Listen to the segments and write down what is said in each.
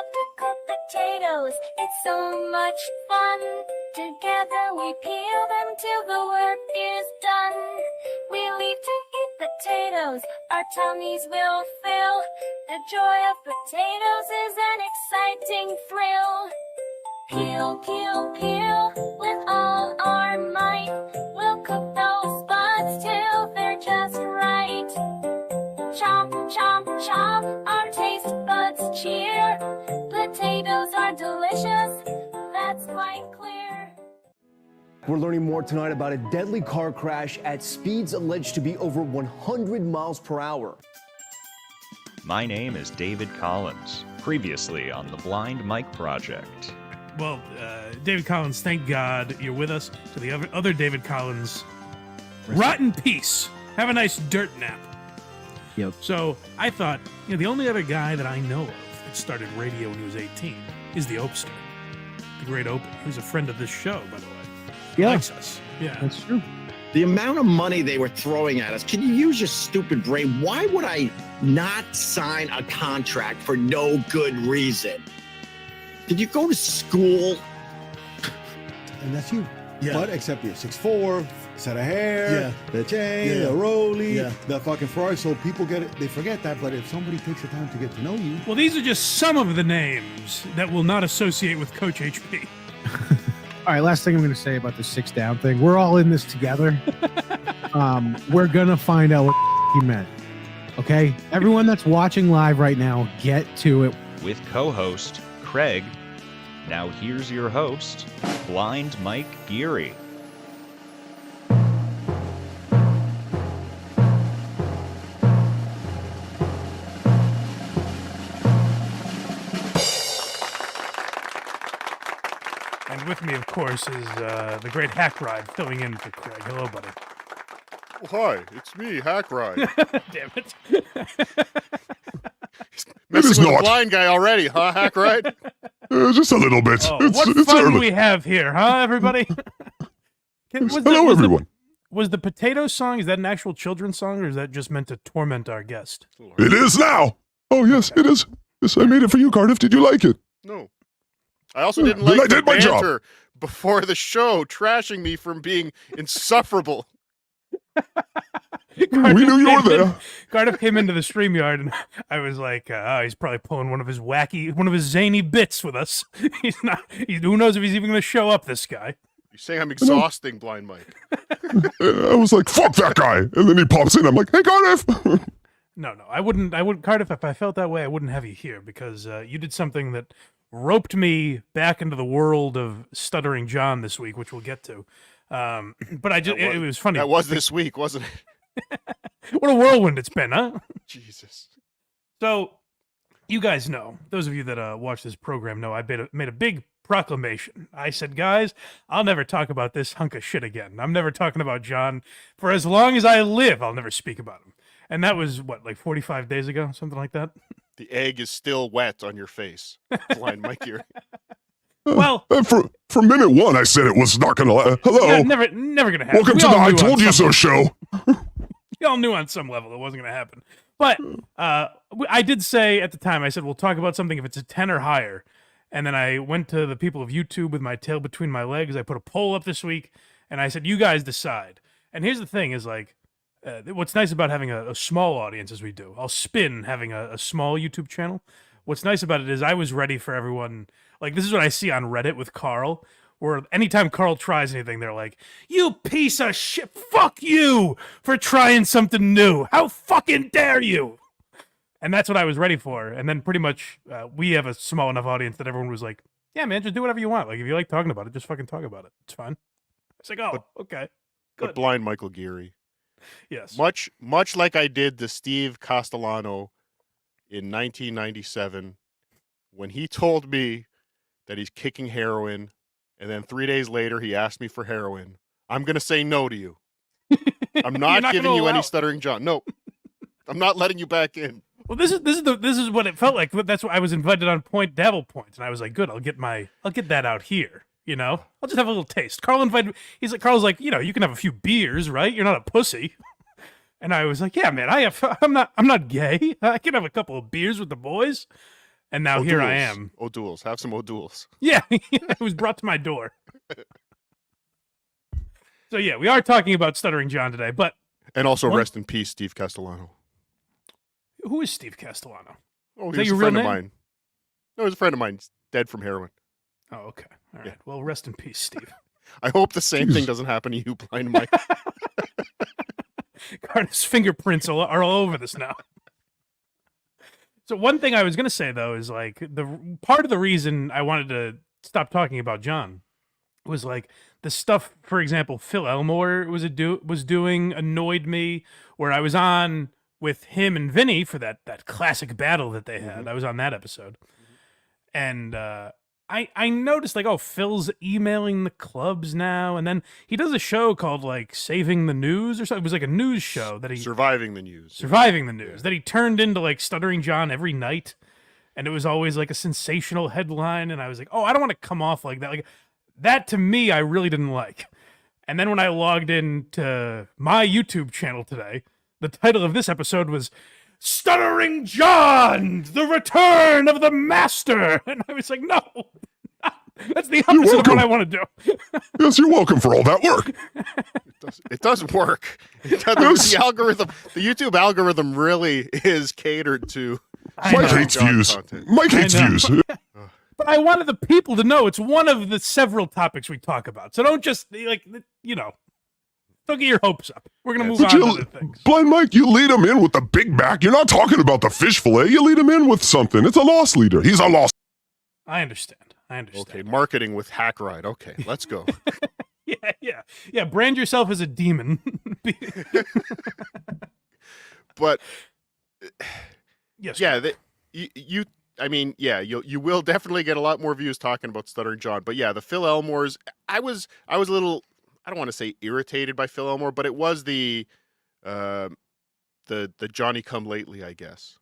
love to cook potatoes, it's so much fun. Together we peel them till the work is done. We leave to eat potatoes, our tummies will fill. The joy of potatoes is an exciting thrill. Peel, peel, peel with all our might. We'll cook those buds till they're just right. Chomp, chomp, chomp, our taste buds cheer. Potatoes are delicious, that's quite clear. We're learning more tonight about a deadly car crash at speeds alleged to be over 100 miles per hour. My name is David Collins, previously on the Blind Mike Project. Well, David Collins, thank God you're with us. To the other David Collins, rot in peace. Have a nice dirt nap. Yep. So I thought, the only other guy that I know of that started radio when he was 18 is the Opster. The great Opie, who's a friend of this show, by the way. He likes us. Yeah. That's true. The amount of money they were throwing at us, can you use your stupid brain? Why would I not sign a contract for no good reason? Did you go to school? And that's you. Yeah. But except you're 6'4", set of hair, the chain, the rollie, the fucking Ferrari. So people get it, they forget that. But if somebody takes the time to get to know you. Well, these are just some of the names that will not associate with Coach HP. All right, last thing I'm going to say about the 6 down thing. We're all in this together. We're going to find out what he meant. Okay? Everyone that's watching live right now, get to it. With co-host Craig, now here's your host, Blind Mike Geary. And with me, of course, is the great Hackride filling in for Craig. Hello, buddy. Oh, hi, it's me, Hackride. Damn it. Messing is with the not. blind guy already, huh, Hackride? Just a little bit. Oh, it's what fun early. we have here, huh, everybody? Hello, everyone. Was the potato song, is that an actual children's song, or is that just meant to torment our guest? It is now. Oh, yes, it is. Yes, I made it for you, Cardiff. Did you like it? No. I also didn't Then like I the did my job. banter before the show, trashing me from being insufferable. We knew you were there. Cardiff came into the StreamYard, and I was like, he's probably pulling one of his zany bits with us. Who knows if he's even going to show up, this guy. You're saying I'm exhausting, Blind Mike. I was like, fuck that guy. And then he pops in. I'm like, hey, Cardiff. No, I wouldn't, Cardiff, if I felt that way, I wouldn't have you here, because you did something that roped me back into the world of Stuttering John this week, which we'll get to. But it was funny. That was this week, wasn't it? What a whirlwind it's been, huh? Jesus. So, you guys know, those of you that watch this program know, I made a big proclamation. I said, guys, I'll never talk about this hunk of shit again. I'm never talking about John. For as long as I live, I'll never speak about him. And that was, like 45 days ago? Something like that? The egg is still wet on your face, Blind Mike here. Well, for minute one, I said it was not going to. Hello. Yeah, never going to happen. Welcome to the I Told You So show. We all knew on some level it wasn't going to happen. But I did say at the time, I said, we'll talk about something if it's a 10 or higher. And then I went to the people of YouTube with my tail between my legs. I put a poll up this week, and I said, you guys decide. And here's the thing is, like, what's nice about having a small audience as we do, I'll spin having a small YouTube channel. What's nice about it is I was ready for everyone. Like, this is what I see on Reddit with Carl, where anytime Carl tries anything, they're like, you piece of shit, fuck you for trying something new. How fucking dare you? And that's what I was ready for. And then pretty much we have a small enough audience that everyone was like, yeah, man, just do whatever you want. Like, if you like talking about it, just fucking talk about it. It's fine. It's like, oh, okay. Good. But Blind Michael Geary. Yes. Much like I did to Steve Castellano in 1997 when he told me that he's kicking heroin, and then 3 days later he asked me for heroin. I'm going to say no to you. I'm not giving you any Stuttering John. No. I'm not letting you back in. Well, this is what it felt like. That's why I was invited on Point Dabble Points, and I was like, good, I'll get that out here. You know, I'll just have a little taste. Carl's like, you can have a few beers, right? You're not a pussy. And I was like, yeah, man, I'm not gay. I can have a couple of beers with the boys. And now here I O'Doul's. am. O'Doul's. Have some O'Doul's. Yeah, it was brought to my door. So yeah, we are talking about Stuttering John today, but And also rest in peace, Steve Castellano. who is Steve Castellano? Oh, Is he that was your a real friend of name? mine. No, he was a friend of mine. He's dead from heroin. Oh, okay. All right. Yeah. Well, rest in peace, Steve. I hope the same thing doesn't happen to you, Blind Mike. Cardiff's fingerprints are all over this now. So one thing I was going to say, though, is like the part of the reason I wanted to stop talking about John was like the stuff, for example, Phil Elmore was doing annoyed me, where I was on with him and Vinny for that classic battle that they had. I was on that episode. And I noticed like, oh, Phil's emailing the clubs now, and then he does a show called like Saving the News or something. It was like a news show that he Surviving the News. Surviving the News that he turned into like Stuttering John every night, and it was always like a sensational headline. And I was like, oh, I don't want to come off like that. Like that to me, I really didn't like. And then when I logged into my YouTube channel today, the title of this episode was Stuttering John, the Return of the Master. And I was like, no, that's the opposite of what I want to do. Yes, you're welcome for all that work. It does work. The algorithm, the YouTube algorithm really is catered to Mike hates John views. content. Mike hates views. But I wanted the people to know it's one of the several topics we talk about. So don't just, like, don't get your hopes up. We're going to move on to other things. Blind Mike, you lead him in with the Big Mac. You're not talking about the fish fillet. You lead him in with something. It's a loss leader. He's a loss. I understand. Okay, marketing with Hackride. Okay, let's go. Yeah. Brand yourself as a demon. But yes, yeah, you you will definitely get a lot more views talking about Stuttering John. But yeah, the Phil Elmores, I was a little, I don't want to say irritated by Phil Elmore, but it was the Johnny Come Lately, I guess.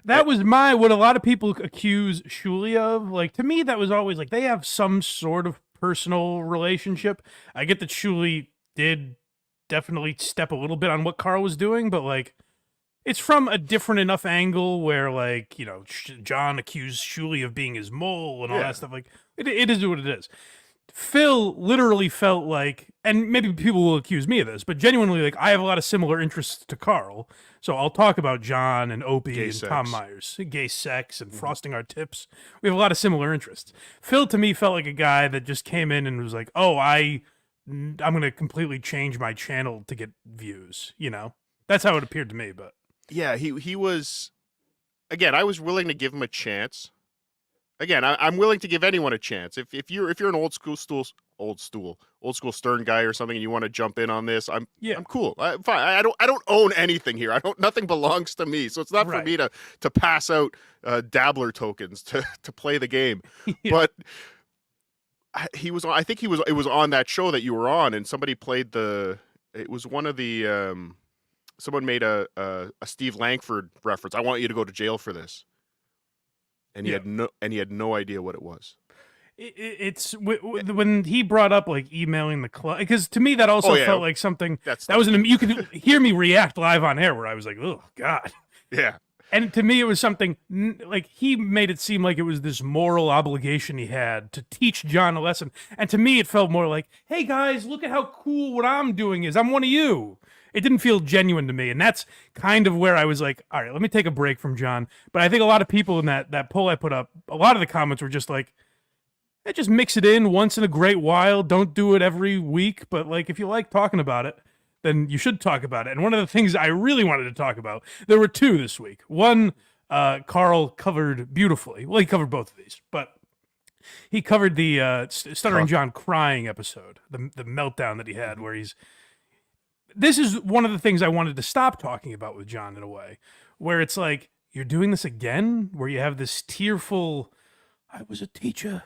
That was what a lot of people accuse Shuley of. Like, to me, that was always like they have some sort of personal relationship. I get that Shuley did definitely step a little bit on what Carl was doing, but like it's from a different enough angle where, like, John accused Shuley of being his mole and all that stuff. Like, it is what it is. Phil literally felt like, and maybe people will accuse me of this, but genuinely, like, I have a lot of similar interests to Carl. So I'll talk about John and Opie and Tom Myers, gay sex and frosting our tips. We have a lot of similar interests. Phil, to me, felt like a guy that just came in and was like, oh, I'm going to completely change my channel to get views. That's how it appeared to me, but. Yeah, he was, again, I was willing to give him a chance. Again, I'm willing to give anyone a chance. If you're an old school Stern guy or something, and you want to jump in on this, I'm cool. I'm fine. I don't own anything here. Nothing belongs to me, so it's not for me to pass out dabbler tokens to play the game. But he was on. I think it was on that show that you were on, and somebody played it was one of the. Someone made a Steve Langford reference. I want you to go to jail for this, and he had no idea what it was. It's when he brought up like emailing the club, because to me that also felt like something that was you could hear me react live on air where I was like, oh God, yeah. And to me it was something like he made it seem like it was this moral obligation he had to teach John a lesson, and to me it felt more like, hey guys, look at how cool what I'm doing is. I'm one of you. It didn't feel genuine to me, and that's kind of where I was like, all right, let me take a break from John. But I think a lot of people in that poll I put up, a lot of the comments were just like, hey, just mix it in once in a great while. Don't do it every week, but like if you like talking about it, then you should talk about it. And one of the things I really wanted to talk about, there were two this week. One, Carl covered beautifully. Well, he covered both of these, but he covered the Stuttering John crying episode, the meltdown that he had where this is one of the things I wanted to stop talking about with John in a way, where it's like, you're doing this again, where you have this tearful, I was a teacher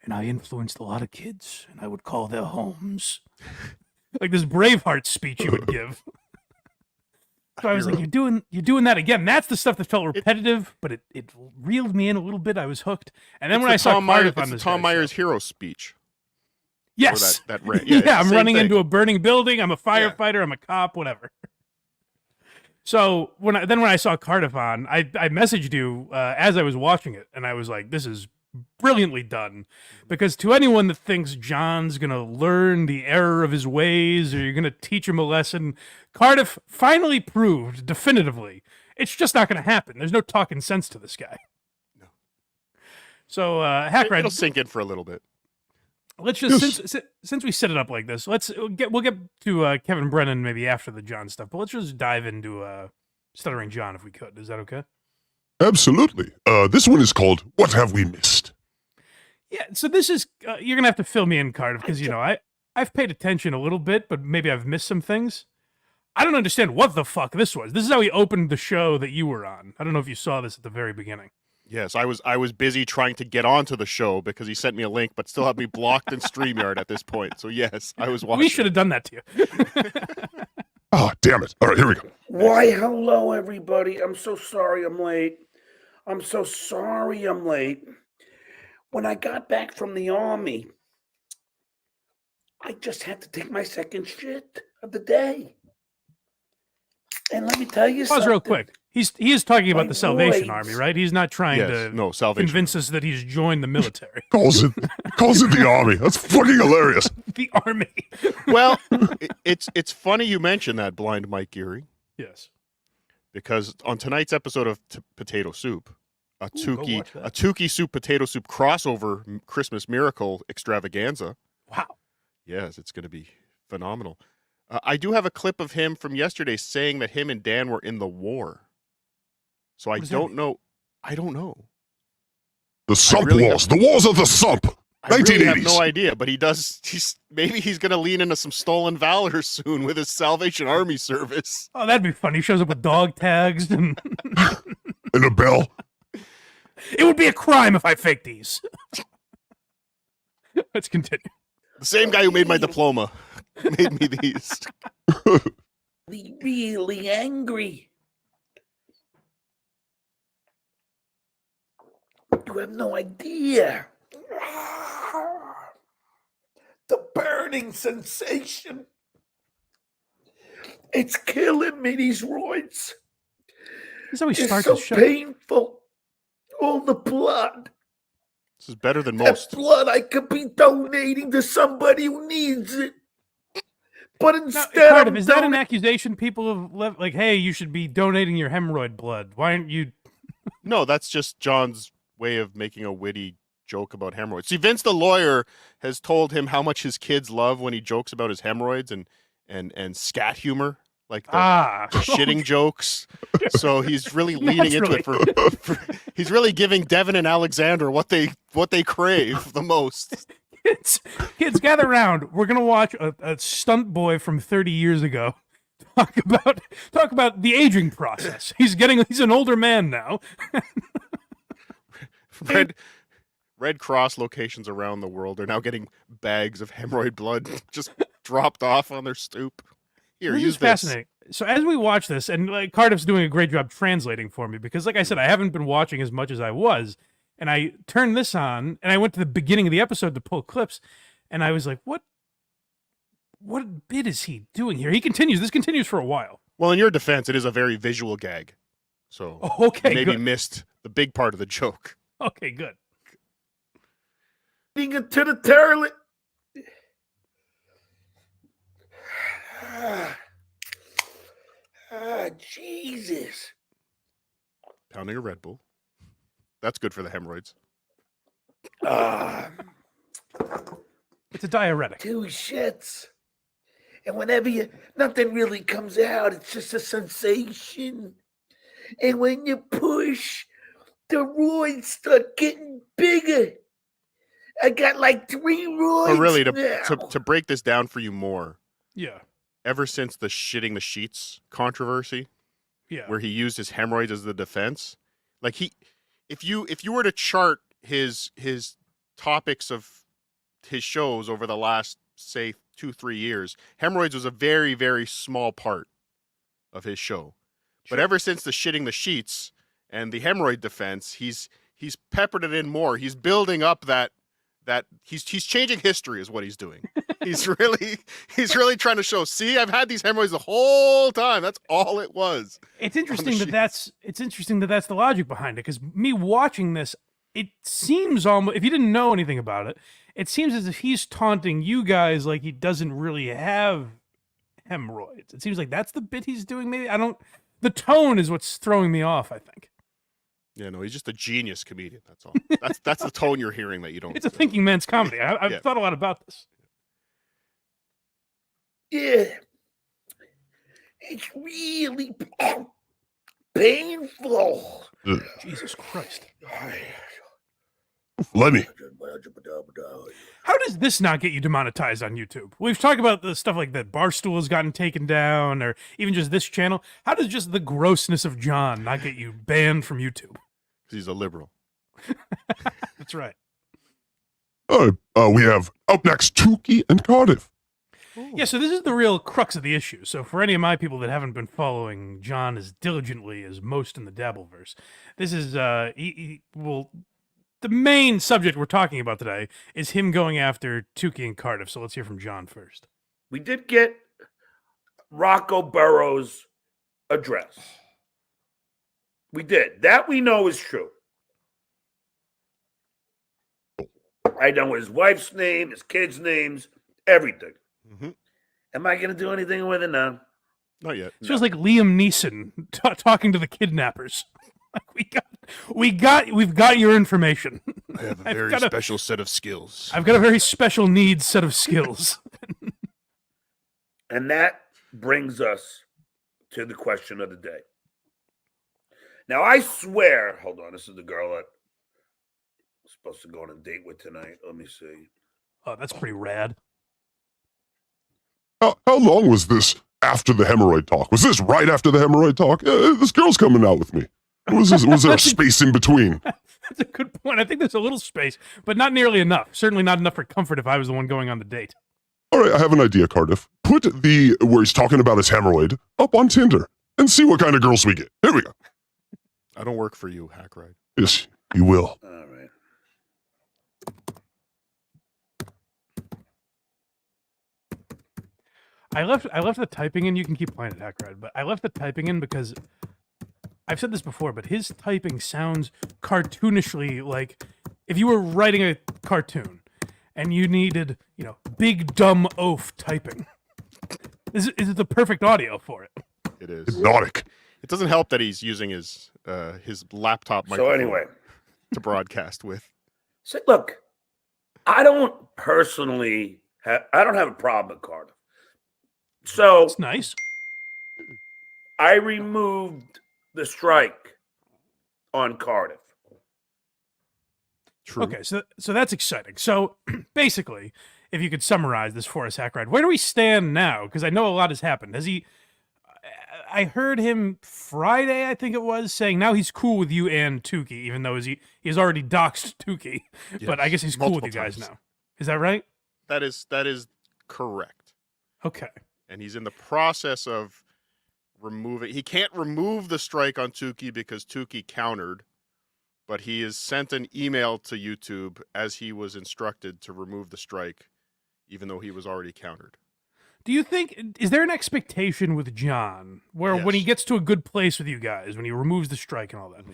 and I influenced a lot of kids and I would call their homes. Like this Braveheart speech you would give. So I was like, you're doing that again. That's the stuff that felt repetitive, but it reeled me in a little bit. I was hooked. And then when I saw Cardiff on this Tom Myers hero speech. Yes. Yeah, I'm running into a burning building. I'm a firefighter. I'm a cop, whatever. So when I saw Cardiff on, I messaged you as I was watching it, and I was like, "This is brilliantly done," because to anyone that thinks John's gonna learn the error of his ways or you're gonna teach him a lesson, Cardiff finally proved definitively it's just not gonna happen. There's no talking sense to this guy. No. So Hackride, It'll sink in for a little bit. let's just since we set it up like this, we'll get to Kevin Brennan maybe after the John stuff, but let's just dive into Stuttering John if we could. Is that okay? Absolutely. This one is called What Have We Missed? Yeah. So this is you're gonna have to fill me in, Cardiff, because I've paid attention a little bit, but maybe I've missed some things. I don't understand what the fuck this was. This is how he opened the show that you were on. I don't know if you saw this at the very beginning. Yes, I was busy trying to get onto the show because he sent me a link, but still had me blocked in StreamYard at this point. So yes, I was watching. We should have done that to you. Oh, damn it. All right, here we go. Why, hello, everybody. I'm so sorry I'm late. I'm so sorry I'm late. When I got back from the army, I just had to take my second shit of the day. And let me tell you Pause something. real quick. He is talking about My the Salvation boys. Army, right? He's not trying to Salvation. convince us that he's joined the military. Calls it the army. That's fucking hilarious. The army. Well, it's funny you mentioned that, Blind Mike Geary, Yes. because on tonight's episode of Potato Soup, a go Tukey watch that. soup potato soup crossover Christmas miracle extravaganza. Wow. Yes, it's going to be phenomenal. I do have a clip of him from yesterday saying that him and Dan were in the war. So I don't know. I don't know. The Sump really Wars. The Wars of the Sump. I really have 1980s. no idea, but maybe he's going to lean into some stolen valor soon with his Salvation Army service. Oh, that'd be funny. He shows up with dog tags and And a bell. it would be a crime if I faked these. Let's continue. The same guy who made my diploma made me these. Really angry. You have no idea. The burning sensation. It's killing me, these roids. This is how he It's starts so the show. painful. All the blood. This is better than That most. blood I could be donating to somebody who needs it. But Now, instead, Cardiff, I'm is that an donating. accusation people have left? Like, hey, you should be donating your hemorrhoid blood. Why aren't you? No, that's just John's way of making a witty joke about hemorrhoids. See, Vince the lawyer has told him how much his kids love when he jokes about his hemorrhoids and scat humor, like the shitting jokes. So he's really leaning into it for he's really giving Devin and Alexander what they crave the most. Kids, gather around. We're gonna watch a stunt boy from 30 years ago talk about the aging process. He's an older man now. Red Cross locations around the world are now getting bags of hemorrhoid blood just dropped off on their stoop. Here, This use is fascinating. So as we watch this, and Cardiff's doing a great job translating for me because, like I said, I haven't been watching as much as I was, and I turned this on, and I went to the beginning of the episode to pull clips, and I was like, "What bit is he doing here?" This continues for a while. Well, in your defense, it is a very visual gag, so Okay, you maybe good. missed the big part of the joke. Okay, good. It to the toilet. Jesus. Pounding a Red Bull. That's good for the hemorrhoids. It's a diuretic. 2 shits. And whenever nothing really comes out, it's just a sensation. And when you push, the roids start getting bigger. I got like 3 roids But really, now. to break this down for you more, Yeah. ever since the shitting the sheets controversy, Yeah. where he used his hemorrhoids as the defense, like if you were to chart his topics of his shows over the last, say, 2-3 years, hemorrhoids was a very, very small part of his show. But ever since the shitting the sheets and the hemorrhoid defense, he's peppered it in more. He's building up that that he's changing history is what he's doing. He's really trying to show, see, I've had these hemorrhoids the whole time. That's all it was. It's interesting that's the logic behind it, because me watching this, it seems almost, if you didn't know anything about it, it seems as if he's taunting you guys like he doesn't really have hemorrhoids. It seems like that's the bit he's doing. Maybe the tone is what's throwing me off, I think. Yeah, no, he's just a genius comedian. That's all. That's the tone you're hearing that you don't. It's a thinking man's comedy. I've thought a lot about this. Yeah. It's really painful. Jesus Christ. Let me. How does this not get you demonetized on YouTube? We've talked about the stuff like that. Barstool has gotten taken down, or even just this channel. How does just the grossness of John not get you banned from YouTube? Because he's a liberal. That's right. We have up next Tukey and Cardiff. Yeah, so this is the real crux of the issue. So for any of my people that haven't been following John as diligently as most in the Dabbleverse, this is the main subject we're talking about today is him going after Tukey and Cardiff. So let's hear from John first. We did get Rocco Burrows' address. We did. That we know is true. I know his wife's name, his kids' names, everything. Mm-hmm. Am I going to do anything with it now? Not yet. It feels like Liam Neeson talking to the kidnappers. We've got your information. I have a very special set of skills. I've got a very special needs set of skills. And that brings us to the question of the day. Now, I swear, hold on, this is the girl that I'm supposed to go on a date with tonight. Let me see. Oh, that's pretty rad. How long was this after the hemorrhoid talk? Was this right after the hemorrhoid talk? This girl's coming out with me. Was there a space in between? That's a good point. I think there's a little space, but not nearly enough. Certainly not enough for comfort if I was the one going on the date. All right, I have an idea, Cardiff. Put where he's talking about his hemorrhoid up on Tinder and see what kind of girls we get. Here we go. I don't work for you, Hackride. Yes, you will. All right. I left the typing in. You can keep playing it, Hackride, but I left the typing in because I've said this before, but his typing sounds cartoonishly like if you were writing a cartoon and you needed, big dumb oaf typing. Is it the perfect audio for it? It is. Hypnotic. It doesn't help that he's using his laptop microphone anyway, to broadcast with. So look, I don't personally have a problem with Cardiff. So it's nice. I removed the strike on Cardiff. True. Okay, so that's exciting. So basically, if you could summarize this for us, Hackride, where do we stand now? Because I know a lot has happened. I heard him Friday, I think it was, saying now he's cool with you and Tukey, even though he's already doxed Tukey. Yes, but I guess he's cool with you guys now. Is that right? That is correct. Okay. And he's in the process of removing. He can't remove the strike on Tukey because Tukey countered, but he has sent an email to YouTube as he was instructed to remove the strike, even though he was already countered. Do you think, is there an expectation with John where when he gets to a good place with you guys, when he removes the strike and all that,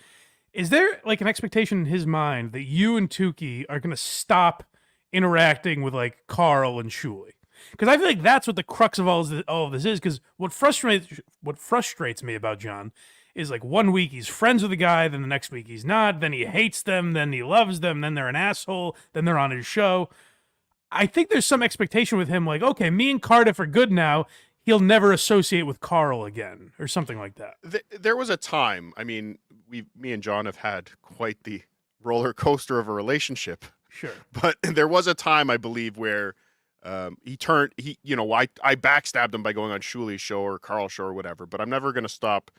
is there like an expectation in his mind that you and Tukey are going to stop interacting with like Carl and Shuley? Because I feel like that's what the crux of all of this is. Because what frustrates me about John is like 1 week he's friends with a guy, then the next week he's not, then he hates them, then he loves them, then they're an asshole, then they're on his show. I think there's some expectation with him, like, okay, me and Cardiff are good now. He'll never associate with Carl again, or something like that. There was a time. I mean, me and John have had quite the roller coaster of a relationship. Sure, but there was a time, I believe, where I backstabbed him by going on Shuley's show or Carl's show or whatever. But I'm never going to stop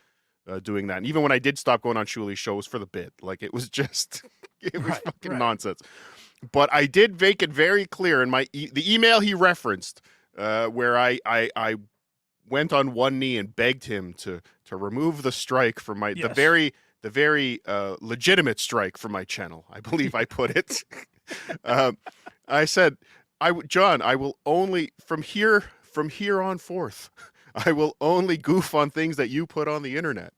doing that. And even when I did stop going on Shuley's show, it was for the bit. Like it was just, fucking nonsense. But I did make it very clear in the email he referenced, where I went on one knee and begged him to remove the strike from the very legitimate strike from my channel. I believe I put it. I said, John, I will only from here on forth, I will only goof on things that you put on the internet.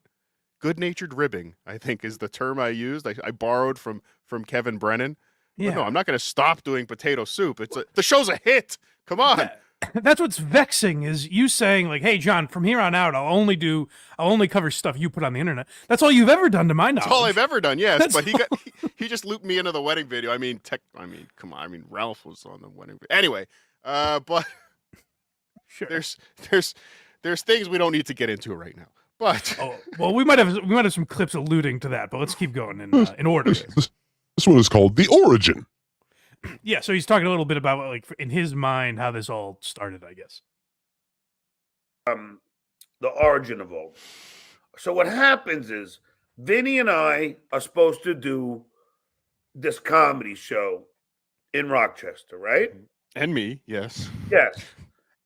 Good-natured ribbing, I think, is the term I used. I borrowed from Kevin Brennan. Yeah. But no, I'm not going to stop doing potato soup. The show's a hit. Come on. That's what's vexing is you saying like, "Hey, John, from here on out, I'll only cover stuff you put on the internet." That's all you've ever done, to my knowledge. That's all I've ever done. Yes, That's but he just looped me into the wedding video. I mean, come on. I mean, Ralph was on the wedding video. Anyway, but sure. there's things we don't need to get into right now. But well, we might have some clips alluding to that, but let's keep going in order. This one is called The Origin. Yeah, so he's talking a little bit about, like, in his mind, how this all started, I guess. The origin of all. So what happens is Vinny and I are supposed to do this comedy show in Rochester, right? And me, yes. Yes.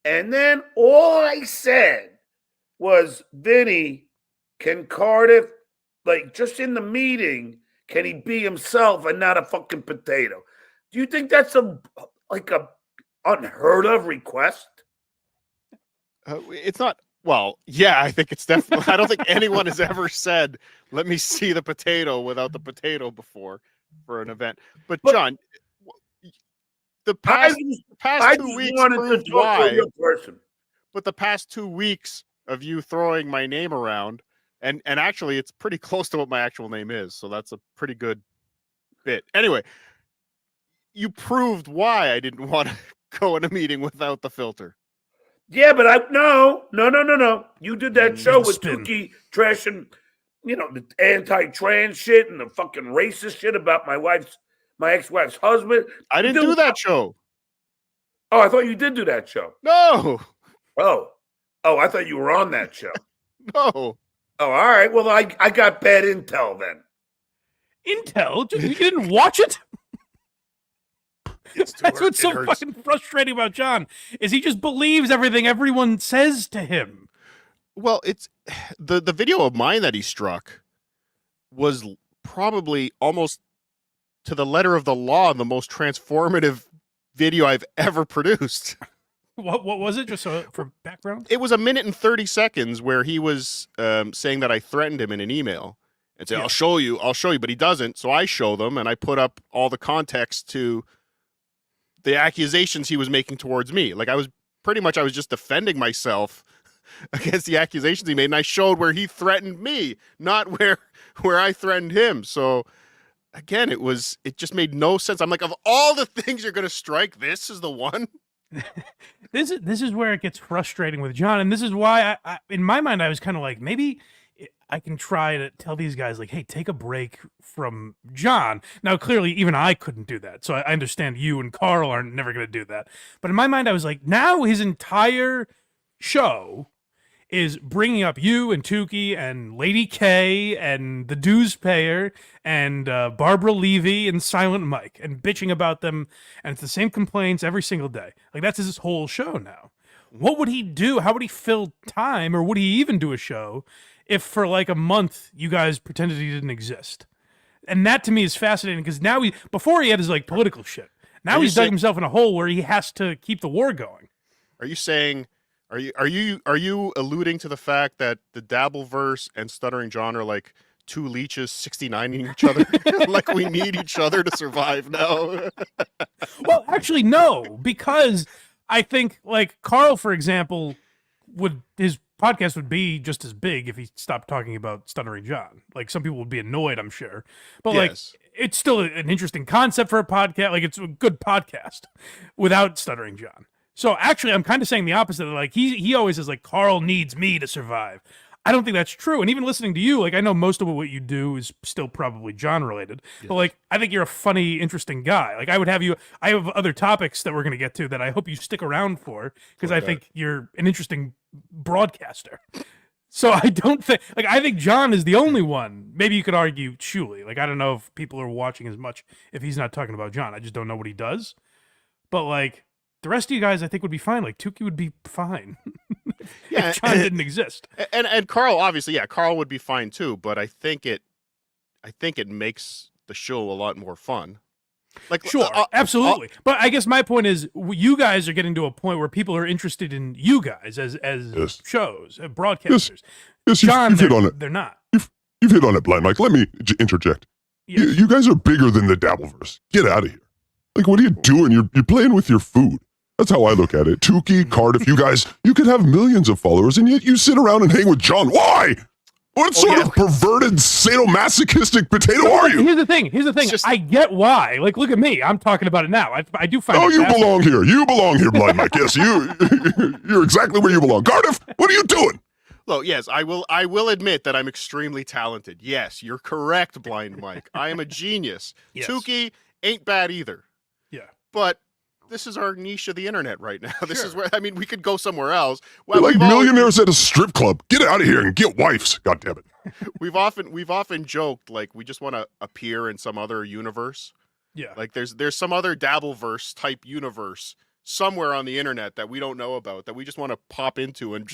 And then all I said was, Vinny, can Cardiff, like, just in the meeting, can he be himself and not a fucking potato? Do you think that's a unheard of request? It's not. Well, yeah, I think it's definitely. I don't think anyone has ever said, "Let me see the potato" without the potato before for an event. But John, the past 2 weeks proved why. But the past 2 weeks of you throwing my name around, and actually, it's pretty close to what my actual name is, so that's a pretty good bit. Anyway. You proved why I didn't want to go in a meeting without the filter. Yeah, but no. You did that show with Tukey trashing, the anti-trans shit and the fucking racist shit about my ex-wife's husband. I didn't do that show. Oh, I thought you did do that show. No. Oh, I thought you were on that show. No. Oh, all right. Well, I got bad intel then. Intel? You didn't watch it? That's what's so fucking frustrating about John, is he just believes everything everyone says to him. Well, it's the video of mine that he struck was probably almost to the letter of the law the most transformative video I've ever produced. What was it? Just for background? It was 1 minute and 30 seconds where he was saying that I threatened him in an email and say, I'll show you, but he doesn't. So I show them and I put up all the context to the accusations he was making towards me. Like I was just defending myself against the accusations he made. And I showed where he threatened me, not where I threatened him. So again, it just made no sense. I'm like, of all the things you're going to strike, this is the one. This is where it gets frustrating with John. And this is why I in my mind, I was kind of like, maybe I can try to tell these guys, like, hey, take a break from John. Now, clearly, even I couldn't do that. So I understand you and Carl are never going to do that. But in my mind, I was like, now his entire show is bringing up you and Tukey and Lady K and the dues payer and Barbara Levy and Silent Mike and bitching about them. And it's the same complaints every single day. Like, that's his whole show now. What would he do? How would he fill time? Or would he even do a show if for like a month you guys pretended he didn't exist? And that to me is fascinating because now before he had his like political shit. Now he's dug himself in a hole where he has to keep the war going. Are you saying, are you alluding to the fact that the Dabbleverse and Stuttering John are like two leeches 69ing each other? Like we need each other to survive now? Well, actually, no, because I think like Carl, for example, his podcast would be just as big if he stopped talking about Stuttering John. Like some people would be annoyed, I'm sure, but like it's still an interesting concept for a podcast. Like it's a good podcast without Stuttering John. So actually, I'm kind of saying the opposite. Like he always says like Carl needs me to survive. I don't think that's true. And even listening to you, like I know most of what you do is still probably John related, but like I think you're a funny, interesting guy. Like I have other topics that we're going to get to that I hope you stick around for because I think you're an interesting broadcaster. So I think John is the only one. Maybe you could argue Shuley. Like I don't know if people are watching as much if he's not talking about John. I just don't know what he does. But like the rest of you guys, I think would be fine. Like Tukey would be fine. Yeah, if John didn't exist. And Carl, obviously, Carl would be fine too. But I think it makes the show a lot more fun. Like, Sure, absolutely. But I guess my point is, you guys are getting to a point where people are interested in you guys as Yes. shows, broadcasters. Yes, John, you've hit on it. They're not. You've hit on it, Blind Mike. Let me interject. Yes. You guys are bigger than the Dabbleverse. Get out of here. Like, what are you doing? You're playing with your food. That's how I look at it. Tukey, Cardiff, you guys, you could have millions of followers, and yet you sit around and hang with John. Why? What sort of perverted, sadomasochistic potato are you? Here's the thing. I get why. Like, look at me. I'm talking about it now. I do find. Oh, it you fascinating. belong here. You belong here, Blind Mike. Yes, you're exactly where you belong. Cardiff, what are you doing? Look, yes, I will admit that I'm extremely talented. Yes, you're correct, Blind Mike. I am a genius. Yes. Tukey ain't bad either. Yeah. But this is our niche of the internet right now. This is where, I mean, we could go somewhere else. You're like millionaires at a strip club. Get out of here and get wives. God damn it. We've often joked like we just want to appear in some other universe. Yeah. Like there's some other Dabbleverse type universe somewhere on the internet that we don't know about that we just want to pop into and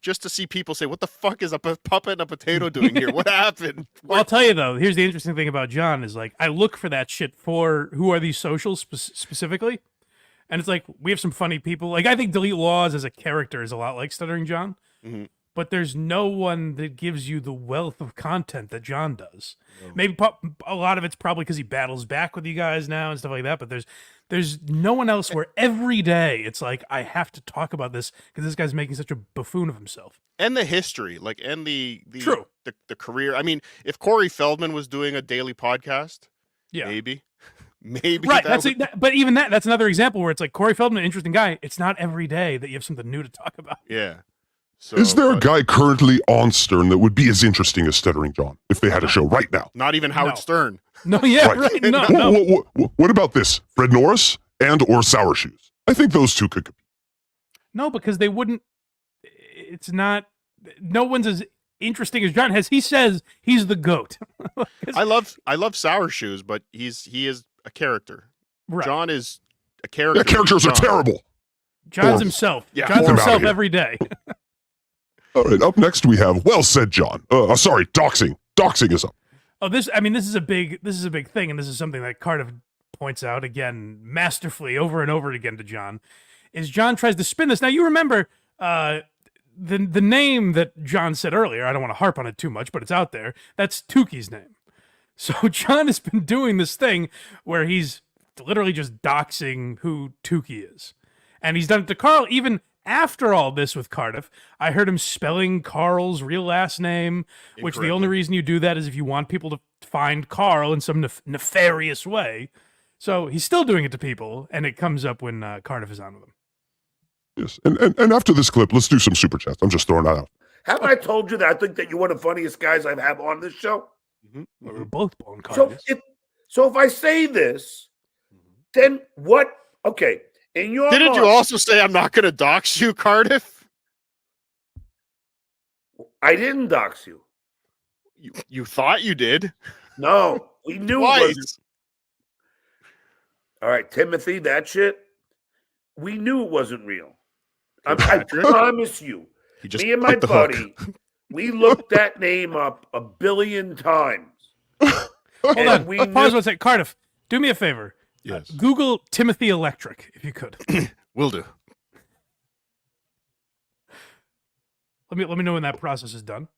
just to see people say, what the fuck is a puppet and a potato doing here? What happened? Well, I'll tell you though, here's the interesting thing about John is like I look for that shit for who are these socials specifically. And it's like we have some funny people. Like I think Delete Laws as a character is a lot like Stuttering John. Mm-hmm. But there's no one that gives you the wealth of content that John does. Maybe a lot of it's probably because he battles back with you guys now and stuff like that. But there's no one else where every day it's like I have to talk about this because this guy's making such a buffoon of himself. And the history, like, and the True. the career. I mean, if Corey Feldman was doing a daily podcast, Yeah. maybe. Right. But even that's another example where it's like Corey Feldman, an interesting guy. It's not every day that you have something new to talk about. Yeah. So, is there a guy currently on Stern that would be as interesting as Stuttering John if they had a show right now? Not even Howard Stern. No, yeah, right. No. What about this? Fred Norris or Sour Shoes? I think those two could compete. No, because they wouldn't. It's not. No one's as interesting as John. He says he's the GOAT. I love Sour Shoes, but he is a character. Right. John is a character. Yeah, characters are terrible. John's himself. Yeah. John's Get him himself outta here. every day. All right, up next we have Well Said John. Sorry, doxing. Doxing is up. Oh, this is a big thing, and this is something that Cardiff points out again masterfully over and over again to John. Is John tries to spin this. Now you remember the name that John said earlier. I don't want to harp on it too much, but it's out there. That's Tukey's name. So John has been doing this thing where he's literally just doxing who Tukey is, and he's done it to Carl even. After all this with Cardiff, I heard him spelling Carl's real last name, which the only reason you do that is if you want people to find Carl in some nefarious way. So he's still doing it to people, and it comes up when Cardiff is on with him. Yes, and after this clip, let's do some super chats. I'm just throwing that out. Haven't I told you that I think that you're one of the funniest guys I've had on this show? We're both born So Cardiff. so if I say this, then what? Okay. In your Didn't you also say I'm not going to dox you, Cardiff? I didn't dox you. You thought you did. No, we knew it wasn't. All right, Timothy, that shit. We knew it wasn't real. I promise you. Me and my buddy, we looked that name up 1 billion times. Hold on. Pause one second. Cardiff, do me a favor. Yes. Google Timothy Electric, if you could. Will do. Let me know when that process is done.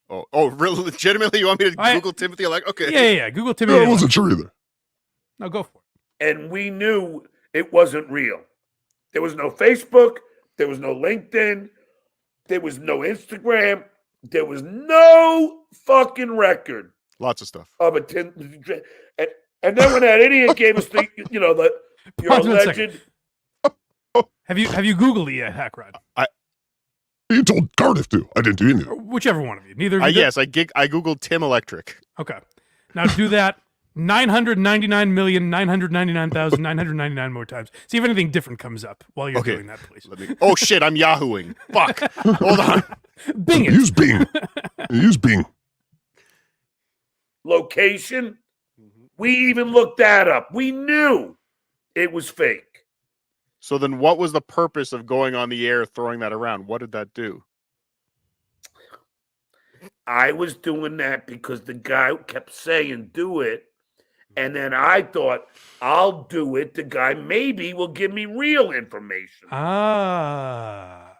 Oh, really? Legitimately, you want me to Google Timothy Electric? Okay. Yeah. Google Timothy. I wasn't sure either. No, go for it. And we knew it wasn't real. There was no Facebook. There was no LinkedIn. There was no Instagram. There was no fucking record. Lots of stuff. Of a and then when that idiot gave us the, you're a legend. Have you Googled it yet, Hackride? You told Cardiff to. I didn't do anything. Whichever one of you. Neither of you. Yes, I Googled Tim Electric. Okay. Now do that 999,999,999 more times. See if anything different comes up while you're doing that, please. Oh shit, I'm Yahooing. Fuck. Hold on. Bing it. Use Bing. Use Bing. Location. We even looked that up. We knew it was fake. So then what was the purpose of going on the air throwing that around? What did that do? I was doing that because the guy kept saying do it. And then I thought, I'll do it. The guy maybe will give me real information. I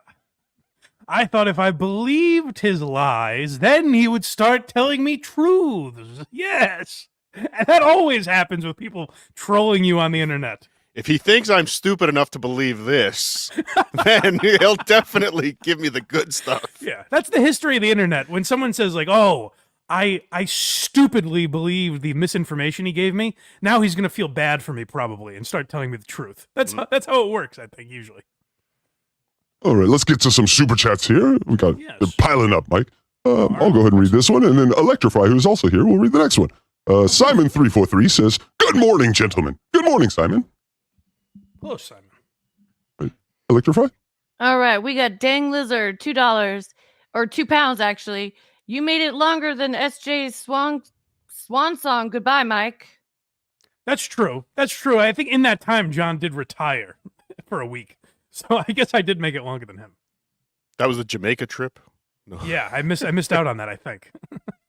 thought if I believed his lies, then he would start telling me truths. Yes. And that always happens with people trolling you on the internet. If he thinks I'm stupid enough to believe this, then he'll definitely give me the good stuff. Yeah, that's the history of the internet. When someone says like, "Oh, I stupidly believed the misinformation he gave me," now he's gonna feel bad for me probably and start telling me the truth. That's how it works, I think, usually. All right, let's get to some super chats here. They're piling up, Mike. I'll go ahead and read this one, and then Electrify, who's also here, will read the next one. Simon343 says, "Good morning, gentlemen." Good morning, Simon. Hello, Simon. Electrify? All right, we got Dang Lizard, $2 or £2 actually. You made it longer than SJ's swan song. Goodbye, Mike. That's true. That's true. I think in that time, John did retire for a week, so I guess I did make it longer than him. That was the Jamaica trip? No. Yeah, I missed out on that, I think.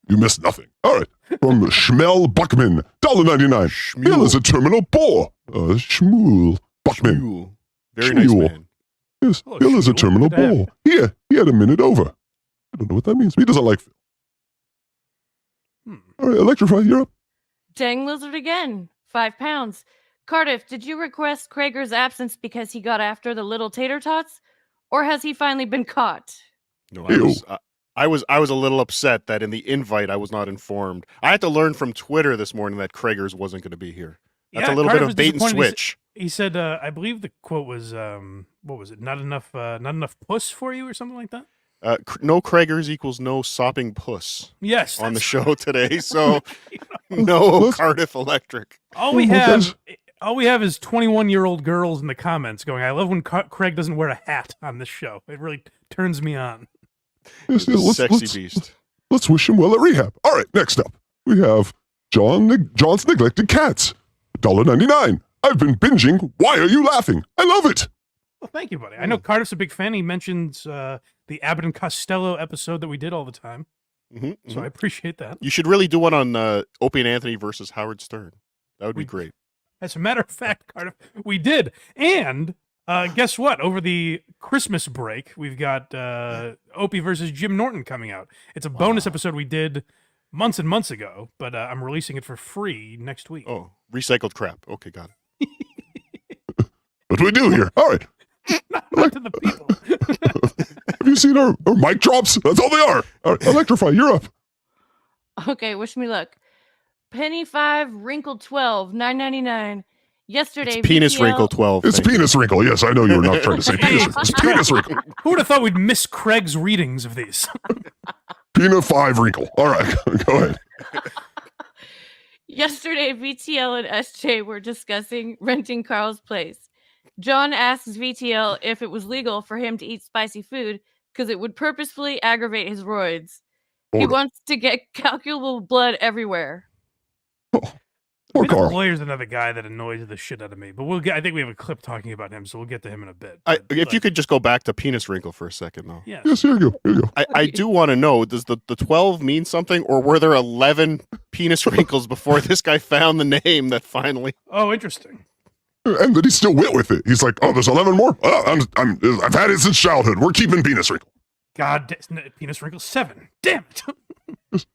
You missed nothing. All right. From Schmel Buckman, $1.99. Bill is a terminal bore. Shmuel Buckman. Shmuel. Very nice man. Yes, Hello, Bill is a Shmuel. terminal Good to have bore. Yeah, he had a minute over. I don't know what that means. He doesn't like Phil. All right, Electrify, you're up. Dang Lizard again, £5. Cardiff, did you request Krager's absence because he got after the little tater tots? Or has he finally been caught? No, I was a little upset that in the invite I was not informed. I had to learn from Twitter this morning that Krager's wasn't going to be here. That's a little Cardiff bit was of bait and disappointed. switch. He said, I believe the quote was, what was it? Not enough puss for you, or something like that. No Krager's equals no sopping puss. Yes, on the show today. So no Cardiff Electric. All we have is 21-year-old girls in the comments going, "I love when Craig doesn't wear a hat on this show. It really turns me on." Yes, Sexy beast. Let's wish him well at rehab. All right, next up, we have John's Neglected Cats, $1.99. I've been binging. Why are you laughing? I love it. Well, thank you, buddy. I know Cardiff's a big fan. He mentions the Abbott and Costello episode that we did all the time. So I appreciate that. You should really do one on Opie and Anthony versus Howard Stern. That would be great. As a matter of fact, Cardiff, we did. And guess what? Over the Christmas break, we've got Opie versus Jim Norton coming out. It's a bonus episode we did months and months ago, but I'm releasing it for free next week. Oh, recycled crap. Okay, got it. What do we do here? All right. Not to the people. Have you seen our mic drops? That's all they are. All right, Electrify, you're up. Okay, wish me luck. Penny 5, wrinkle 12, $9.99. Yesterday, It's penis VTL wrinkle 12. It's penis wrinkle. Yes, I know you were not trying to say penis wrinkle. It's penis wrinkle. Who would have thought we'd miss Craig's readings of these? Peanut 5 wrinkle. All right, go ahead. Yesterday, VTL and SJ were discussing renting Carl's place. John asks VTL if it was legal for him to eat spicy food because it would purposefully aggravate his roids. He wants to get calculable blood everywhere. Poor Carl. Lawyer's another guy that annoys the shit out of me, but I think we have a clip talking about him, so we'll get to him in a bit. If you could just go back to penis wrinkle for a second, though. Yeah. Yes, here you go. I do want to know, does the 12 mean something, or were there 11 penis wrinkles before this guy found the name that finally... Oh, interesting. And then he still went with it. He's like, "Oh, there's 11 more. I've had it since childhood. We're keeping penis wrinkle." God, penis wrinkle 7. Damn it. All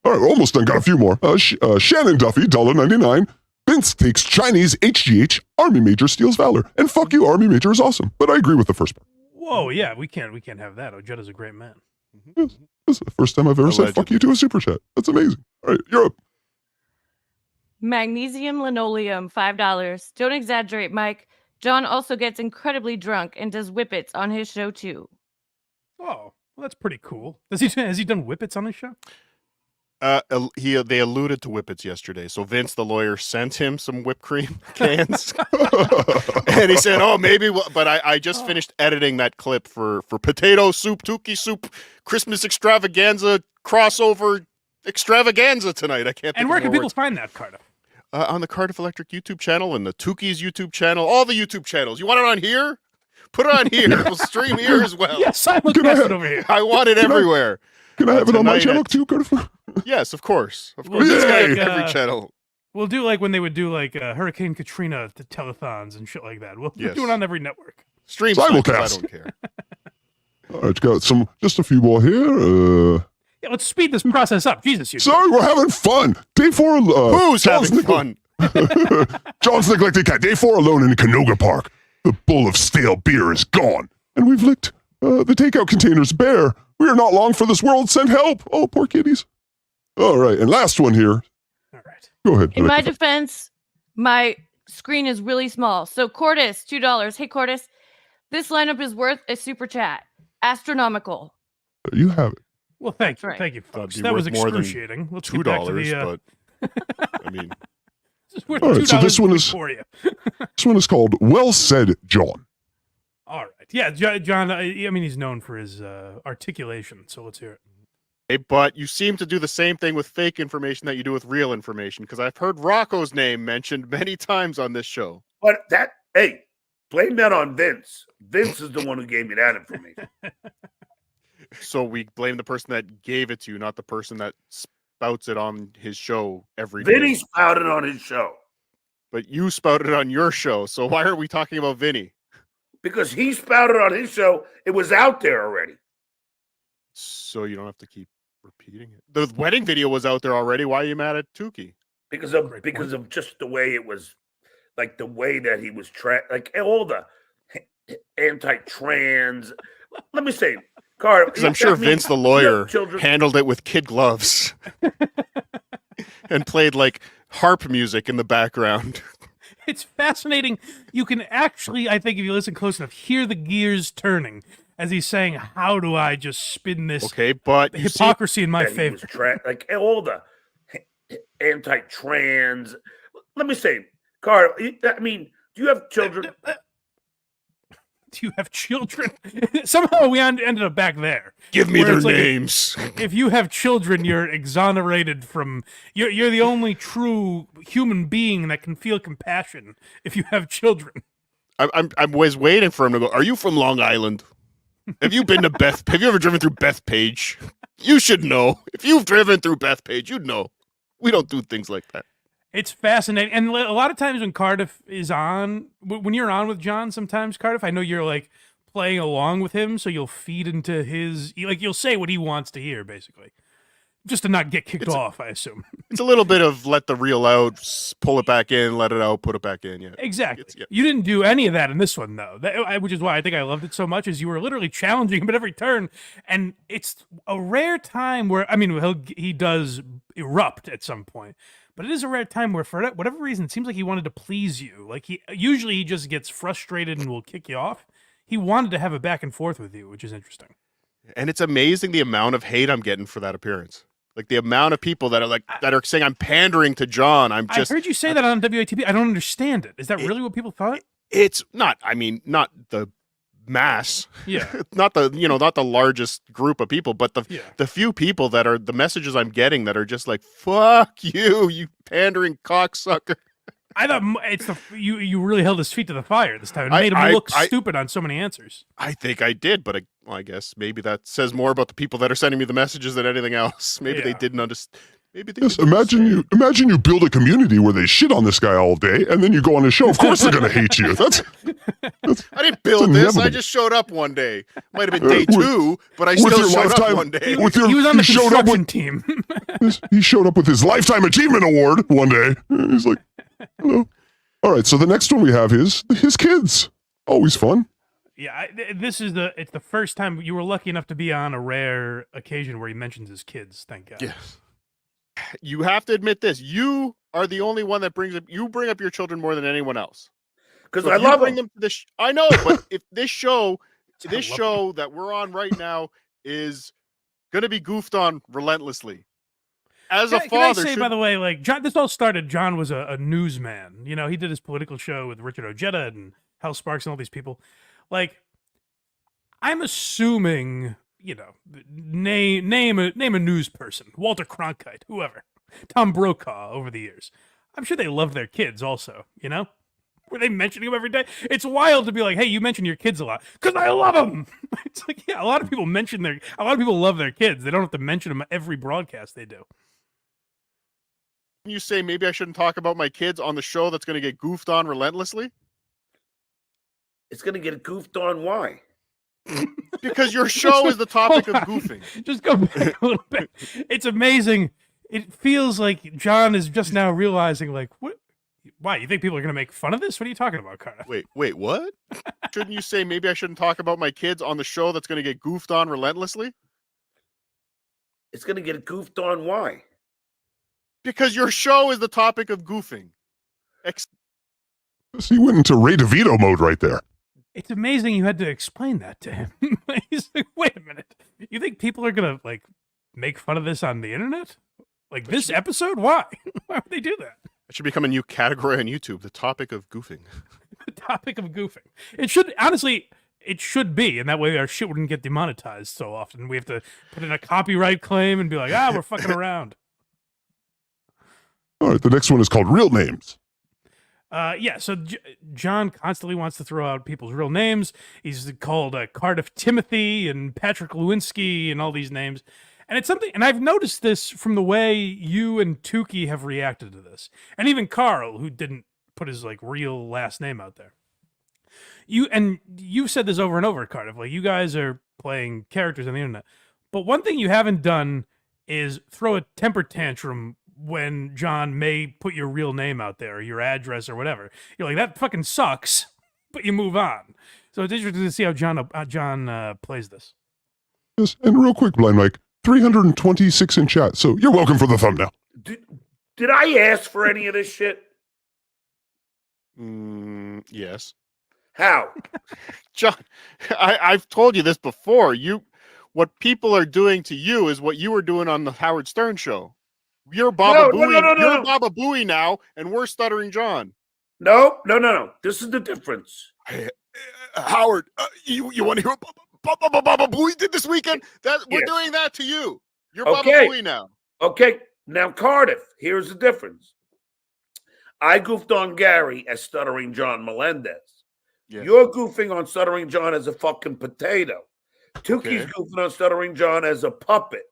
right, we're almost done. Got a few more. Shannon Duffy, $1.99. Vince takes Chinese HGH. Army Major steals valor. And fuck you, Army Major is awesome. But I agree with the first part. Whoa, yeah, we can't have that. Ojeda's a great man. Yes, this is the first time I've ever said fuck you to a super chat. That's amazing. All right, you're up. Magnesium linoleum, $5. Don't exaggerate, Mike. John also gets incredibly drunk and does whippets on his show too. Oh, well, that's pretty cool. Has he done whippets on his show? They alluded to whippets yesterday. So Vince, the lawyer, sent him some whipped cream cans, and he said, "Oh, maybe." But I just finished editing that clip for potato soup, Tukey soup, Christmas extravaganza crossover extravaganza tonight. I can't. And where can people find that, Cardiff? On the Cardiff Electric YouTube channel and the Tukey's YouTube channel, all the YouTube channels. You want it on here? Put it on here. We'll stream here as well. Yes, simulcast it over here. I want it everywhere. Can I have it on my channel too, Cardiff? Yes, of course. Of course. This guy has every channel. We'll do like when they would do like Hurricane Katrina telethons and shit like that. We'll do it on every network. Stream Simulcast. I don't care. All right, got just a few more here. Yeah, let's speed this process up. Jesus, you. Sorry, we're having fun. Day 4. Who's having fun? John's neglected cat. Day 4 alone in Canoga Park. The bowl of stale beer is gone, and we've licked the takeout containers bare. We are not long for this world. Send help. Oh, poor kitties. All right, and last one here. All right. Go ahead. In my defense, my screen is really small. So Cordis, $2. Hey Cordis, this lineup is worth a super chat. Astronomical. You have it. Well, thank you. Right. Thank you, folks. That'd be That was worth more than excruciating. Let's get back to $2, the, but I mean, it's worth All right, so this $2 one is for you. this one is called Well Said, John. All right. Yeah, John, I mean, he's known for his articulation, so let's hear it. hey, but you seem to do the same thing with fake information that you do with real information, because I've heard Rocco's name mentioned many times on this show. But hey, blame that on Vince. Vince is the one who gave me that information. So we blame the person that gave it to you, not the person that spouts it on his show every day. Vinny spouted on his show. But you spouted it on your show, so why are we talking about Vinny? Because he spouted on his show. It was out there already. So you don't have to keep repeating it. The wedding video was out there already. Why are you mad at Tukey? Because of just the way it was, like the way that he was like all the anti-trans. Let me say, Carl, Because I'm sure Vince the lawyer handled it with kid gloves and played like harp music in the background. It's fascinating. You can actually, I think, if you listen close enough, hear the gears turning as he's saying, "How do I just spin this?" Okay, but hypocrisy in my favor. Like all the anti-trans. Let me say, Carl. I mean, do you have children? Do you have children? Somehow we ended up back there. Give me their like, names. If you have children, you're exonerated from. You're the only true human being that can feel compassion if you have children. I was waiting for him to go. Are you from Long Island? Have you been to Beth? Have you ever driven through Bethpage? You should know. If you've driven through Bethpage, you'd know. We don't do things like that. It's fascinating. And a lot of times when Cardiff is on, when you're on with John, sometimes Cardiff, I know you're like playing along with him. So you'll feed into his, like you'll say what he wants to hear, basically. Just to not get kicked off, I assume. It's a little bit of let the reel out, pull it back in, let it out, put it back in. Yeah, exactly. You didn't do any of that in this one, though, which is why I think I loved it so much, is you were literally challenging him at every turn. And it's a rare time where, I mean, he does erupt at some point. But it is a rare time where, for whatever reason, it seems like he wanted to please you. Like usually he just gets frustrated and will kick you off. He wanted to have a back and forth with you, which is interesting. And it's amazing the amount of hate I'm getting for that appearance. Like the amount of people that are saying I'm pandering to John. I heard you say that on WATP. I don't understand it. Is that really what people thought? It's not. I mean, not the mass. Yeah. not the largest group of people, but the few people that are the messages I'm getting that are just like, fuck you pandering cocksucker. I thought you really held his feet to the fire this time. It made him look stupid on so many answers. I think I did, but I guess maybe that says more about the people that are sending me the messages than anything else. Maybe they didn't understand. Maybe they imagine you build a community where they shit on this guy all day, and then you go on his show. Of course they're gonna hate you. That's I didn't build this. I just showed up one day. Might have been day 2, but I still showed up one day. He was on the construction team. He showed up with his Lifetime Achievement Award one day. He's like, hello. All right, so the next one we have is his kids. Always fun. Yeah, it's the first time you were lucky enough to be on a rare occasion where he mentions his kids. Thank God. Yes. You have to admit this. You are the only one that bring up your children more than anyone else. Because I love them. To this. I know, but if this show that we're on right now is going to be goofed on relentlessly. As a father, can I say, by the way, like John, this all started. John was a newsman. You know, he did his political show with Richard Ojeda and Hal Sparks and all these people. Like, I'm assuming, you know, name a news person, Walter Cronkite, whoever, Tom Brokaw over the years. I'm sure they loved their kids also, you know? Were they mentioning them every day? It's wild to be like, hey, you mention your kids a lot. Because I love them! It's like, yeah, a lot of people love their kids. They don't have to mention them every broadcast they do. You say maybe I shouldn't talk about my kids on the show that's going to get goofed on relentlessly? It's going to get goofed on. Why? Because your show is the topic of Hold on. goofing. Just go back a little bit. It's amazing. It feels like John is just now realizing, like, what? Why? You think people are going to make fun of this? What are you talking about, Cardiff? Wait, what? Shouldn't you say maybe I shouldn't talk about my kids on the show that's going to get goofed on relentlessly? It's going to get goofed on. Why? Because your show is the topic of goofing. He went into Ray DeVito mode right there. It's amazing you had to explain that to him. He's like, wait a minute. You think people are going to, like, make fun of this on the internet? Like, this episode? Why? Why would they do that? It should become a new category on YouTube, the topic of goofing. The topic of goofing. It should, honestly, it should be, and that way our shit wouldn't get demonetized so often. We have to put in a copyright claim and be like, we're fucking around. All right, the next one is called Real Names. Yeah, so John constantly wants to throw out people's real names. He's called Cardiff Timothy and Patrick Lewinsky and all these names. And it's something, and I've noticed this from the way you and Tukey have reacted to this. And even Carl, who didn't put his, like, real last name out there. You've said this over and over, Cardiff. Like, you guys are playing characters on the internet. But one thing you haven't done is throw a temper tantrum when John may put your real name out there or your address or whatever. You're like, that fucking sucks, but you move on. So it's interesting to see how John plays this. Yes, and real quick, Blind Mike, 326 in chat, so you're welcome for the thumbnail. Did I ask for any of this shit? Yes. How? John, I've told you this before. What people are doing to you is what you were doing on the Howard Stern show. You're Baba Booey. You're Baba Booey now, and we're Stuttering John. No. This is the difference. Hey, Howard, you want to hear what Baba Booey did this weekend? We're doing that to you. You're Baba Booey now. Okay. Now, Cardiff, here's the difference. I goofed on Gary as Stuttering John Melendez. Yeah. You're goofing on Stuttering John as a fucking potato. Tukey's goofing on Stuttering John as a puppet.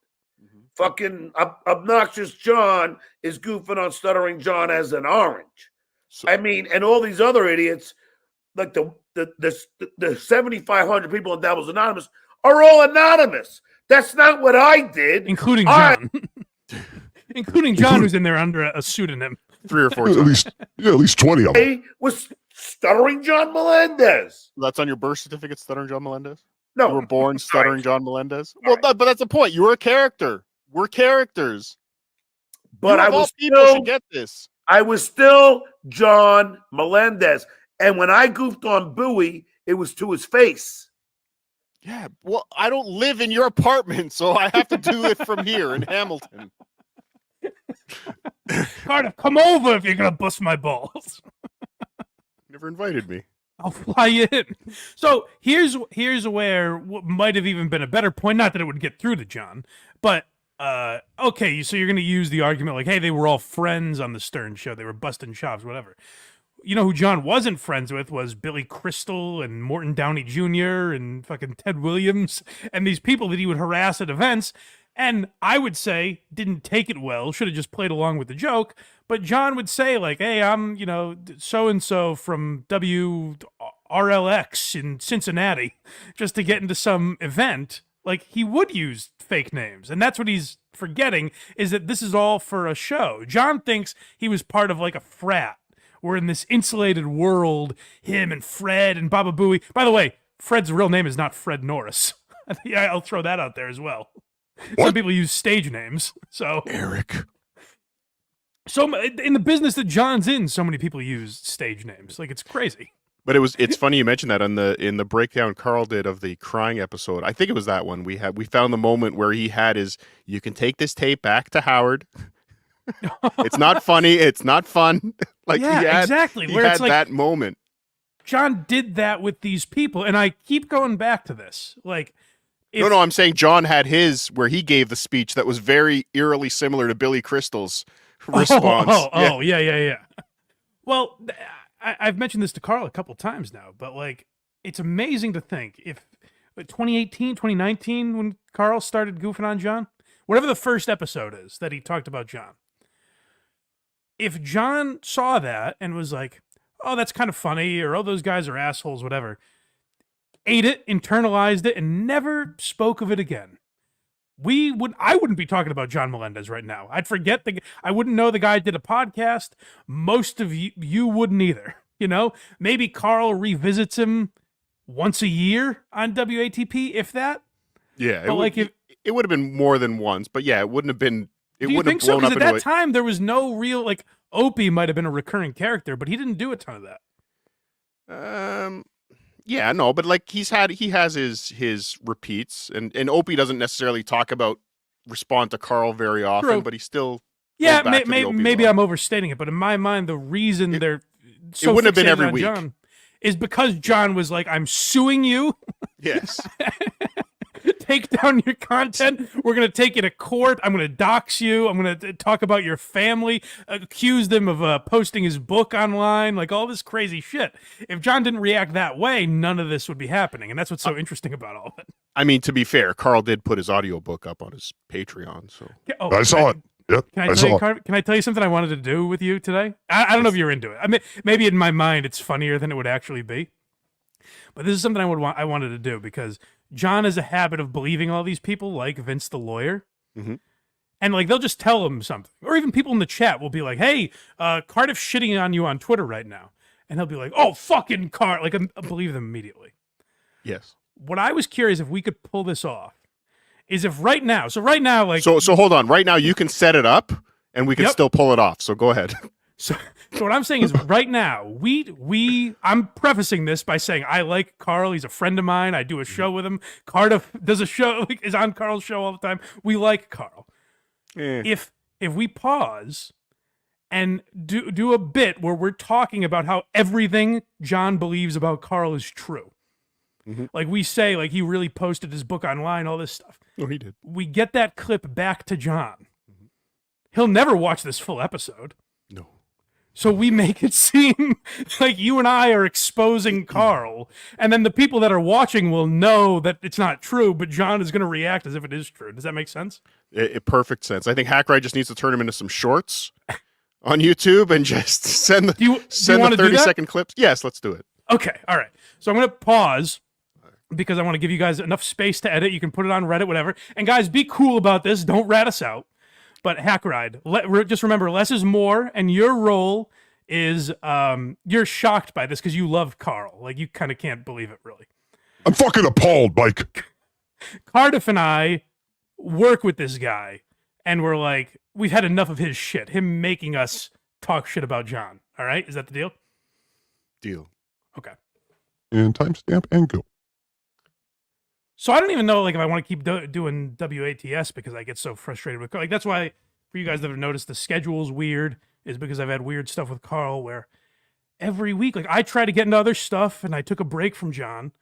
Fucking obnoxious John is goofing on Stuttering John as an orange. I mean, and all these other idiots, like the 7,500 people in Dabbles Anonymous, are all anonymous. That's not what I did. Including John. Including John, who's in there under a pseudonym. 3 or 4 times. At least 20 of them. He was Stuttering John Melendez. That's on your birth certificate, Stuttering John Melendez? No. You were born Stuttering John Melendez? Well, but that's the point. You were a character. We're characters. But I was people should get this. I was still John Melendez. And when I goofed on Bowie, it was to his face. Yeah, well, I don't live in your apartment, so I have to do it from here in Hamilton. Cardiff, come over if you're going to bust my balls. Never invited me. I'll fly you in. So here's where what might have even been a better point, not that it would get through to John, but okay, so you're going to use the argument like, hey, they were all friends on the Stern show. They were busting chops, whatever. You know who John wasn't friends with was Billy Crystal and Morton Downey Jr. and fucking Ted Williams and these people that he would harass at events. And I would say didn't take it well, should have just played along with the joke. But John would say like, hey, I'm, so-and-so from WRLX in Cincinnati just to get into some event. Like, he would use fake names. And that's what he's forgetting, is that this is all for a show. John thinks he was part of, like, a frat. We're in this insulated world, him and Fred and Baba Booey. By the way, Fred's real name is not Fred Norris. I'll throw that out there as well. What? Some people use stage names. So Eric. So in the business that John's in, so many people use stage names. Like, it's crazy. But it's funny you mentioned that in the breakdown Carl did of the crying episode. I think it was that one. We found the moment where he had his, you can take this tape back to Howard. It's not funny. It's not fun. Like, yeah, exactly. He had like, that moment. John did that with these people, and I keep going back to this. Like, no, I'm saying John had his where he gave the speech that was very eerily similar to Billy Crystal's response. Yeah. Well, I've mentioned this to Carl a couple times now, but like, it's amazing to think if 2018, 2019, when Carl started goofing on John, whatever the first episode is that he talked about John, if John saw that and was like, oh, that's kind of funny, or oh, those guys are assholes, whatever, ate it, internalized it, and never spoke of it again, I wouldn't be talking about John Melendez right now. I'd forget I wouldn't know the guy did a podcast. Most of you wouldn't either. You know, maybe Carl revisits him once a year on WATP, if that. Yeah, but it would have been more than once, but yeah, it wouldn't have been. It do you wouldn't think so? have blown Because up at into that time there was no real Opie might have been a recurring character, but he didn't do a ton of that. Yeah, no, but he has his repeats, and Opie doesn't necessarily respond to Carl very often, True. but he still. Yeah, maybe I'm overstating it, but in my mind, the reason they're so it wouldn't have been fixated every on week. John is because John was like, "I'm suing you." Yes. Take down your content. We're going to take you to court. I'm going to dox you. I'm going to talk about your family, accuse them of posting his book online, like all this crazy shit. If John didn't react that way, none of this would be happening. And that's what's so interesting about all of it. I mean, to be fair, Carl did put his audiobook up on his Patreon. So I saw it. Yep, Can I tell you something I wanted to do with you today? I don't know if you're into it. I mean, maybe in my mind it's funnier than it would actually be. But this is something I wanted to do because John has a habit of believing all these people, like Vince the lawyer. Mm-hmm. And they'll just tell him something. Or even people in the chat will be like, hey, Cardiff's shitting on you on Twitter right now. And he'll be like, oh, fucking Card. Like, I believe them immediately. Yes. What I was curious if we could pull this off is if right now, so hold on. Right now you can set it up and we can still pull it off. So go ahead. So what I'm saying is right now, I'm prefacing this by saying I like Carl. He's a friend of mine. I do a show with him. Cardiff does a show, is on Carl's show all the time. We like Carl. If we pause and do a bit where we're talking about how everything John believes about Carl is true. Mm-hmm. Like we say, like he really posted his book online, all this stuff. Oh, he did. We get that clip back to John. Mm-hmm. He'll never watch this full episode. No. So we make it seem like you and I are exposing Carl, and then the people that are watching will know that it's not true, but John is going to react as if it is true. Does that make sense? Perfect sense. I think Hackride just needs to turn him into some shorts on YouTube and just send the 30-second clips. Yes, let's do it. Okay, all right. So I'm going to pause because I want to give you guys enough space to edit. You can put it on Reddit, whatever. And guys, be cool about this. Don't rat us out. But Hackride, just remember, less is more, and your role is you're shocked by this because you love Carl. Like, you kind of can't believe it, really. I'm fucking appalled, Mike. Cardiff and I work with this guy, and we're like, we've had enough of his shit, him making us talk shit about John. All right? Is that the deal? Deal. Okay. And timestamp and go. So I don't even know, like, if I want to keep doing WATS because I get so frustrated with Carl. Like, that's why, for you guys that have noticed, the schedule's weird, is because I've had weird stuff with Carl where every week, like, I try to get into other stuff, and I took a break from John,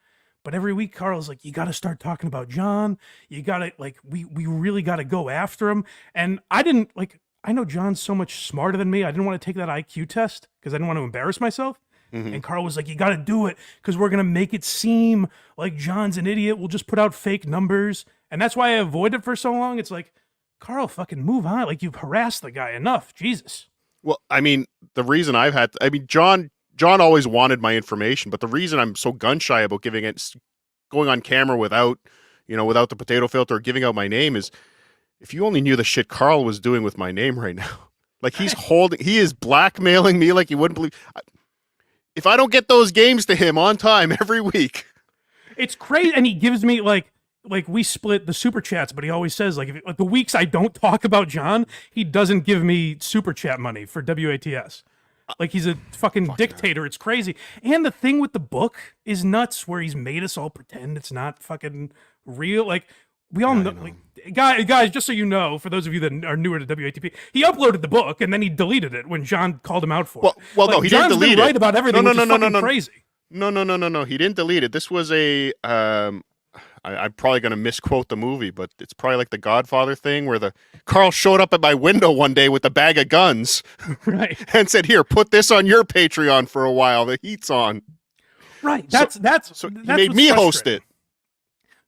but every week Carl's like, you got to start talking about John. You got to, like, we really got to go after him. And I didn't, like, I know John's so much smarter than me. I didn't want to take that IQ test because I didn't want to embarrass myself. Mm-hmm. And Carl was like, you got to do it because we're going to make it seem like John's an idiot. We'll just put out fake numbers. And that's why I avoided it for so long. It's like, Carl, fucking move on. Like, you've harassed the guy enough. Jesus. Well, I mean, the reason John always wanted my information, but the reason I'm so gun shy about going on camera without the potato filter or giving out my name is if you only knew the shit Carl was doing with my name right now. Like, he is blackmailing me like you wouldn't believe. If I don't get those games to him on time every week. It's crazy. And he gives me like we split the super chats, but he always says like the weeks I don't talk about John, he doesn't give me super chat money for WATS. Like he's a fucking dictator. Yeah. It's crazy. And the thing with the book is nuts where he's made us all pretend it's not fucking real. Like we all know. Like, guys, just so you know, for those of you that are newer to WATP, he uploaded the book and then he deleted it when John called him out for it. Well, no, he John's didn't delete been it. Right about everything. No, crazy. No. He didn't delete it. This was a. I'm probably going to misquote the movie, but it's probably like the Godfather thing where Carl showed up at my window one day with a bag of guns, right, and said, "Here, put this on your Patreon for a while. The heat's on." Right. So he made me host it.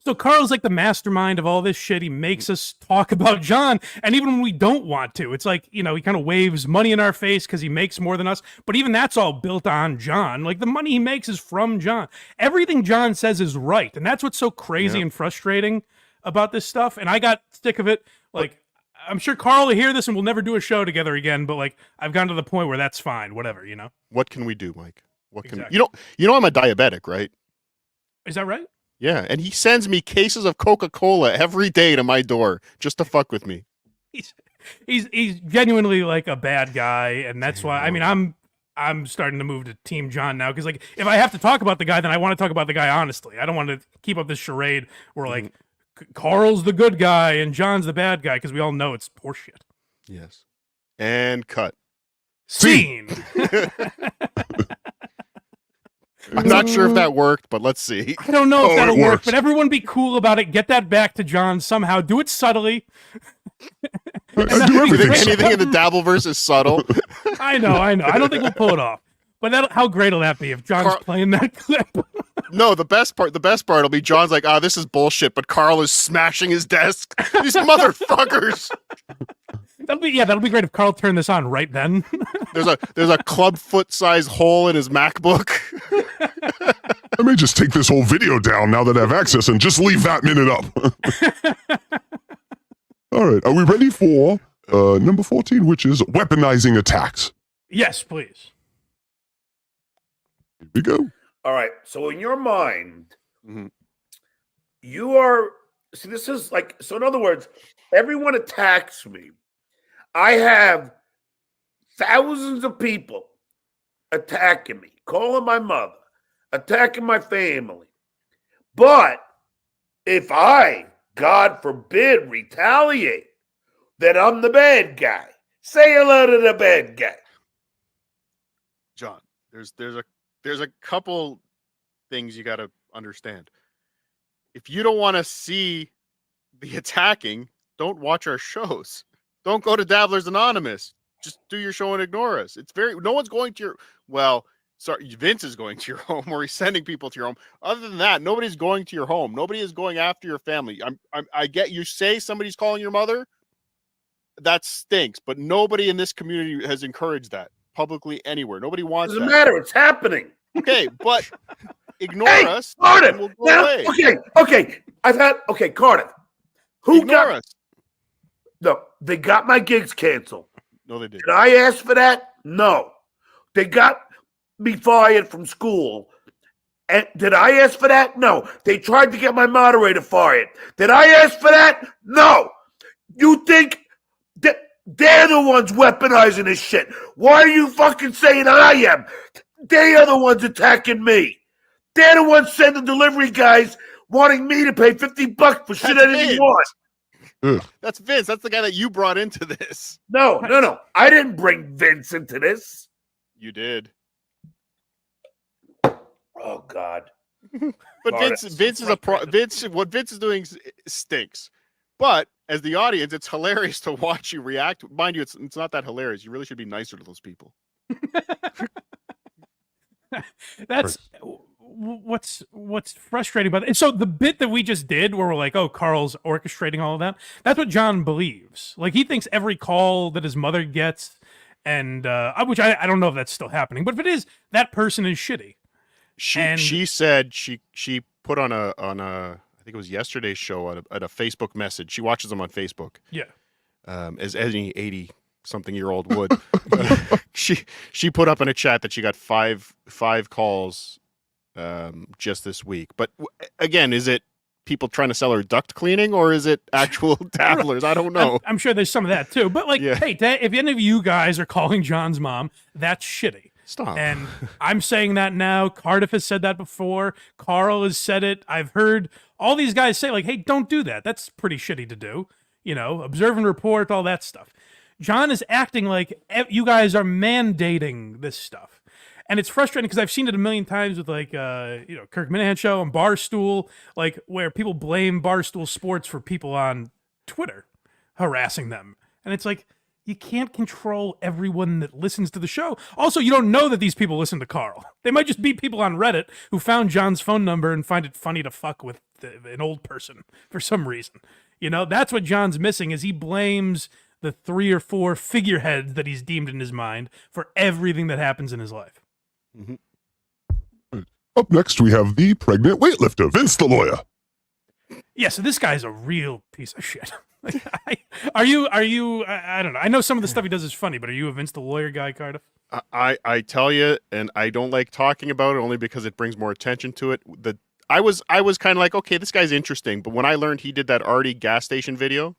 So Carl's like the mastermind of all this shit. He makes us talk about John. And even when we don't want to, it's like, he kind of waves money in our face because he makes more than us. But even that's all built on John. Like the money he makes is from John. Everything John says is right. And that's what's so crazy and frustrating about this stuff. And I got sick of it. Like, I'm sure Carl will hear this and we'll never do a show together again. But like, I've gotten to the point where that's fine. Whatever, What can we do, Mike? What can Exactly. you know I'm a diabetic, right? Is that right? Yeah, and he sends me cases of Coca-Cola every day to my door just to fuck with me. He's genuinely like a bad guy, and that's why. I mean, I'm starting to move to Team John now because like if I have to talk about the guy, then I want to talk about the guy honestly. I don't want to keep up this charade where like Carl's the good guy and John's the bad guy because we all know it's horseshit. Yes, and cut. Scene. I'm not sure if that worked, but let's see. I don't know if that'll work, works. but everyone be cool about it. Get that back to John somehow. Do it subtly. I do everything. Anything in the Dabbleverse is subtle. I know. I don't think we'll pull it off. But how great will that be if John's playing that clip? No, the best part will be John's like, this is bullshit, but Carl is smashing his desk. These motherfuckers. That'll be great if Carl turned this on right then. There's a club foot size hole in his MacBook. I may just take this whole video down now that I have access and just leave that minute up. All right, are we ready for number 14, which is weaponizing attacks? Yes, please. Here we go. All right. So in your mind, you are. See, this is like. So in other words, everyone attacks me. I have thousands of people attacking me, calling my mother, attacking my family. But if I, God forbid, retaliate, then I'm the bad guy. Say hello to the bad guy. John, there's a couple things you got to understand. If you don't want to see the attacking, don't watch our shows. Don't go to Dabblers Anonymous. Just do your show and ignore us. No one's going to sorry, Vince is going to your home or he's sending people to your home. Other than that, nobody's going to your home. Nobody is going after your family. I get you say somebody's calling your mother. That stinks, but nobody in this community has encouraged that publicly anywhere. Nobody wants Doesn't that. matter. It's happening. Okay, but ignore us. Cardiff. And we'll go Now, away. Okay. Cardiff. Who Ignore got us. No, they got my gigs canceled. No, they didn't. Did I ask for that? No. They got me fired from school. And did I ask for that? No. They tried to get my moderator fired. Did I ask for that? No. You think that they're the ones weaponizing this shit? Why are you fucking saying I am? They are the ones attacking me. They're the ones sending delivery guys wanting me to pay $50 for shit I didn't want. That's Vince. That's the guy that you brought into this. No. I didn't bring Vince into this. You did. Oh God. But Vince is what Vince is doing stinks. But as the audience, it's hilarious to watch you react. Mind you, it's not that hilarious. You really should be nicer to those people. That's what's frustrating about it. And so the bit that we just did where we're like, oh, Carl's orchestrating all of that, that's what John believes. Like he thinks every call that his mother gets, and which I don't know if that's still happening, but if it is, that person is shitty. She said she put on a I think it was yesterday's show at a Facebook message. She watches them on Facebook. Yeah. As any 80-something-year-old would. She put up in a chat that she got five calls just this week. But again, is it people trying to sell her duct cleaning or is it actual dabblers? I don't know. I'm sure there's some of that too. But like, hey, if any of you guys are calling John's mom, that's shitty. Stop. And I'm saying that now. Cardiff has said that before. Carl has said it. I've heard all these guys say like, hey, don't do that. That's pretty shitty to do. You know, observe and report, all that stuff. John is acting like you guys are mandating this stuff. And it's frustrating because I've seen it a million times with like, Kirk Minahan show and Barstool, like where people blame Barstool Sports for people on Twitter harassing them. And it's like, you can't control everyone that listens to the show. Also, you don't know that these people listen to Carl. They might just be people on Reddit who found John's phone number and find it funny to fuck with an old person for some reason. You know, that's what John's missing, is he blames the 3 or 4 figureheads that he's deemed in his mind for everything that happens in his life. Up next, we have the pregnant weightlifter, Vince the lawyer. Yeah, so this guy's a real piece of shit. Are you? I don't know. I know some of the stuff he does is funny, but are you a Vince the lawyer guy, Cardiff? I tell you, and I don't like talking about it only because it brings more attention to it. I was kind of like, okay, this guy's interesting, but when I learned he did that Artie gas station video,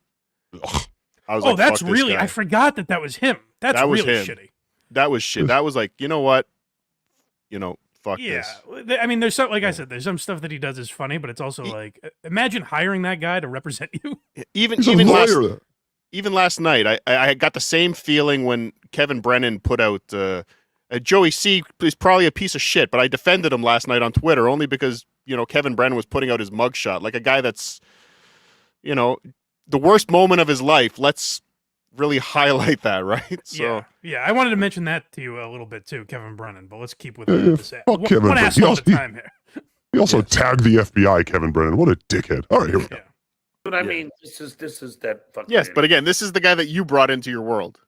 I was like, that's fuck this really. guy. I forgot that was him. That was really shitty. That was shit. That was like, you know what? Fuck Yeah, this. I mean, there's some, like I said, there's some stuff that he does is funny, but it's also like, imagine hiring that guy to represent you. Even last night, I got the same feeling when Kevin Brennan put out Joey C is probably a piece of shit, but I defended him last night on Twitter only because Kevin Brennan was putting out his mugshot like a guy that's the worst moment of his life. Let's really highlight that, right? So yeah. I wanted to mention that to you a little bit too, Kevin Brennan, but let's keep with this. Fuck Kevin One Brennan. asshole at a time here. He also tagged the FBI, Kevin Brennan. What a dickhead. All right, here we go. But I mean, this is that fucking. Yes, but again, this is the guy that you brought into your world.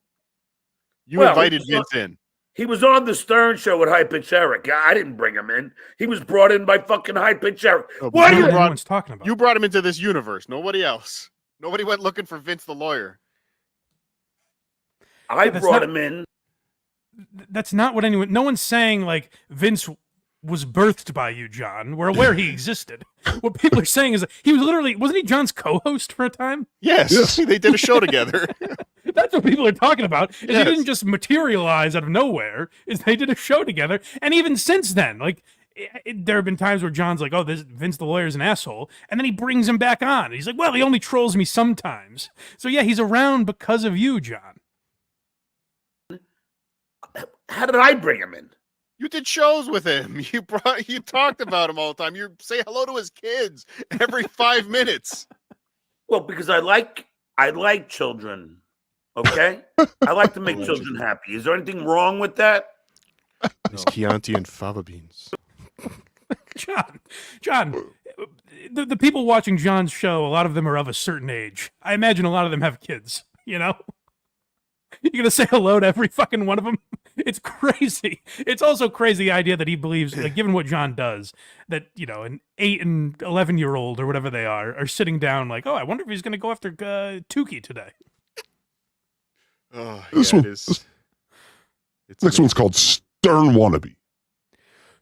You invited Vince in. He was on the Stern Show with High Pitch Eric. I didn't bring him in. He was brought in by fucking High Pitch Eric. What are you talking about? You brought him into this universe. Nobody else. Nobody went looking for Vince the lawyer. I brought him in. That's not what anyone. No one's saying like Vince was birthed by you, John. We're aware he existed. What people are saying is that he was literally, wasn't he John's co-host for a time? Yes. They did a show together. That's what people are talking about. Is he didn't just materialize out of nowhere. Is they did a show together, and even since then, like. There have been times where John's like, "Oh, this Vince the lawyer's an asshole," and then he brings him back on. And he's like, "Well, he only trolls me sometimes." So yeah, he's around because of you, John. How did I bring him in? You did shows with him. You talked about him all the time. You say hello to his kids every 5 minutes. Well, because I like children. Okay, I like to make children happy. Is there anything wrong with that? Miss Chianti and fava beans. John, the people watching John's show, a lot of them are of a certain age. I imagine a lot of them have kids, You're going to say hello to every fucking one of them? It's crazy. It's also crazy the idea that he believes, like, given what John does, that, an 8 and 11-year-old or whatever they are sitting down like, oh, I wonder if he's going to go after Tukey today. Oh, This next one's called Stern Wannabe.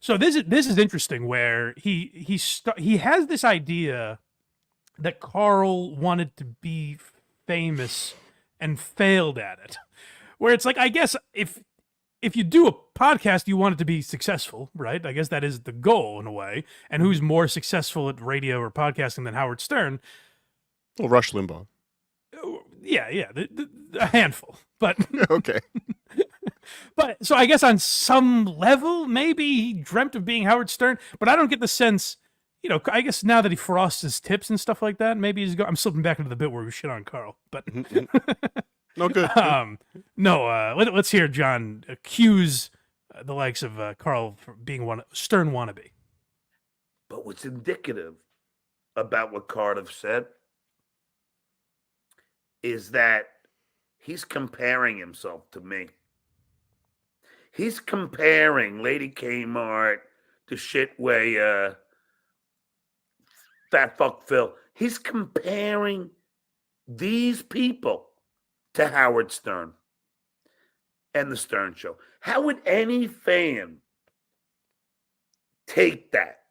So this is interesting, where he has this idea that Carl wanted to be famous and failed at it. Where it's like, I guess if you do a podcast, you want it to be successful, right? I guess that is the goal in a way. And who's more successful at radio or podcasting than Howard Stern? Well, Rush Limbaugh. Yeah, a handful, but okay. But so I guess on some level, maybe he dreamt of being Howard Stern, but I don't get the sense, I guess now that he frosts his tips and stuff like that, maybe I'm slipping back into the bit where we shit on Carl, but no good. Let's hear John accuse the likes of Carl for being one Stern wannabe. But what's indicative about what Cardiff said is that he's comparing himself to me. He's comparing Lady Kmart to Shitway, Fat Fuck Phil. He's comparing these people to Howard Stern and the Stern Show. How would any fan take that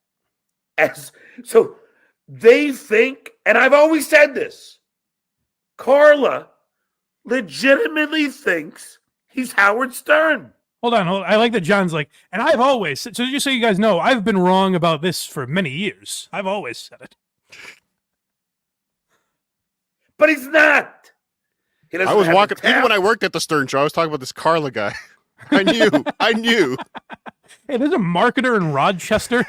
as so? They think, and I've always said this, Carla legitimately thinks he's Howard Stern. Hold on. I like that John's like, and I've always said, so just so you guys know, I've been wrong about this for many years. I've always said it. But he's not. I was walking, even when I worked at the Stern Show, I was talking about this Carla guy. I knew. Hey, there's a marketer in Rochester.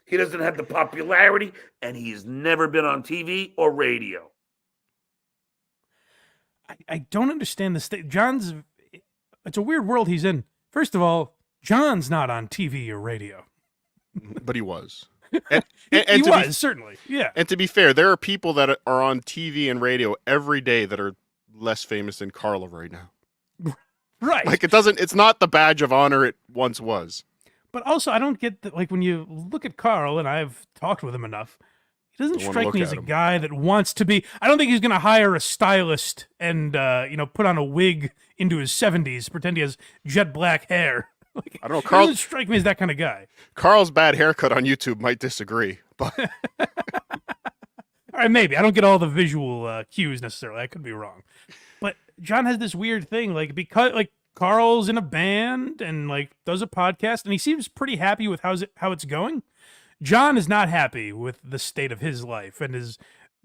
He doesn't have the popularity, and he's never been on TV or radio. I don't understand this. John's. It's a weird world he's in. First of all, John's not on TV or radio. But he was. And he was, certainly. Yeah. And to be fair, there are people that are on TV and radio every day that are less famous than Carl right now. Right. Like it's not the badge of honor it once was. But also, I don't get that, like, when you look at Carl, and I've talked with him enough, he doesn't strike me as a guy that wants to be. I don't think he's going to hire a stylist and, put on a wig into his 70s, pretend he has jet black hair. Like, I don't know. Carl doesn't strike me as that kind of guy. Carl's bad haircut on YouTube might disagree, but all right, maybe I don't get all the visual cues necessarily. I could be wrong, but John has this weird thing, like, because like Carl's in a band and like does a podcast, and he seems pretty happy with how it's going. John is not happy with the state of his life and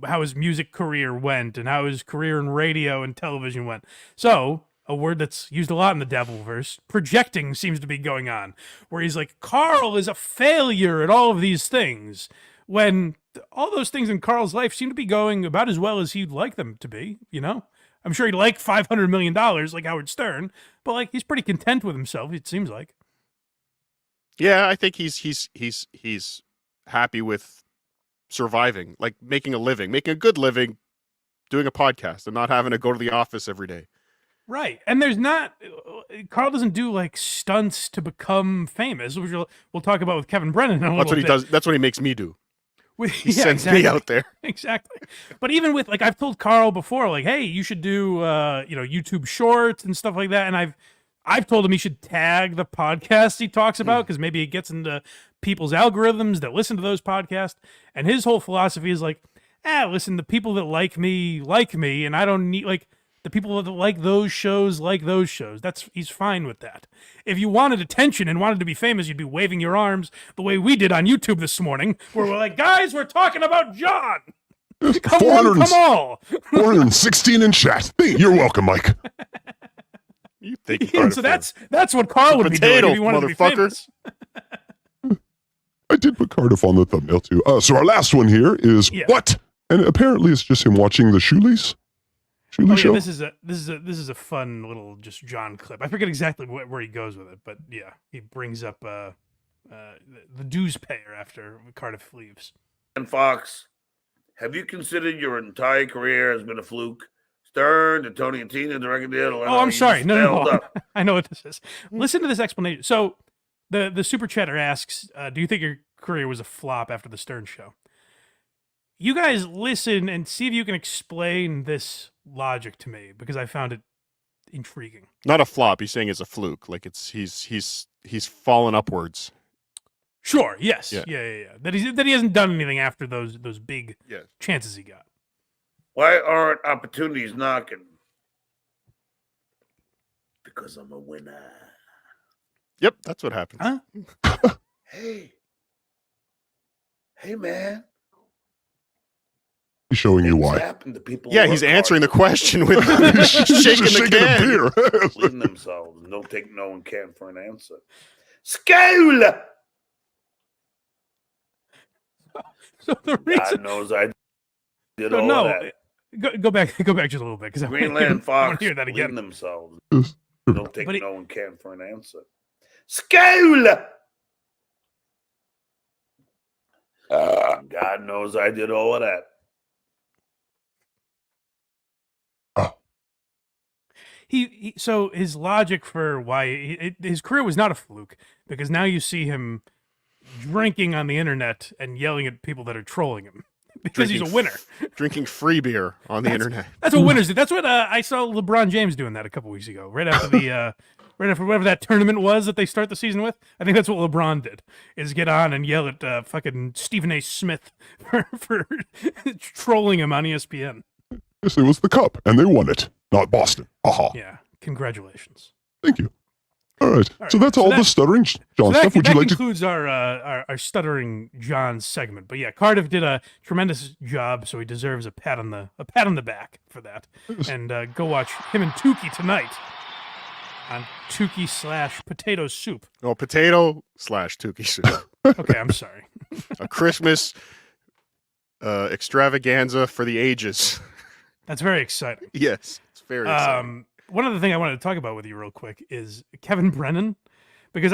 how his music career went and how his career in radio and television went. So, a word that's used a lot in the Dabbleverse, projecting seems to be going on, where he's like, Carl is a failure at all of these things, when all those things in Carl's life seem to be going about as well as he'd like them to be, you know? I'm sure he'd like $500 million like Howard Stern, but like he's pretty content with himself, it seems like. Yeah, I think he's happy with surviving, like making a good living, doing a podcast and not having to go to the office every day. Right. And Carl doesn't do like stunts to become famous, which we'll talk about with Kevin Brennan in a little bit. That's what he does. That's what he makes me do. He sends me out there. Exactly. But even with, like, I've told Carl before, like, hey, you should do, YouTube shorts and stuff like that. And I've told him he should tag the podcasts he talks about, because maybe it gets into people's algorithms that listen to those podcasts. And his whole philosophy is like, listen, the people that like me, and I don't need, like, the people that like those shows. He's fine with that. If you wanted attention and wanted to be famous, you'd be waving your arms the way we did on YouTube this morning, where we're like, guys, we're talking about John. Come on. 416 in chat. You're welcome, Mike. You think so that's what Carl would be doing if he wanted to be famous. I did put Cardiff on the thumbnail too. So our last one here is what? And apparently it's just him watching the Shoelace. Show? This is a fun little just John clip. I forget exactly where he goes with it, but yeah, he brings up the dues payer after Cardiff leaves. And Fox, have you considered your entire career has been a fluke? Stern, to Tony and Tina, the record deal. Oh, I'm sorry. No. I know what this is. Listen to this explanation. So the super chatter asks, do you think your career was a flop after the Stern show? You guys listen and see if you can explain this logic to me, because I found it intriguing. Not a flop. He's saying it's a fluke. Like he's fallen upwards. Sure. Yes. Yeah. That he hasn't done anything after those big chances he got. Why aren't opportunities knocking? Because I'm a winner. Yep, that's what happens. Huh? Hey, man. He's showing you why. Happen to people he's answering the question with shaking the can. Leaving themselves and don't take no and can for an answer. School! So the reason... God knows I did all that. Go back just a little bit, because Greenland Fox I want to hear that again. leaving themselves. Don't take no and can for an answer. School! God knows I did all of that. So his logic for why his career was not a fluke, because now you see him drinking on the internet and yelling at people that are trolling him because he's a winner. Drinking free beer on the internet. That's what winners do. That's what I saw LeBron James doing that a couple weeks ago, right after whatever that tournament was that they start the season with. I think that's what LeBron did, is get on and yell at fucking Stephen A. Smith for trolling him on ESPN. Yes, it was the Cup, and they won it, not Boston. Aha. Yeah, congratulations. Thank you. All right. So that's all the Stuttering John stuff. Would you like to? That concludes our Stuttering John segment. But yeah, Cardiff did a tremendous job, so he deserves a pat on the back for that. And go watch him and Tukey tonight on Tukey/potato soup. No, potato/Tukey soup. Okay, I'm sorry. A Christmas extravaganza for the ages. That's very exciting. Yes, it's very exciting. One other thing I wanted to talk about with you real quick is Kevin Brennan, because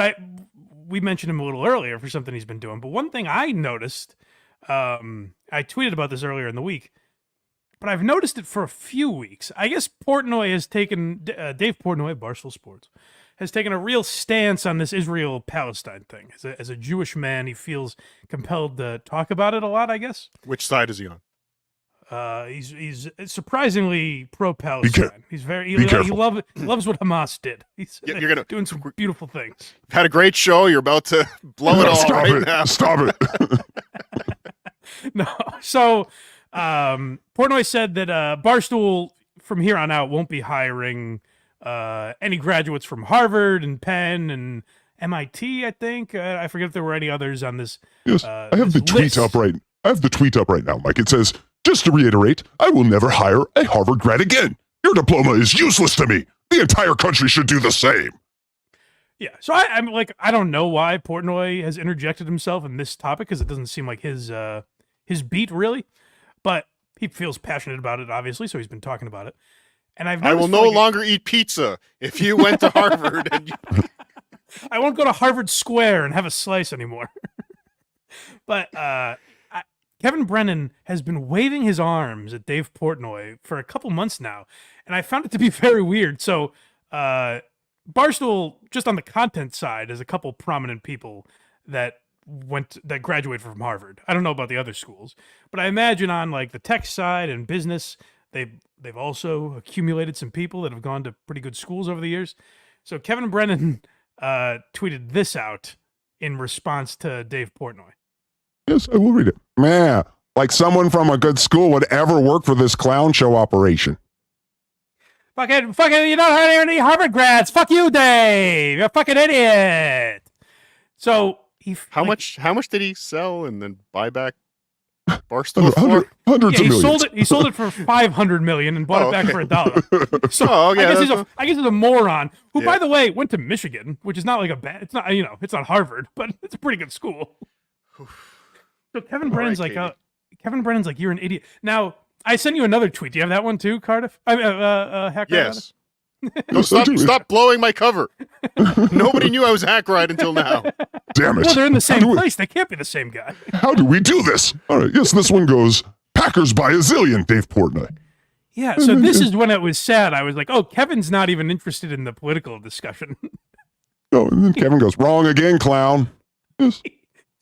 we mentioned him a little earlier for something he's been doing. But one thing I noticed, I tweeted about this earlier in the week, but I've noticed it for a few weeks. I guess Portnoy has taken, Dave Portnoy of Barstool Sports, has taken a real stance on this Israel-Palestine thing. As a Jewish man, he feels compelled to talk about it a lot, I guess. Which side is he on? He's surprisingly pro-Palestine. He's very he loves what Hamas did. He's You're gonna doing some beautiful things. Had a great show. You're about to blow it all right now. Stop it. No, so Portnoy said that Barstool from here on out won't be hiring any graduates from Harvard and Penn and MIT. I think I forget if there were any others on this. Yes, I have the tweet up right. I have the tweet up right now, Mike. It says, "Just to reiterate, I will never hire a Harvard grad again. Your diploma is useless to me. The entire country should do the same." Yeah, so I'm like, I don't know why Portnoy has interjected himself in this topic because it doesn't seem like his beat really, but he feels passionate about it, obviously, so he's been talking about it. And I will no longer eat pizza if you went to Harvard. And I won't go to Harvard Square and have a slice anymore. But Kevin Brennan has been waving his arms at Dave Portnoy for a couple months now, and I found it to be very weird. So Barstool, just on the content side, has a couple prominent people that graduated from Harvard. I don't know about the other schools, but I imagine on like the tech side and business, they've also accumulated some people that have gone to pretty good schools over the years. So Kevin Brennan tweeted this out in response to Dave Portnoy. Yes, I will read it. Man, like someone from a good school would ever work for this clown show operation. Fucking, you don't hire any Harvard grads. Fuck you, Dave. You're a fucking idiot. So how much did he sell and then buy back Barstool for? Hundreds of millions. He sold it for $500 million and bought it back for $1. So I guess he's a moron who, by the way, went to Michigan, which is not like it's not not Harvard, but it's a pretty good school. So Kevin Brennan's like, you're an idiot. Now, I sent you another tweet. Do you have that one too, Cardiff? Hackride? Yes. No, stop blowing my cover. Nobody knew I was Hackride until now. Damn it. Well, they're in the same place. They can't be the same guy. How do we do this? All right, yes, this one goes, Packers by a zillion, Dave Portnoy. Yeah, so this is when it was sad. I was like, oh, Kevin's not even interested in the political discussion. Oh, and then Kevin goes, wrong again, clown. Yes.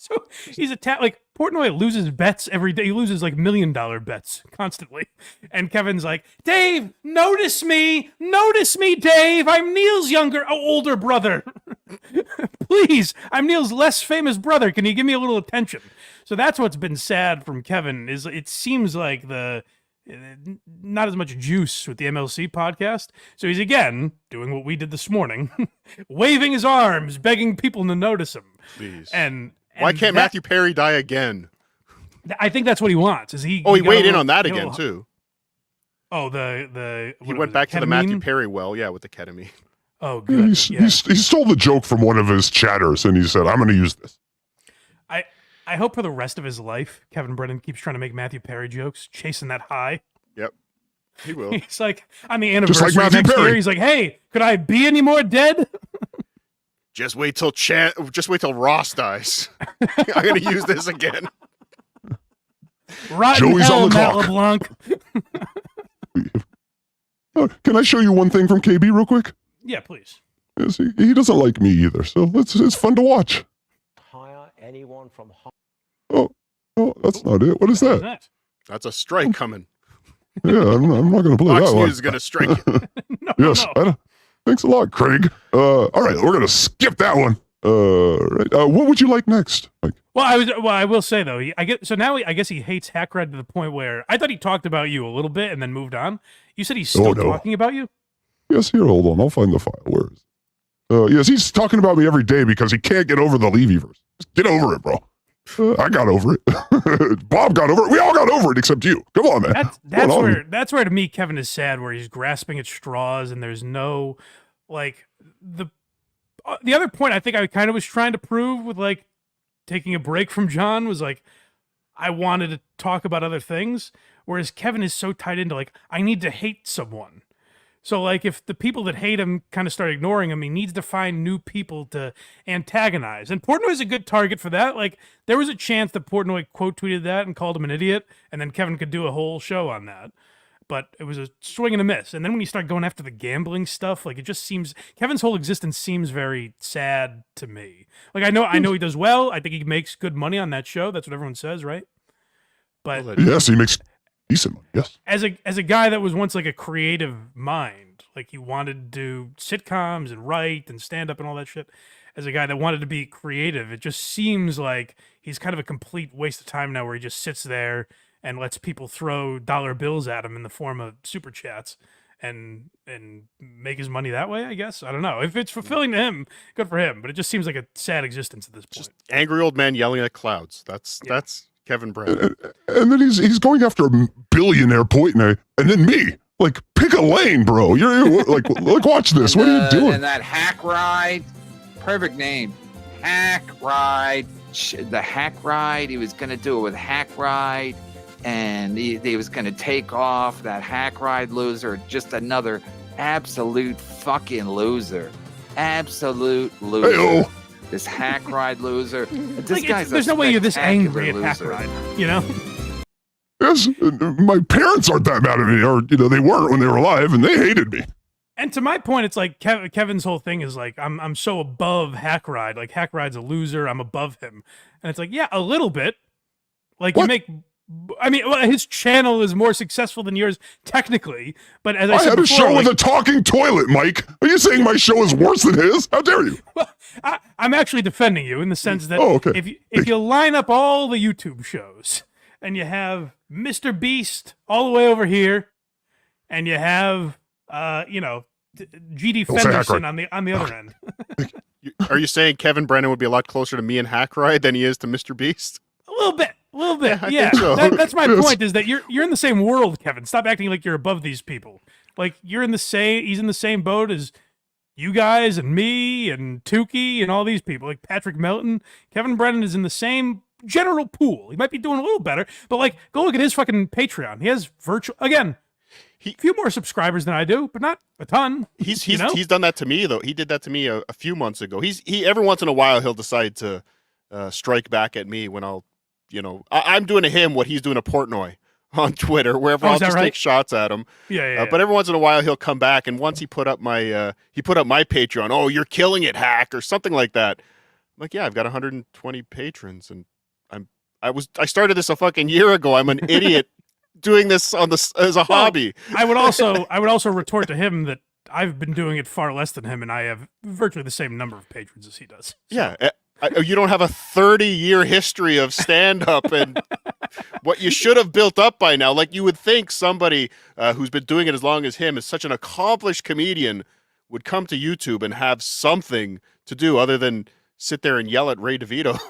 So he's like Portnoy loses bets every day. He loses like $1 million bets constantly. And Kevin's like, Dave, notice me, Dave. I'm Neil's older brother. Please, I'm Neil's less famous brother. Can you give me a little attention? So that's what's been sad from Kevin is it seems like not as much juice with the MLC podcast. So he's again doing what we did this morning, waving his arms, begging people to notice him. Please. And why can't Matthew Perry die again? I think that's what he wants. Is he? Oh, he weighed in on that again too. Oh, he went back to the Matthew Perry well, with the ketamine. Oh, good. He stole the joke from one of his chatters, and he said, "I'm going to use this." I hope for the rest of his life, Kevin Brennan keeps trying to make Matthew Perry jokes, chasing that high. Yep, he will. He's like on the anniversary next year. He's like, "Hey, could I be any more dead?" Just wait till Ross dies. I'm gonna use this again. Rotten Joey's hell, on the Matt clock. LeBlanc. Can I show you one thing from KB real quick? Yeah, please. Yes, he doesn't like me either, so it's fun to watch. Hire anyone from. Oh, that's not it. What is that? That's a strike coming. Yeah, I'm not going to play Fox that one. News is going to strike it. Yes. No. Thanks a lot, Craig. All right, we're going to skip that one. Right. What would you like next, Mike? Well, I will say though, I guess he hates Hackride to the point where I thought he talked about you a little bit and then moved on. You said he's still talking about you? Yes, here, hold on. I'll find the file. Where is it? Yes, he's talking about me every day because he can't get over the Levyverse. Just get over it, bro. I got over it. Bob got over it. We all got over it except you. Come on, man. That's where to me Kevin is sad, where he's grasping at straws and there's no the other point I think I kind of was trying to prove with taking a break from John was I wanted to talk about other things, whereas Kevin is so tied into I need to hate someone. So, like, if the people that hate him kind of start ignoring him, he needs to find new people to antagonize. And Portnoy is a good target for that. Like, there was a chance that Portnoy quote tweeted that and called him an idiot, and then Kevin could do a whole show on that. But it was a swing and a miss. And then when you start going after the gambling stuff, like, it just seems Kevin's whole existence seems very sad to me. Like, I know he does well. I think he makes good money on that show. That's what everyone says, right? But yes, he makes decent money. Yes. As a guy that was once like a creative mind, like he wanted to do sitcoms and write and stand up and all that shit. As a guy that wanted to be creative, it just seems like he's kind of a complete waste of time now, where he just sits there and lets people throw dollar bills at him in the form of super chats and make his money that way, I guess. I don't know. If it's fulfilling to him, good for him. But it just seems like a sad existence at this point. Just angry old man yelling at clouds. That's Kevin Brennan. And then he's going after a billionaire Portnoy, and then me. Like, pick a lane, bro. You're like, look, watch this. What are you doing? And that Hackride, perfect name. Hackride. The Hackride. He was going to do it with Hackride. And he was going to take off that Hackride loser. Just another absolute fucking loser. Absolute loser. Hey-oh. This Hackride loser. This Like, guy's there's no way you're this angry at loser. Hackride, you know? Yes, my parents aren't that mad at me, or they weren't when they were alive, and they hated me. And to my point, it's like Kevin's whole thing is like, I'm so above Hackride. Like, Hackride's a loser. I'm above him. And it's like, yeah, a little bit. Like, What? you make... I mean, well, his channel is more successful than yours, technically. But as I said had a before, show like, with a talking toilet, Mike. Are you saying my show is worse than his? How dare you? well, I'm actually defending you in the sense that Oh, okay. if you line up all the YouTube shows and you have Mr. Beast all the way over here, and you have GD Don't say Fenderson Hackride. on the other end. Are you saying Kevin Brennan would be a lot closer to me and Hackride than he is to Mr. Beast? A little bit. I Yeah, think so. that's my Yes. point. Is that you're in the same world, Kevin. Stop acting like you're above these people. Like, you're in the same. He's in the same boat as you guys and me and Tukey and all these people. Like Patrick Melton, Kevin Brennan is in the same general pool. He might be doing a little better, but like, go look at his fucking Patreon. He has a few more subscribers than I do, but not a ton. He's done that to me though. He did that to me a few months ago. He every once in a while he'll decide to strike back at me when I'm doing to him what he's doing to Portnoy on Twitter, wherever I'll just take shots at him. Yeah. But every once in a while he'll come back, and once he put up my Patreon. Oh, you're killing it, Hack, or something like that. I'm like, yeah, I've got 120 patrons, and I started this a fucking year ago. I'm an idiot doing this as a hobby. I would also retort to him that I've been doing it far less than him, and I have virtually the same number of patrons as he does. So. Yeah. You don't have a 30-year history of stand-up and what you should have built up by now. Like, you would think somebody who's been doing it as long as him is such an accomplished comedian would come to YouTube and have something to do other than sit there and yell at Ray DeVito.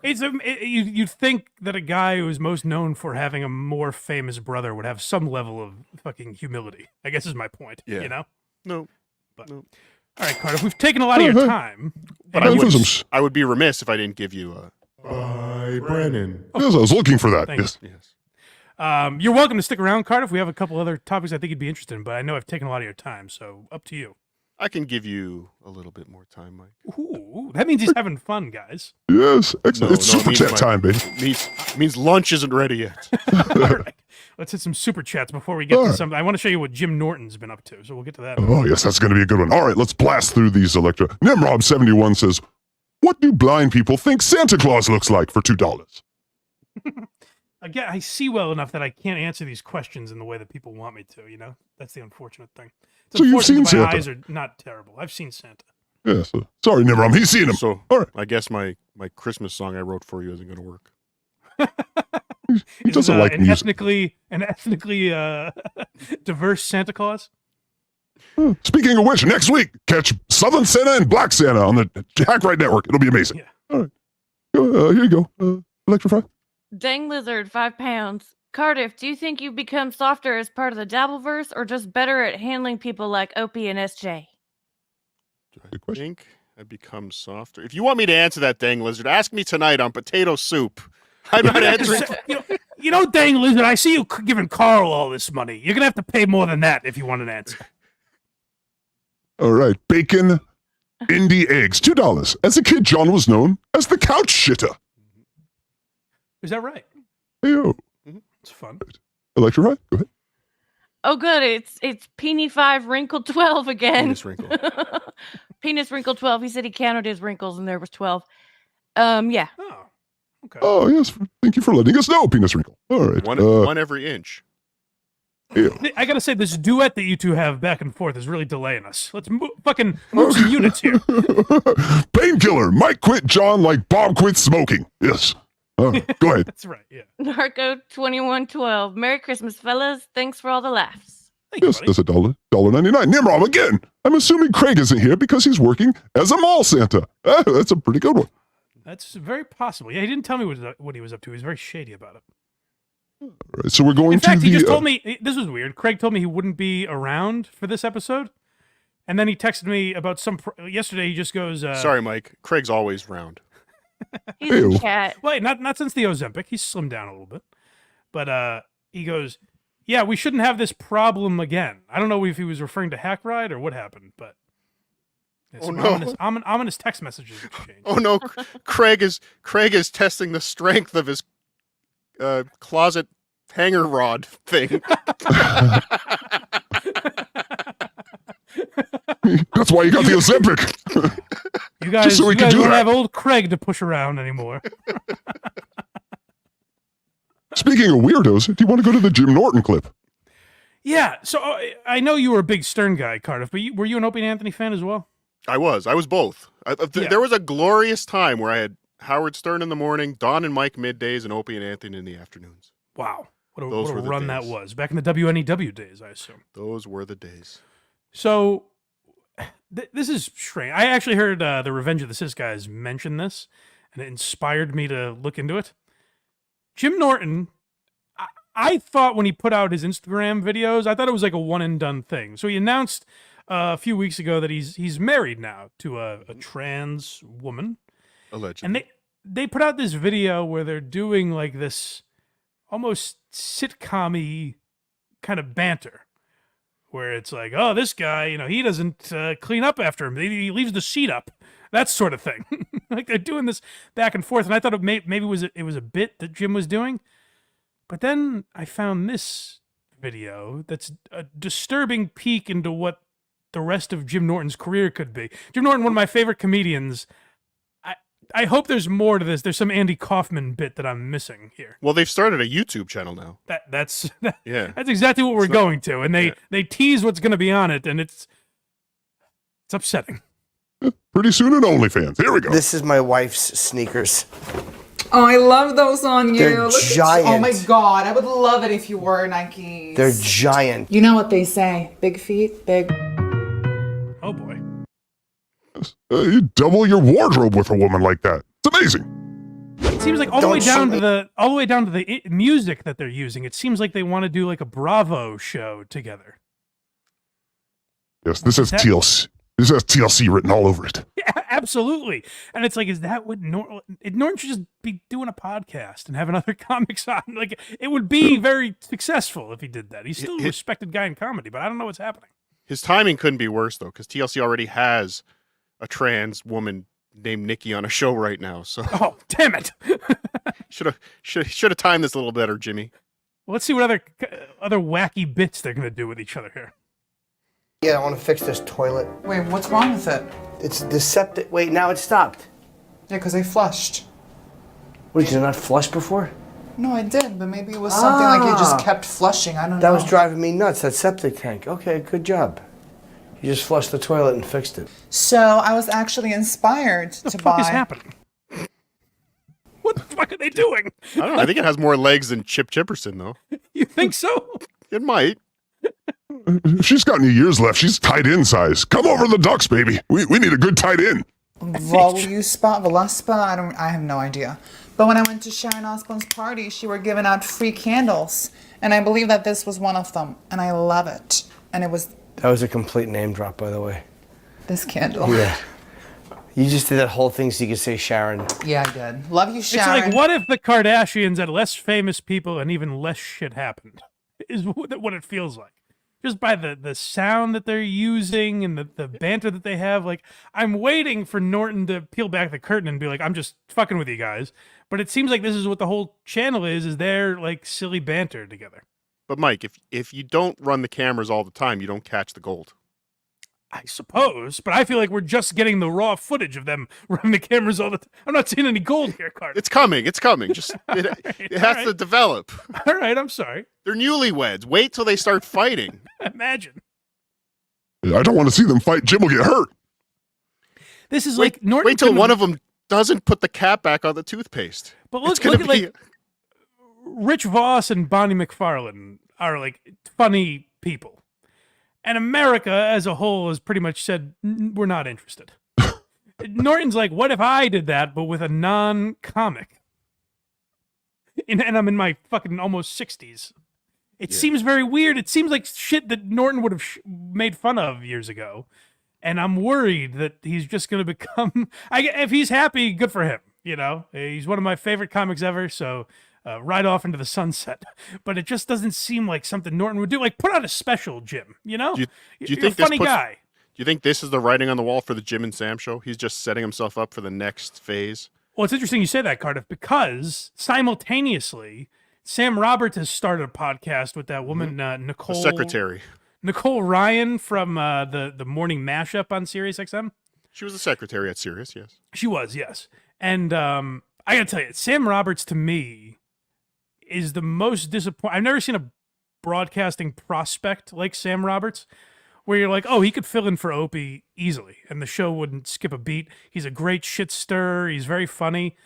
You'd think that a guy who is most known for having a more famous brother would have some level of fucking humility, I guess is my point. Yeah. You know? No. All right, Cardiff, we've taken a lot of your time. But I would be remiss if I didn't give you a... Bye, Brennan. Yes, I was looking for that. Thank Yes. you. You're welcome to stick around, Cardiff. We have a couple other topics I think you'd be interested in, but I know I've taken a lot of your time, so up to you. I can give you a little bit more time, Mike. Ooh, that means he's having fun, guys. Yes, excellent. It's super it chat means time, baby. Means lunch isn't ready yet. All right. Let's hit some super chats before we get to something. I want to show you what Jim Norton's been up to, so we'll get to that. Oh, yes, that's going to be a good one. All right, let's blast through these Electra. Nemrob71 says, what do blind people think Santa Claus looks like for $2? Again, I see well enough that I can't answer these questions in the way that people want me to, you know? That's the unfortunate thing. It's So you've seen unfortunate my Santa? eyes are not terrible. I've seen Santa. Yes. Sorry, Nimrom. He's seen him. So all right. I guess my Christmas song I wrote for you isn't going to work. He doesn't like an music. ethnically diverse Santa Claus. Speaking of which, next week, catch Southern Santa and Black Santa on the Hackride Network. It'll be amazing. Yeah. All right. Here you go. Electrify. Dang Lizard, 5 pounds. Cardiff, do you think you've become softer as part of the Dabbleverse or just better at handling people like Opie and SJ? I think I become softer. If you want me to answer that, Dang Lizard, ask me tonight on potato soup. I'm not answering. You know, Dang Lizard, I see you giving Carl all this money. You're going to have to pay more than that if you want an answer. All right. Bacon, indie eggs, $2. As a kid, John was known as the couch shitter. Is that right? Hey-o. It's fun. Electra, right? Go ahead. Oh, good. It's Peony 5 Wrinkle 12 again. Penis wrinkle. Penis Wrinkle 12. He said he counted his wrinkles and there was 12. Yeah. Oh, okay. Oh, yes. Thank you for letting us know, Penis Wrinkle. All right. One every inch. Ew. I gotta say, this duet that you two have back and forth is really delaying us. Let's fucking move some units here. Painkiller. Mike quit John like Bob quit smoking. Yes. Go ahead. That's right, yeah. Narco 2112. Merry Christmas, fellas. Thanks for all the laughs. Yes, that's $1.99. Nimrod again. I'm assuming Craig isn't here because he's working as a mall Santa. That's a pretty good one. That's very possible. Yeah, he didn't tell me what he was up to. He was very shady about it. All right, so we're going In fact, to he the, just told me, this was weird. Craig told me he wouldn't be around for this episode. And then he texted me about yesterday he just goes... Sorry, Mike. Craig's always round. He's a cat. Wait, not since the Ozempic. He's slimmed down a little bit. But he goes, yeah, we shouldn't have this problem again. I don't know if he was referring to Hackride or what happened, but... Oh, no. Ominous text messages exchanged. Oh, no. Craig is testing the strength of his closet hanger rod thing. That's why you got the Ozempic. You guys, Just so we you can guys do don't that. have old Craig to push around anymore. Speaking of weirdos, do you want to go to the Jim Norton clip? Yeah, so I know you were a big Stern guy, Cardiff, but were you an Opie and Anthony fan as well? I was both. There was a glorious time where I had Howard Stern in the morning, Don and Mike middays, and Opie and Anthony in the afternoons. Wow. What a were the run that days. was. Back in the WNEW days, I assume. Those were the days. So, this is strange. I actually heard the Revenge of the Sis guys mention this, and it inspired me to look into it. Jim Norton, I thought when he put out his Instagram videos, I thought it was like a one-and-done thing. So he announced a few weeks ago that he's married now to a trans woman. Allegedly. And they put out this video where they're doing like this almost sitcom-y kind of banter. Where it's like, oh, this guy, he doesn't clean up after him. He leaves the sheet up. That sort of thing. Like they're doing this back and forth. And I thought maybe it was a bit that Jim was doing. But then I found this video that's a disturbing peek into what the rest of Jim Norton's career could be. Jim Norton, one of my favorite comedians. I hope there's more to this. There's some Andy Kaufman bit that I'm missing here. Well, they've started a YouTube channel now. That's Yeah. exactly what we're going to. And they tease what's going to be on it, and it's upsetting. Pretty soon in OnlyFans. Here we go. This is my wife's sneakers. Oh, I love those on you. They're Look at- giant. oh my god, I would love it if you wore Nikes. They're giant. You know what they say: big feet, big. Oh boy. You double your wardrobe with a woman like that. It's amazing. It seems like all the way down to the music that they're using. It seems like they want to do like a Bravo show together. Yes, this has TLC. This has TLC written all over it. Yeah, absolutely. And it's like, is that what Norton should just be doing a podcast and having other comics on? Like, it would be very successful if he did that. He's still a respected guy in comedy, but I don't know what's happening. His timing couldn't be worse, though, because TLC already has a trans woman named Nikki on a show right now. So, oh, damn it! should have timed this a little better, Jimmy. Well, let's see what other wacky bits they're gonna do with each other here. Yeah, I want to fix this toilet. Wait, what's wrong with it? It's the septic. Wait, now it stopped. Yeah, because I flushed. What, did you not flush before? No, I did, but maybe it was something like you just kept flushing. I don't know. That was driving me nuts, that septic tank. Okay, good job. You just flushed the toilet and fixed it. So I was actually inspired to buy. What the fuck is happening? What the fuck are they doing? I don't know. I think it has more legs than Chip Chipperson, though. You think so? It might. She's got any years left. She's tight end size. Come over the Ducks, baby. We need a good tight end. Voluspa? I have no idea. But when I went to Sharon Osbourne's party, she were giving out free candles. And I believe that this was one of them. And I love it. And it was... That was a complete name drop, by the way. This candle. Yeah. You just did that whole thing so you could say Sharon. Yeah, I did. Love you, Sharon. It's like, what if the Kardashians had less famous people and even less shit happened? Is what it feels like. just by the sound that they're using and the banter that they have. Like, I'm waiting for Norton to peel back the curtain and be like, I'm just fucking with you guys. But it seems like this is what the whole channel is their like silly banter together. But Mike, if you don't run the cameras all the time, you don't catch the gold. I suppose, but I feel like we're just getting the raw footage of them running the cameras all the time. I'm not seeing any gold here, Carter. It's coming. It's coming. Just it has to develop. All right, I'm sorry. They're newlyweds. Wait till they start fighting. Imagine. I don't want to see them fight. Jim will get hurt. This is like Norton. Wait till one of them doesn't put the cap back on the toothpaste. But look at like Rich Voss and Bonnie McFarlane are like funny people. And America as a whole has pretty much said, we're not interested. Norton's like, what if I did that, but with a non-comic? And I'm in my fucking almost 60s. It seems very weird. It seems like shit that Norton would have made fun of years ago. And I'm worried that he's just going to become... if he's happy, good for him. You know, he's one of my favorite comics ever, so... right off into the sunset, but it just doesn't seem like something Norton would do. Like, put out a special, Jim. You know, do you you're think a funny this guy. Do you think this is the writing on the wall for the Jim and Sam show? He's just setting himself up for the next phase. Well, it's interesting you say that, Cardiff, because simultaneously, Sam Roberts has started a podcast with that woman, Nicole, the secretary, Nicole Ryan from the morning mashup on Sirius XM. She was the secretary at Sirius, yes. She was, yes. And I gotta tell you, Sam Roberts to me is the most disappointing. I've never seen a broadcasting prospect like Sam Roberts, where you're like, oh, he could fill in for Opie easily, and the show wouldn't skip a beat. He's a great shit stirrer. He's very funny.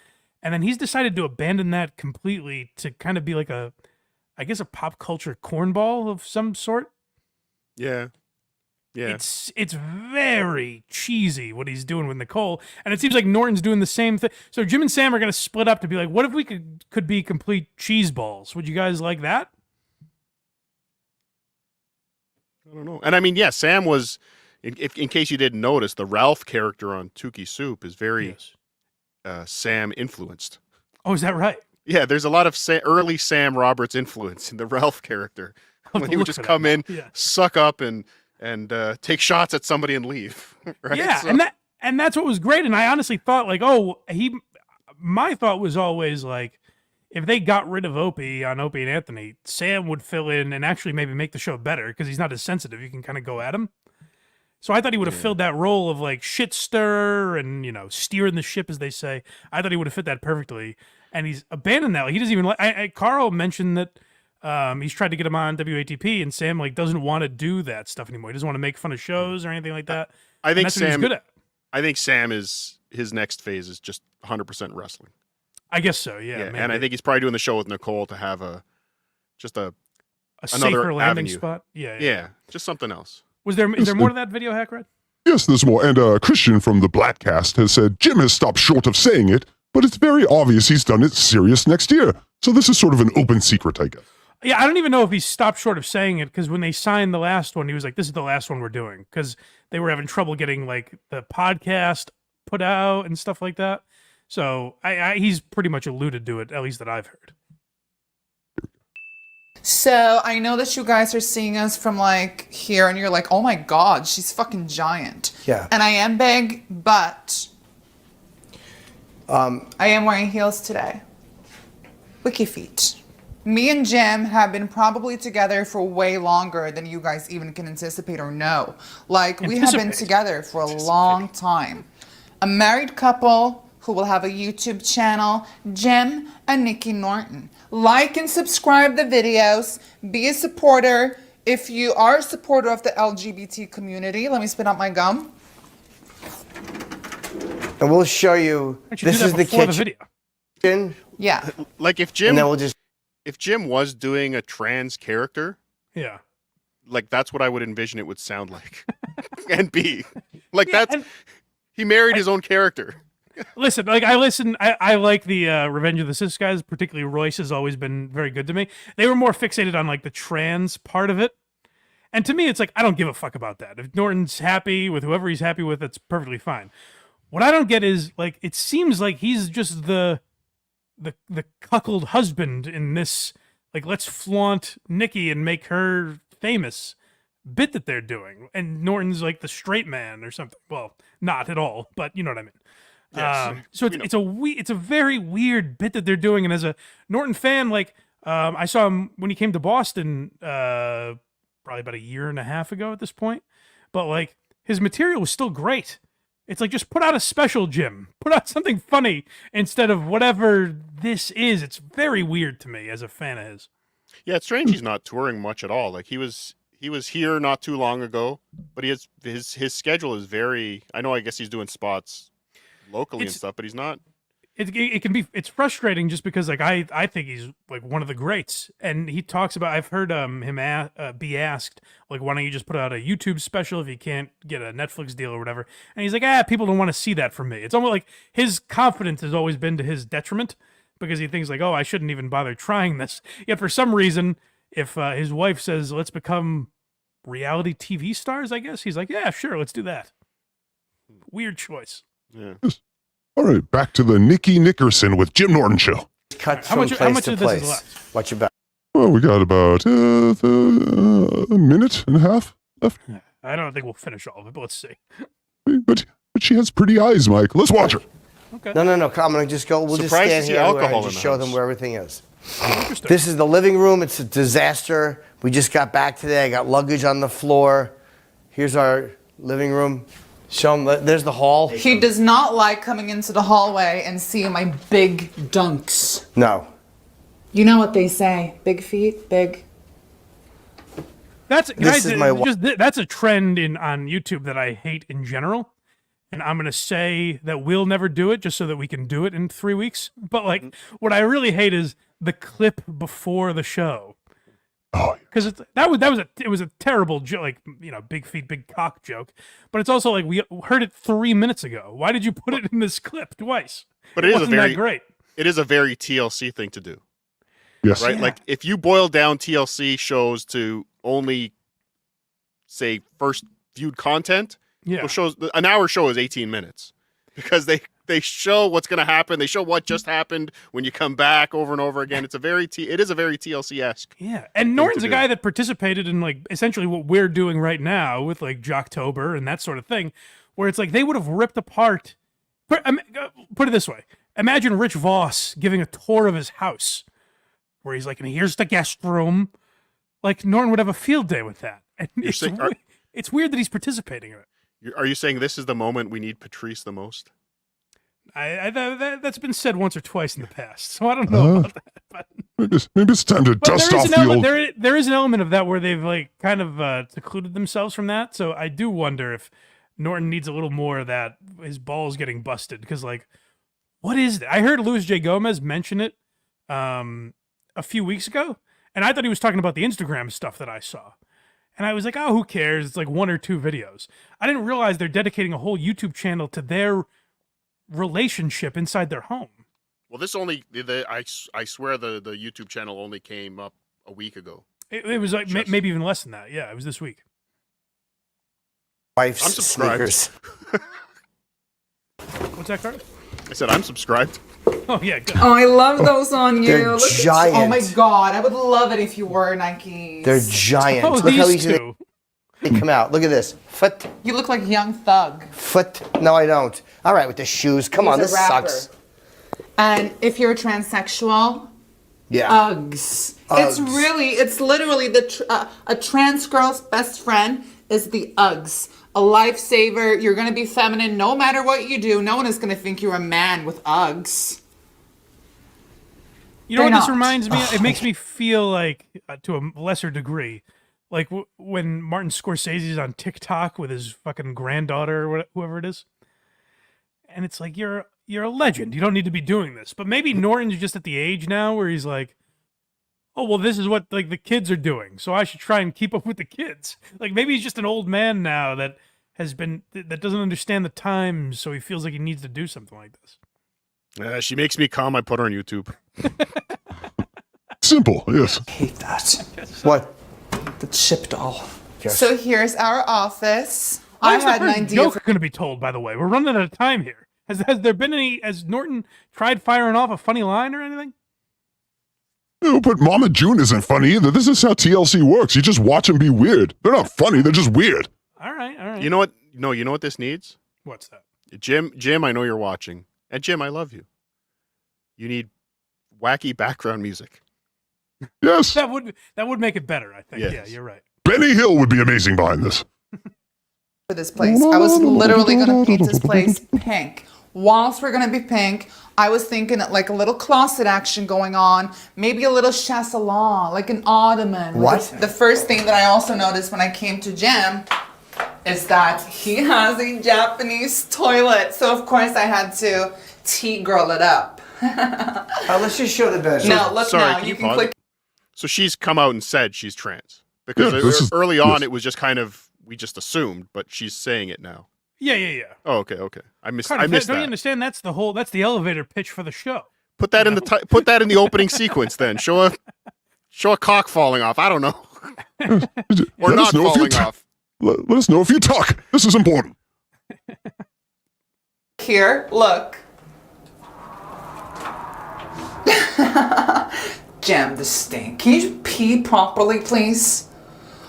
And then he's decided to abandon that completely to kind of be like a pop culture cornball of some sort. Yeah. Yeah. It's very cheesy what he's doing with Nicole, and it seems like Norton's doing the same thing. So Jim and Sam are going to split up to be like, what if we could be complete cheese balls? Would you guys like that? I don't know. And I mean, yeah, Sam was, in case you didn't notice, the Ralph character on Tukey Soup is very Sam influenced. Oh, is that right? Yeah, there's a lot of early Sam Roberts influence in the Ralph character. When he would just come in, suck up, and take shots at somebody and leave. Right? Yeah, so, and that's what was great. And I honestly thought like, my thought was always like, if they got rid of Opie on Opie and Anthony, Sam would fill in and actually maybe make the show better because he's not as sensitive. You can kind of go at him. So I thought he would have filled that role of like shit stirrer and, you know, steering the ship, as they say. I thought he would have fit that perfectly. And he's abandoned that. Like, he doesn't even like, Carl mentioned that he's tried to get him on WATP, and Sam like doesn't want to do that stuff anymore. He doesn't want to make fun of shows or anything like that. I think that's what he's good at. I think Sam is, his next phase is just 100% wrestling. I guess so, yeah. And I think he's probably doing the show with Nicole to have a safer another landing avenue. spot. Yeah, just something else. Is there more to that video, Hackride? Yes, there's more. And Christian from the Blackcast has said, Jim has stopped short of saying it, but it's very obvious he's done it serious next year. So this is sort of an open secret, I guess. Yeah, I don't even know if he stopped short of saying it, because when they signed the last one, he was like, this is the last one we're doing, because they were having trouble getting like the podcast put out and stuff like that. So he's pretty much alluded to it, at least that I've heard. So I know that you guys are seeing us from like here, and you're like, oh my God, she's fucking giant. Yeah. And I am big, but I am wearing heels today. Wiki feet. Me and Jim have been probably together for way longer than you guys even can anticipate or know. Like, we have been together for a long time. A married couple who will have a YouTube channel, Jim and Nikki Norton. Like and subscribe the videos. Be a supporter. If you are a supporter of the LGBT community, let me spit out my gum. And we'll show you. This is the kitchen. Yeah. Like if Jim, and then we'll just. If Jim was doing a trans character, yeah, like that's what I would envision it would sound like, and be like that's. He married his own character. Listen, like I like the Revenge of the Cis guys, particularly Royce has always been very good to me. They were more fixated on like the trans part of it. And to me, it's like, I don't give a fuck about that. If Norton's happy with whoever he's happy with, that's perfectly fine. What I don't get is like, it seems like he's just the cuckold husband in this, like, let's flaunt Nikki and make her famous bit that they're doing, and Norton's like the straight man or something. Well, not at all, but you know what I mean. Yes, So it's a very weird bit that they're doing, and as a Norton fan, like I saw him when he came to Boston, probably about a year and a half ago at this point, but like his material was still great. It's like, just put out a special, Jim. Put out something funny instead of whatever this is. It's very weird to me as a fan of his. Yeah, it's strange he's not touring much at all. Like he was here not too long ago, but he has his schedule is very. I know. I guess he's doing spots locally and stuff, but he's not. It can be. It's frustrating just because like I think he's like one of the greats, and he talks about. I've heard him be asked like, why don't you just put out a YouTube special if you can't get a Netflix deal or whatever? And he's like, people don't want to see that from me. It's almost like his confidence has always been to his detriment, because he thinks like, I shouldn't even bother trying this. Yet for some reason, if his wife says, let's become reality TV stars, I guess he's like, yeah, sure, let's do that. Weird choice. Yeah. All right, back to the Nikki Nickerson with Jim Norton show. Cut How from much place to of this is place. left? What you bet? Well, we got about a minute and a half left. I don't think we'll finish all of it, but let's see. But she has pretty eyes, Mike. Let's watch her. Okay. No. I'm gonna just go. We'll Surprised just stand to see here alcohol and in just the show house. them where everything is. Interesting. This is the living room. It's a disaster. We just got back today. I got luggage on the floor. Here's our living room. Show them. There's the hall. He does not like coming into the hallway and seeing my big dunks. No. You know what they say, big feet, big. That's This is my that's a trend on YouTube that I hate in general. And I'm going to say that we'll never do it just so that we can do it in 3 weeks. But like, what I really hate is the clip before the show. Oh, because it was a terrible joke, like, you know, big feet, big cock joke. But it's also like, we heard it 3 minutes ago. Why did you put it in this clip twice? But it is wasn't that great. It is a very TLC thing to do. Yes. Right? Yeah. Like if you boil down TLC shows to only say first viewed content, Yeah. an hour show is 18 minutes because they show what's going to happen. They show what just happened when you come back over and over again. It is a very TLC-esque. Yeah. And Norton's a guy that participated in like essentially what we're doing right now with like Jocktober and that sort of thing, where it's like they would have ripped apart. Put it this way. Imagine Rich Voss giving a tour of his house where he's like, and here's the guest room. Like Norton would have a field day with that. And it's weird that he's participating in it. Are you saying this is the moment we need Patrice the most? That's been said once or twice in the past, so I don't know about that. But maybe it's time to dust off the old. There is an element of that where they've like kind of secluded themselves from that. So I do wonder if Norton needs a little more of that. His balls getting busted because like, what is that? I heard Luis J. Gomez mention it a few weeks ago, and I thought he was talking about the Instagram stuff that I saw. And I was like, oh, who cares? It's like 1 or 2 videos. I didn't realize they're dedicating a whole YouTube channel to their relationship inside their home. Well, this only, I swear the YouTube channel only came up a week ago. It was like maybe even less than that. Yeah, it was this week. Wife's I'm subscribed. sneakers. What's that, Cardiff? I said I'm subscribed. Oh, yeah, good. Oh, I love those on you. They're Look at- giant. oh my god, I would love it if you wore Nikes. They're giant. Oh, Look how these easy two. they come out. Look at this. Foot. You look like Young Thug. Foot. No, I don't. All right, with the shoes. Come on, He's a this rapper. sucks. And if you're a transsexual, Yeah. Uggs. It's literally a trans girl's best friend is the Uggs. A lifesaver. You're gonna be feminine no matter what you do. No one is gonna think you're a man with Uggs. You know They're what this not. reminds me of? It makes me feel like, to a lesser degree, like when Martin Scorsese's on TikTok with his fucking granddaughter or whoever it is. And it's like, you're a legend. You don't need to be doing this. But maybe Norton's just at the age now where he's like, oh, well, this is what like the kids are doing, so I should try and keep up with the kids. Like maybe he's just an old man now that doesn't understand the times, so he feels like he needs to do something like this. She makes me calm. I put her on YouTube. Simple, yes. I hate that. What? The chip doll. Yes. So here's our office. I When's the had an first idea joke going to be told, by the way? We're running out of time here. Has there been any? Has Norton tried firing off a funny line or anything? No, but Mama June isn't funny either. This is how TLC works. You just watch them be weird. They're not funny. They're just weird. All right, all right. You know what? No, you know what this needs? What's that? Jim, I know you're watching. And Jim, I love you. You need wacky background music. Yes. That would make it better, I think. Yes. Yeah, you're right. Benny Hill would be amazing behind this. For this place, I was literally gonna paint this place pink. Walls were gonna be pink. I was thinking like a little closet action going on, maybe a little chaiselon, like an ottoman. What? The first thing that I also noticed when I came to Jim is that he has a Japanese toilet. So of course I had to T-girl it up. Let's just show the bed. No, look Sorry, now. can You you can pause click. So she's come out and said she's trans. Because Yeah, this is- early on, yes. it was just kind of, we just assumed, but she's saying it now. Yeah. Oh, okay. I missed Cardiff, don't you that. understand? That's the elevator pitch for the show. Put that in the put that in the opening sequence then. Show a cock falling off. I don't know. Or Let not us know if you falling off. Let us know if you talk. This is important. Here, look. Jim, the stink. Can you pee properly, please?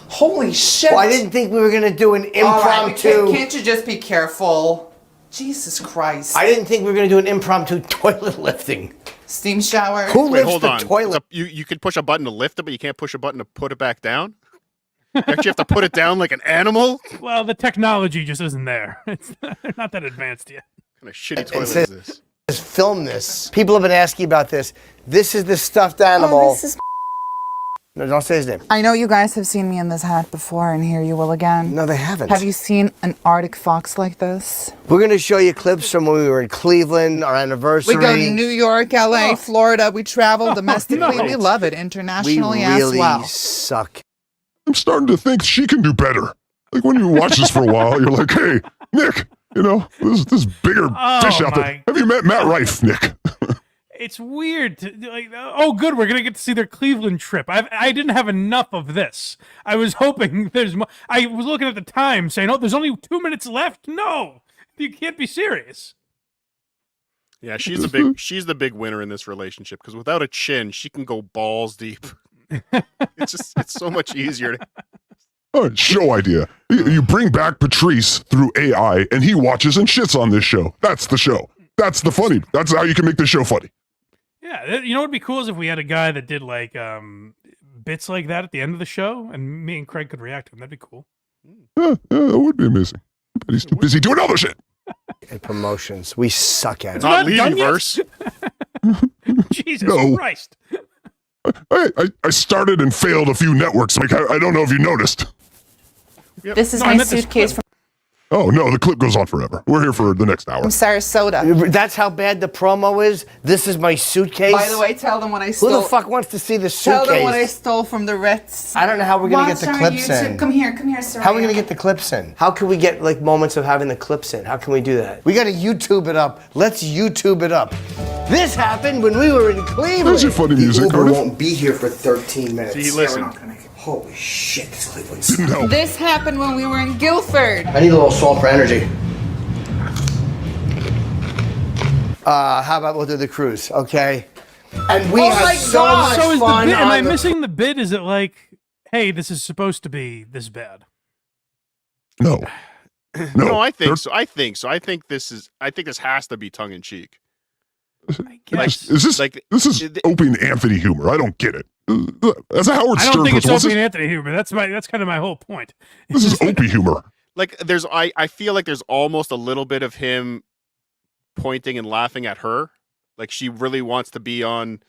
Holy shit. Well, I didn't think we were going to do an All right, but impromptu. can't you just be careful? Jesus Christ. I didn't think we were going to do an impromptu toilet lifting. Steam shower. Who Wait, lifts hold the on. toilet? You can push a button to lift it, but you can't push a button to put it back down? You actually have to put it down like an animal? What Well, the technology just isn't there. They're not that advanced yet. kind of shitty toilet says- is this? Just film this. People have been asking about this. This is the stuffed animal. No, don't say his name. I know you guys have seen me in this hat before, and here you will again. No, they haven't. Have you seen an Arctic fox like this? We're going to show you clips from when we were in Cleveland, our anniversary. We go to New York, LA, Florida. We travel domestically. nice. We love it We internationally really as well. suck. I'm starting to think she can do better. Like when you watch this for a while, you're like, hey, Nick, you know, this bigger fish out there. my- Have you met Matt Rife, Nick? It's weird to like. Oh, good, we're gonna get to see their Cleveland trip. I didn't have enough of this. I was hoping there's more. I was looking at the time, saying, "Oh, there's only 2 minutes left." No, you can't be serious. Yeah, she's the big winner in this relationship because without a chin, she can go balls deep. It's so much easier. All right, show idea. You bring back Patrice through AI, and he watches and shits on this show. That's the show. That's the funny. That's how you can make the show funny. Yeah, you know what'd be cool is if we had a guy that did like bits like that at the end of the show, and me and Craig could react to him. That'd be cool. Yeah, that would be amazing. But he's too busy doing other shit. And promotions. We suck at it. Not not done yet? Levyverse. Jesus No. Christ! I started and failed a few networks. Like I don't know if you noticed. This is No, I my meant this suitcase clip. Oh no, the clip goes on forever. We're here for the next hour. from Sarasota. That's how bad the promo is. This is my suitcase. By the way, tell them what I Who stole. the fuck wants to see the Tell them what I suitcase? stole from the Ritz. I don't know how we're going to Watch get the our clips YouTube. in. Come here, sir. How are we going to get the clips in? How can we get like moments of having the clips in? How can we do that? We got to YouTube it up. Let's YouTube it up. This happened when we were in Cleveland. There's your funny music, Uber Cardiff. won't be here for 13 minutes. See, listen. Holy shit, this Cleveland Didn't sucks. help. This happened when we were in Guilford. I need a little salt for energy. How about we'll do the cruise, okay? And we Oh had my so God. much So is the fun bit? Am on I the- missing the bit? Is it like, hey, this is supposed to be this bad? No. No, I think they're- so. I think this has to be tongue in cheek. I guess. Is this Like, this is Opie and Anthony humor? I don't get it. That's a Howard I Stern don't think it's person. What's Opie and this? Anthony humor. That's kind of my whole point. This is Opie humor. Like I feel like there's almost a little bit of him pointing and laughing at her. Like she really wants to be on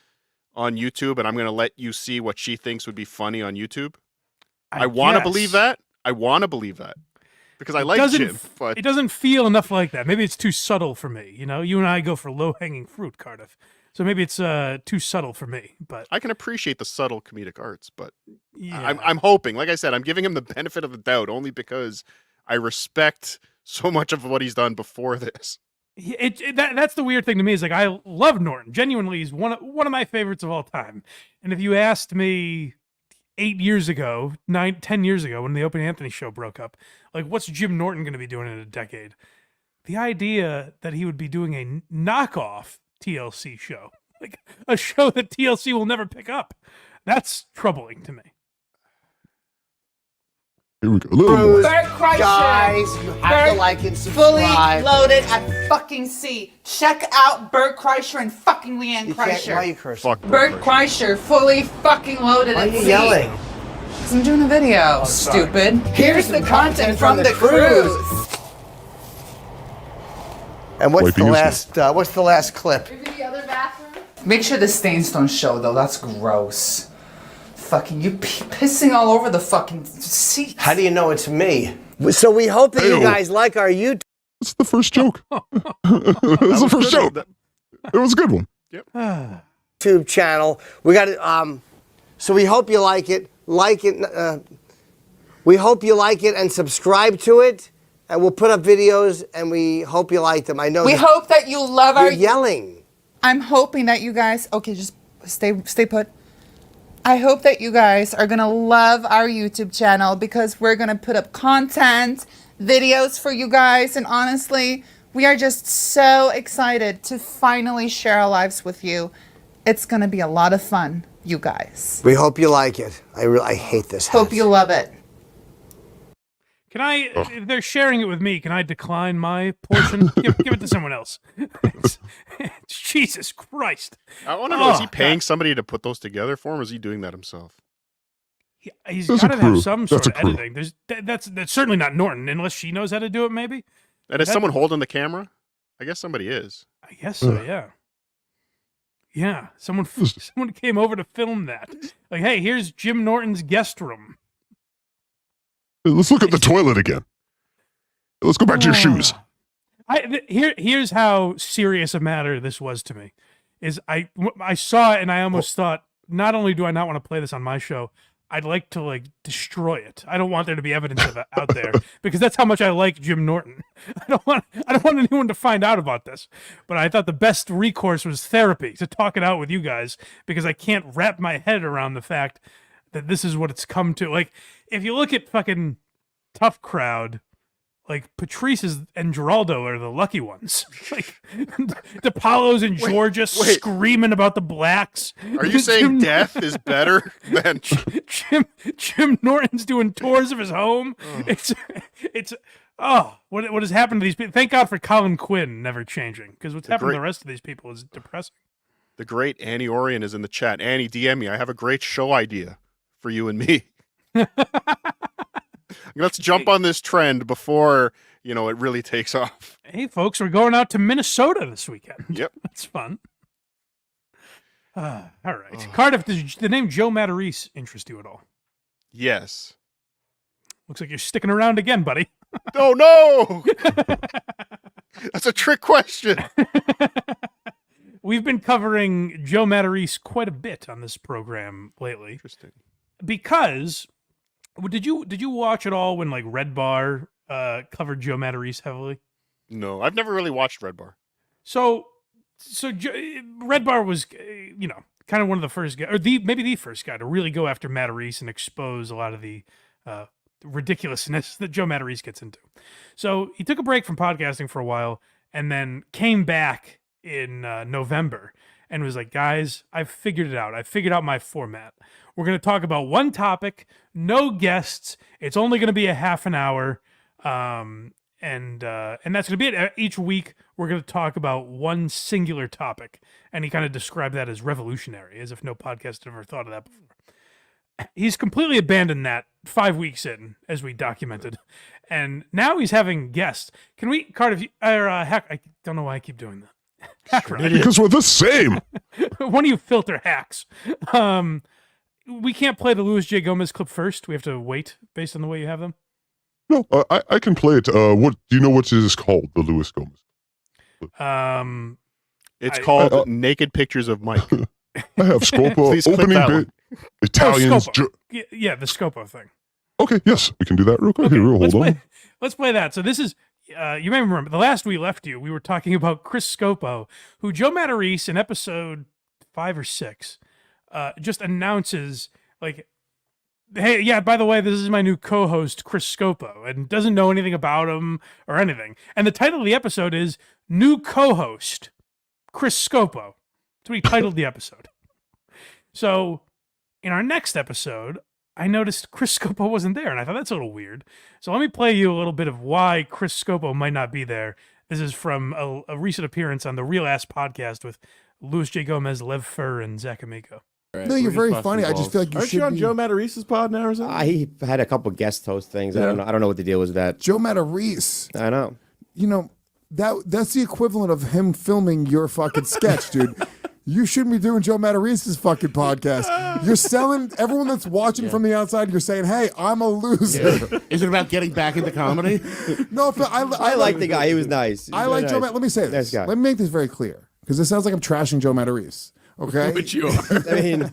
YouTube, and I'm going to let you see what she thinks would be funny on YouTube. I want to guess. believe that. I want to believe that because I like Doesn't Jim, but it doesn't feel enough like that. Maybe it's too subtle for me. You know, you and I go for low hanging fruit, Cardiff. So maybe it's too subtle for me. But I can appreciate the subtle comedic arts. But yeah, I'm hoping, like I said, I'm giving him the benefit of the doubt only because I respect so much of what he's done before this. That's the weird thing to me is like I love Norton. Genuinely, he's one of my favorites of all time. And if you asked me 10 years ago, when the Opie and Anthony show broke up, like what's Jim Norton going to be doing in a decade? The idea that he would be doing a knockoff TLC show like a show that TLC will never pick up. That's troubling to me. Here we go. A little more. Bert Kreischer. Guys, you have to like and Fully subscribe. loaded at fucking C. Check out Bert Kreischer and fucking Leanne You can't, Kreischer. why are you cursing? Fuck Bert Kreischer, fully fucking loaded Why are at you C. yelling? 'Cause I'm doing a video, stupid. Here's the content from the cruise. And what's Wiping the his last clip? Make sure the stains don't show, though. That's gross. Fucking you pissing all over the fucking seat. How do you know it's me? So we hope that you Ew. guys like our YouTube. That's the first joke. That's the first joke. It was a good one. YouTube channel. We got it. So we hope you like it. We hope you like it and subscribe to it. And we'll put up videos, and we hope you like them. I know. We hope that you love You're our. yelling. I'm hoping that you guys. Okay, just stay put. I hope that you guys are gonna love our YouTube channel because we're gonna put up content, videos for you guys, and honestly, we are just so excited to finally share our lives with you. It's gonna be a lot of fun, you guys. We hope you like it. I hate this. Hope you love it. Can I, if they're sharing it with me, can I decline my portion? give it to someone else. Jesus Christ. I want to know, is he Oh, paying God. somebody to put those together for him, or is he doing that himself? He's There's a got to have crew. some That's sort a of crew. editing. That's certainly not Norton, unless she knows how to do it, maybe. And is That- someone holding the camera? I guess somebody is. I guess so, yeah. Yeah, someone came over to film that. Like, hey, here's Jim Norton's guest room. Let's look at the toilet again. Let's go back to your shoes. Here's how serious a matter this was to me. Is I saw it and I almost thought, not only do I not want to play this on my show, I'd like to like destroy it. I don't want there to be evidence of it out there because that's how much I like Jim Norton. I don't want anyone to find out about this. But I thought the best recourse was therapy, to talk it out with you guys, because I can't wrap my head around the fact that this is what it's come to. Like, if you look at fucking Tough Crowd, like Patrice and Geraldo are the lucky ones. Like DePaulo's in Georgia screaming about the blacks. Are you saying death is better than Jim Norton's doing tours of his home? It's what has happened to these people? Thank God for Colin Quinn never changing, because what's happened to the rest of these people is depressing. The great Annie Orion is in the chat. Annie, DM me. I have a great show idea for you and me. Let's jump on this trend before, it really takes off. Hey, folks, we're going out to Minnesota this weekend. Yep. That's fun. All right. Cardiff, does the name Joe Matterese interest you at all? Yes. Looks like you're sticking around again, buddy. Oh, no! That's a trick question. We've been covering Joe Matterese quite a bit on this program lately. Interesting. Because, did you watch it all when like Red Bar covered Joe Matterese heavily? No, I've never really watched Red Bar. So Red Bar was, kind of one of the first guys, or maybe the first guy to really go after Matterese and expose a lot of the ridiculousness that Joe Matterese gets into. So he took a break from podcasting for a while and then came back in November and was like, guys, I've figured it out. I figured out my format. We're going to talk about one topic, no guests. It's only going to be a half an hour. And that's going to be it. Each week, we're going to talk about one singular topic. And he kind of described that as revolutionary, as if no podcast had ever thought of that before. He's completely abandoned that 5 weeks in, as we documented. And now he's having guests. Can we, Cardiff, Hack, I don't know why I keep doing that. Because we're the same. One of you filter hacks. We can't play the Luis J. Gomez clip first. We have to wait based on the way you have them. No, I can play it. What do you know? What it is called? The Luis Gomez. It's called Naked Pictures of Mike. I have Scopo Please click opening that bit. one. Italians. Scopo. Yeah, the Scopo thing. Okay, yes, we can do that real quick. Okay, Here, hold on. Let's play that. So this is, you may remember, the last we left you, we were talking about Chris Scopo, who Joe Matterese in episode 5 or 6 just announces, like, hey, yeah, by the way, this is my new co-host, Chris Scopo, and doesn't know anything about him or anything. And the title of the episode is New Co-Host, Chris Scopo. That's what he titled the episode. So in our next episode, I noticed Chris Scopo wasn't there, and I thought that's a little weird. So let me play you a little bit of why Chris Scopo might not be there. This is from a recent appearance on the Real Ass podcast with Louis J. Gomez, Lev Fur, and Zach Amico. Right. No, you're very funny. I just feel like you Aren't should you on be... Joe Matarese's pod now or something? I had a couple guest host things. Yeah. I don't know what the deal was with that. Joe Matarese. I know. You know, that's the equivalent of him filming your fucking sketch, dude. You shouldn't be doing Joe Matarese's fucking podcast. You're selling everyone that's watching from the outside. You're saying, "Hey, I'm a loser." Yeah. Is it about getting back into comedy? No, but I like the guy. He was nice. I like Joe. nice. Let me say this. Nice guy. Let me make this very clear because it sounds like I'm trashing Joe Matarese. Okay, Which you are. I mean,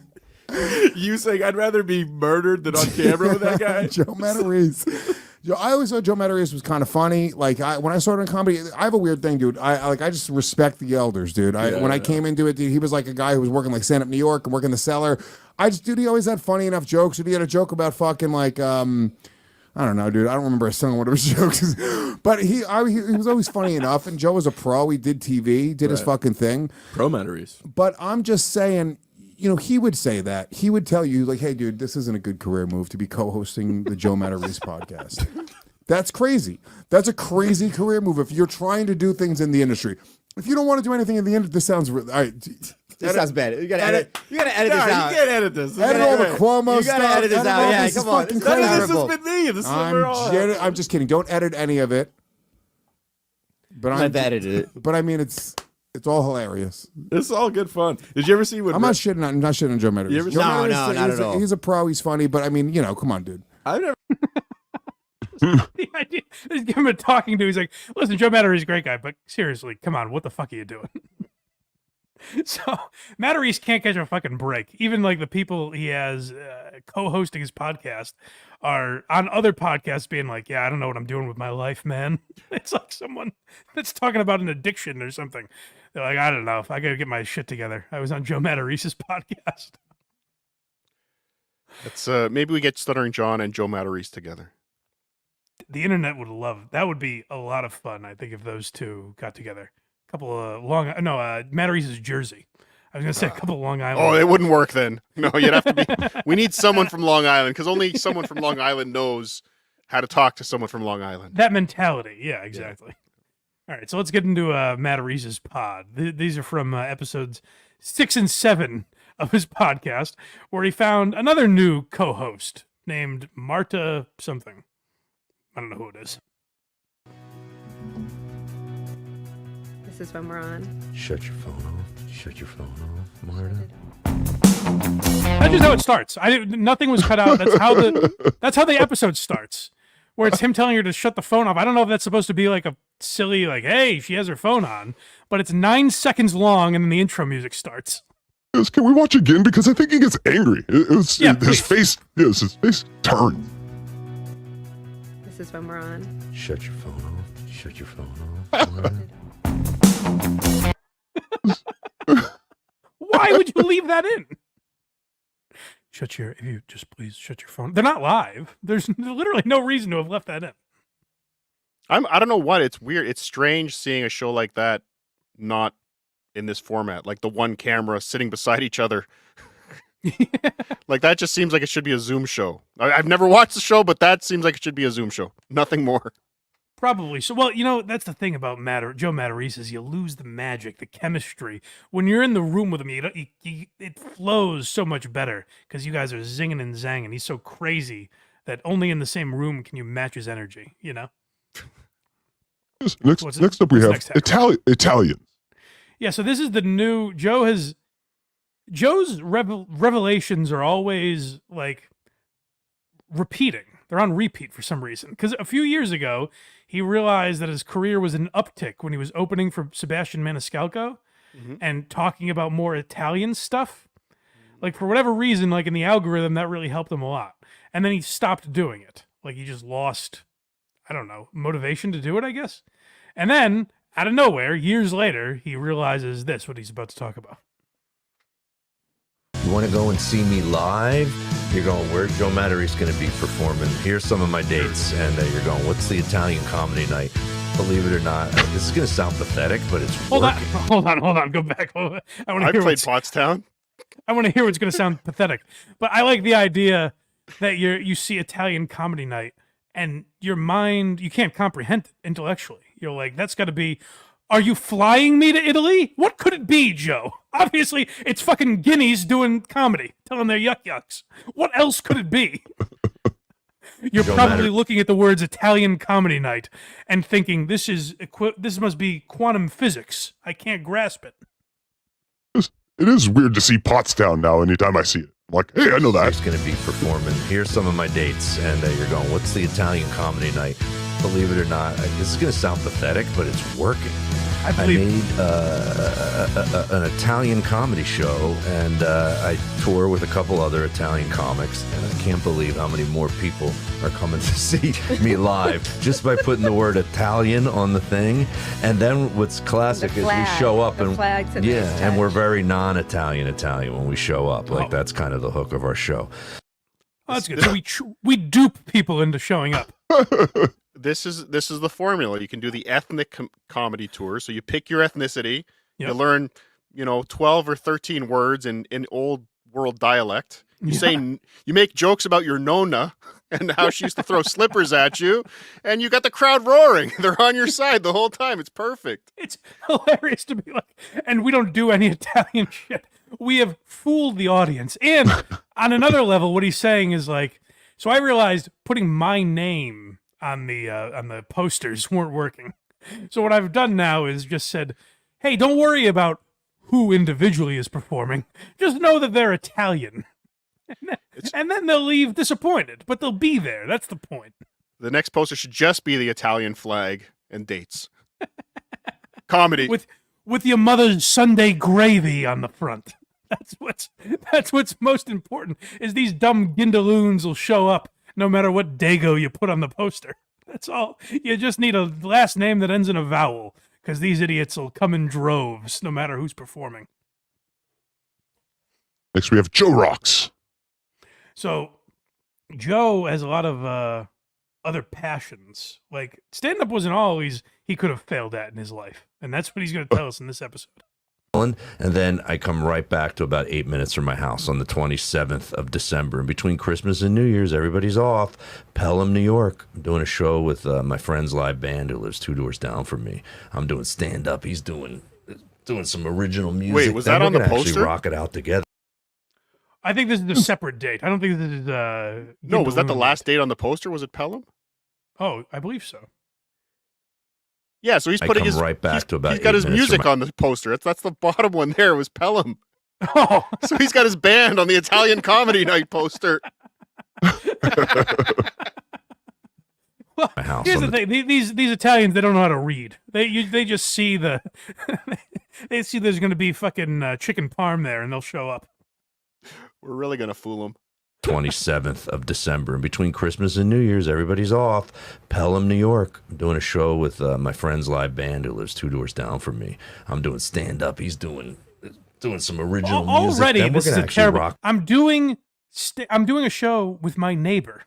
you saying I'd rather be murdered than on camera with that guy? Joe Matarese. I always thought Joe Matarese was kind of funny. Like when I started in comedy, I have a weird thing, dude. I just respect the elders, dude. When I came into it, dude, he was like a guy who was working like stand up New York and working the cellar. He always had funny enough jokes. Dude, he had a joke about fucking like I don't know, dude. I don't remember a song one of his jokes, but he was always funny enough. And Joe was a pro. He did TV, he did his fucking thing. Pro Matarese. But I'm just saying. You know, he would say that. He would tell you, like, hey, dude, this isn't a good career move to be co-hosting the Joe Matarese podcast. That's crazy. That's a crazy career move if you're trying to do things in the industry. If you don't want to do anything in the industry, this sounds all right. this sounds bad. You gotta edit. You gotta edit No, this out. You can't edit this. Edit all the Cuomo You stuff. gotta edit this out. Yeah, this come is on. fucking None of crazy. This has been me. This is what we're all. I'm just kidding. Don't edit any of it. But I've edited it. But I mean, it's all hilarious. It's all good fun. Did you ever see what? I'm not shitting on Joe Matarese. You ever- Joe No, Matarese, no, not at all. He's a pro. He's funny. But I mean, you know, come on, dude. I've never. The idea, just give him a talking to. He's like, listen, Joe Matarese is a great guy, but seriously, come on, what the fuck are you doing? So Matarese can't catch a fucking break. Even like the people he has co-hosting his podcast are on other podcasts being like, yeah, I don't know what I'm doing with my life, man. It's like someone that's talking about an addiction or something. They're like, I don't know. I got to get my shit together. I was on Joe Matarese's podcast. It's maybe we get Stuttering John and Joe Matarese together. The internet would love that. Would be a lot of fun, I think, if those two got together. A couple of Matarese's Jersey. I was gonna say a couple of Long Island. Oh, it wouldn't work then. No, you'd have to be. We need someone from Long Island because only someone from Long Island knows how to talk to someone from Long Island. That mentality, yeah, exactly. All right, so let's get into Matarese's pod. These are from episodes 6 and 7 of his podcast, where he found another new co-host named Marta something. I don't know who it is. This is when we're on. Shut your phone off. Shut your phone off, Marta. That's just how it starts. Nothing was cut out. That's how the episode starts, where it's him telling her to shut the phone off. I don't know if that's supposed to be like a silly, like, hey, she has her phone on, but it's 9 seconds long, and then the intro music starts. Yes, can we watch again? Because I think he gets angry. His face turns. This is when we're on. Shut your phone off. Shut your phone off, Marta. Why would you leave that in? If you just please shut your phone. They're not live. There's literally no reason to have left that in. I don't know what. It's weird. It's strange seeing a show like that not in this format, like the one camera sitting beside each other. Like that just seems like it should be a Zoom show. I've never watched the show, but that seems like it should be a Zoom show. Nothing more. Probably. So, well, you know, that's the thing about Joe Matarese is you lose the magic, the chemistry. When you're in the room with him, it flows so much better because you guys are zinging and zanging. He's so crazy that only in the same room can you match his energy, you know? Next up we have Italians. Yeah, so this is the new... Joe's revelations are always, like, repeating. They're on repeat for some reason. Because a few years ago, he realized that his career was an uptick when he was opening for Sebastian Maniscalco and talking about more Italian stuff. Like, for whatever reason, like in the algorithm, that really helped him a lot. And then he stopped doing it. Like, he just lost, I don't know, motivation to do it, I guess. And then, out of nowhere, years later, he realizes this, what he's about to talk about. You want to go and see me live? You're going, where Joe Matterese going to be performing? Here's some of my dates. And you're going, what's the Italian comedy night? Believe it or not, this is going to sound pathetic, but it's Hold working. on. Go back. I want to I hear played Pottstown. I want to hear what's going to sound pathetic, but I like the idea that you see Italian comedy night and your mind, you can't comprehend it intellectually. You're like, that's got to be, are you flying me to Italy? What could it be, Joe? Obviously, it's fucking guineas doing comedy, telling their yucks. What else could it be? You're probably looking at the words Italian comedy night and thinking, this must be quantum physics. I can't grasp it. It is weird to see Pottstown now anytime I see it. I'm like, hey, I know that. He's going to be performing. Here's some of my dates. And you're going, what's the Italian comedy night? Believe it or not, this is going to sound pathetic, but it's working. I made an Italian comedy show, and I tour with a couple other Italian comics, and I can't believe how many more people are coming to see me live just by putting the word Italian on the thing. And then what's classic is we show up and and we're very non-Italian when we show up. Like that's kind of the hook of our show. Oh, that's good. So we dupe people into showing up. This is the formula. You can do the ethnic comedy tour. So you pick your ethnicity. You learn, 12 or 13 words in old world dialect. You make jokes about your nonna and how she used to throw slippers at you, and you got the crowd roaring. They're on your side the whole time. It's perfect. It's hilarious to be like, and we don't do any Italian shit. We have fooled the audience. And on another level, what he's saying is like, so I realized putting my name on the posters weren't working. So what I've done now is just said, hey, don't worry about who individually is performing. Just know that they're Italian. And then they'll leave disappointed, but they'll be there. That's the point. The next poster should just be the Italian flag and dates. Comedy. With your mother's Sunday gravy on the front. That's what's most important, is these dumb gindaloons will show up no matter what dago you put on the poster. That's all. You just need a last name that ends in a vowel, because these idiots will come in droves no matter who's performing. Next we have Joe Rocks. So Joe has a lot of other passions. Like stand-up wasn't always he could have failed at in his life. And that's what he's going to tell us in this episode. And then I come right back to about 8 minutes from my house on the 27th of December. And between Christmas and New Year's, everybody's off. Pelham, New York. I'm doing a show with my friend's live band who lives 2 doors down from me. I'm doing stand-up. He's doing some original music. Wait, was that on the poster? Actually rock it out together. I think this is a separate date. I don't think this is No, was that the last date on the poster? Was it Pelham? Oh, I believe so. Yeah, so he's putting his right back to about he's got 8 his minutes music from on the poster. That's the bottom one there was Pelham. Oh, so he's got his band on the Italian comedy night poster. Well, here's the thing: these Italians, they don't know how to read. They just see they see there's going to be fucking chicken parm there, and they'll show up. We're really gonna fool them. 27th of December. And between Christmas and New Year's, everybody's off. Pelham, New York. I'm doing a show with my friend's live band who lives 2 doors down from me. I'm doing stand-up. He's doing some original music. Already, Then this we're is gonna a actually terrible. rock. I'm doing a show with my neighbor.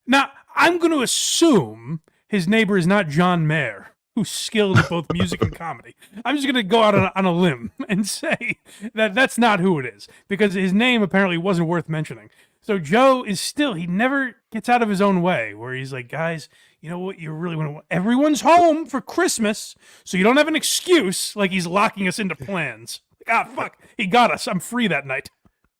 Now, I'm going to assume his neighbor is not John Mayer, who's skilled at both music and comedy. I'm just going to go out on a limb and say that that's not who it is, because his name apparently wasn't worth mentioning. So Joe is he never gets out of his own way, where he's like, guys, you know what you really want to, everyone's home for Christmas, so you don't have an excuse, like he's locking us into plans. Like, fuck, he got us. I'm free that night.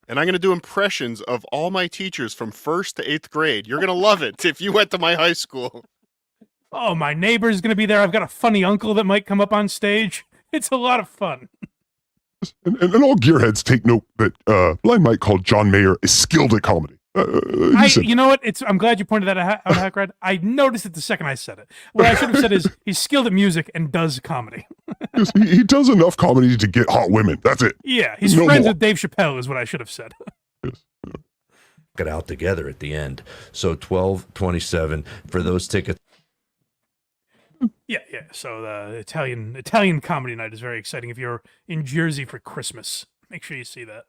And I'm going to do impressions of all my teachers from 1st to 8th grade. You're going to love it if you went to my high school. Oh, my neighbor's going to be there. I've got a funny uncle that might come up on stage. It's a lot of fun. And all gearheads take note that Blind Mike called John Mayer is skilled at comedy. You know what? I'm glad you pointed that out, Hackride. I noticed it the second I said it. What I should have said is he's skilled at music and does comedy. Yes, he does enough comedy to get hot women. That's it. Yeah, he's friends with Dave Chappelle is what I should have said. Get out together at the end. So 12/27 for those tickets. Yeah. So the Italian comedy night is very exciting. If you're in Jersey for Christmas, make sure you see that.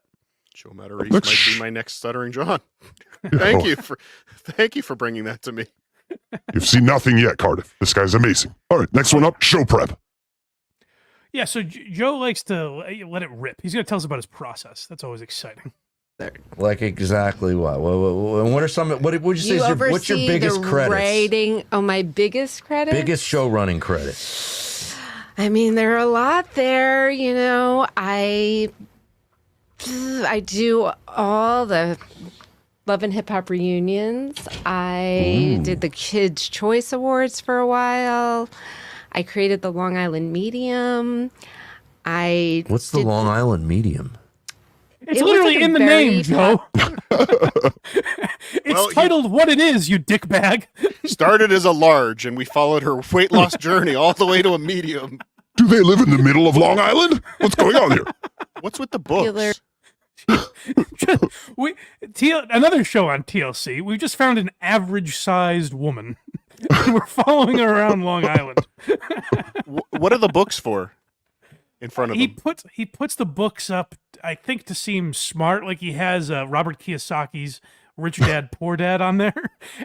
Joe Matarese might be my next Stuttering John. Thank you for bringing that to me. You've seen nothing yet, Cardiff. This guy's amazing. All right, next one up, show prep. Yeah, so Joe likes to let it rip. He's going to tell us about his process. That's always exciting. Like exactly what? What are some? What would you say? What's your biggest credit? Writing. Oh, my biggest credit. Biggest show running credit. I mean, there are a lot there. You know, I do all the Love and Hip Hop reunions. I did the Kids' Choice Awards for a while. I created the Long Island Medium. What's the Long Island Medium? It's literally in the name, Joe. It's titled What It Is, you dickbag. Started as a large, and we followed her weight loss journey all the way to a medium. Do they live in the middle of Long Island? What's going on here? What's with the books? Another show on TLC. We just found an average-sized woman. And we're following her around Long Island. What are the books for? In front of him. He puts the books up, I think, to seem smart. Like he has Robert Kiyosaki's Rich Dad Poor Dad on there,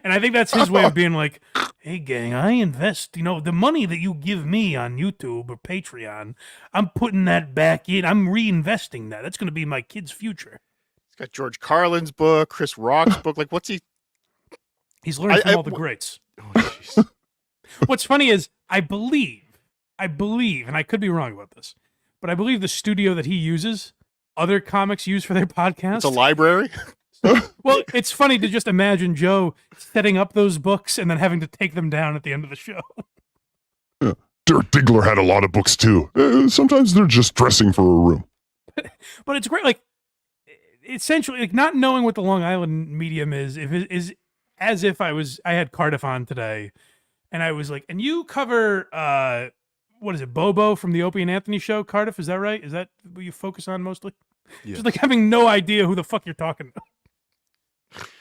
and I think that's his way of being like, "Hey, gang, I invest. You know, the money that you give me on YouTube or Patreon, I'm putting that back in. I'm reinvesting that. That's going to be my kid's future." He's got George Carlin's book, Chris Rock's book. Like, what's he? He's learning from all the greats. Oh, What's funny is I believe, and I could be wrong about this, but I believe the studio that he uses, other comics use for their podcast. It's a library? Well, it's funny to just imagine Joe setting up those books and then having to take them down at the end of the show. Yeah. Dirk Diggler had a lot of books too. Sometimes they're just dressing for a room. But it's great, like, essentially, like, not knowing what the Long Island medium is as if I had Cardiff on today, and I was like, and you cover, what is it, Bobo from the Opie and Anthony show, Cardiff, is that right? Is that what you focus on mostly? Yeah. Just like having no idea who the fuck you're talking about.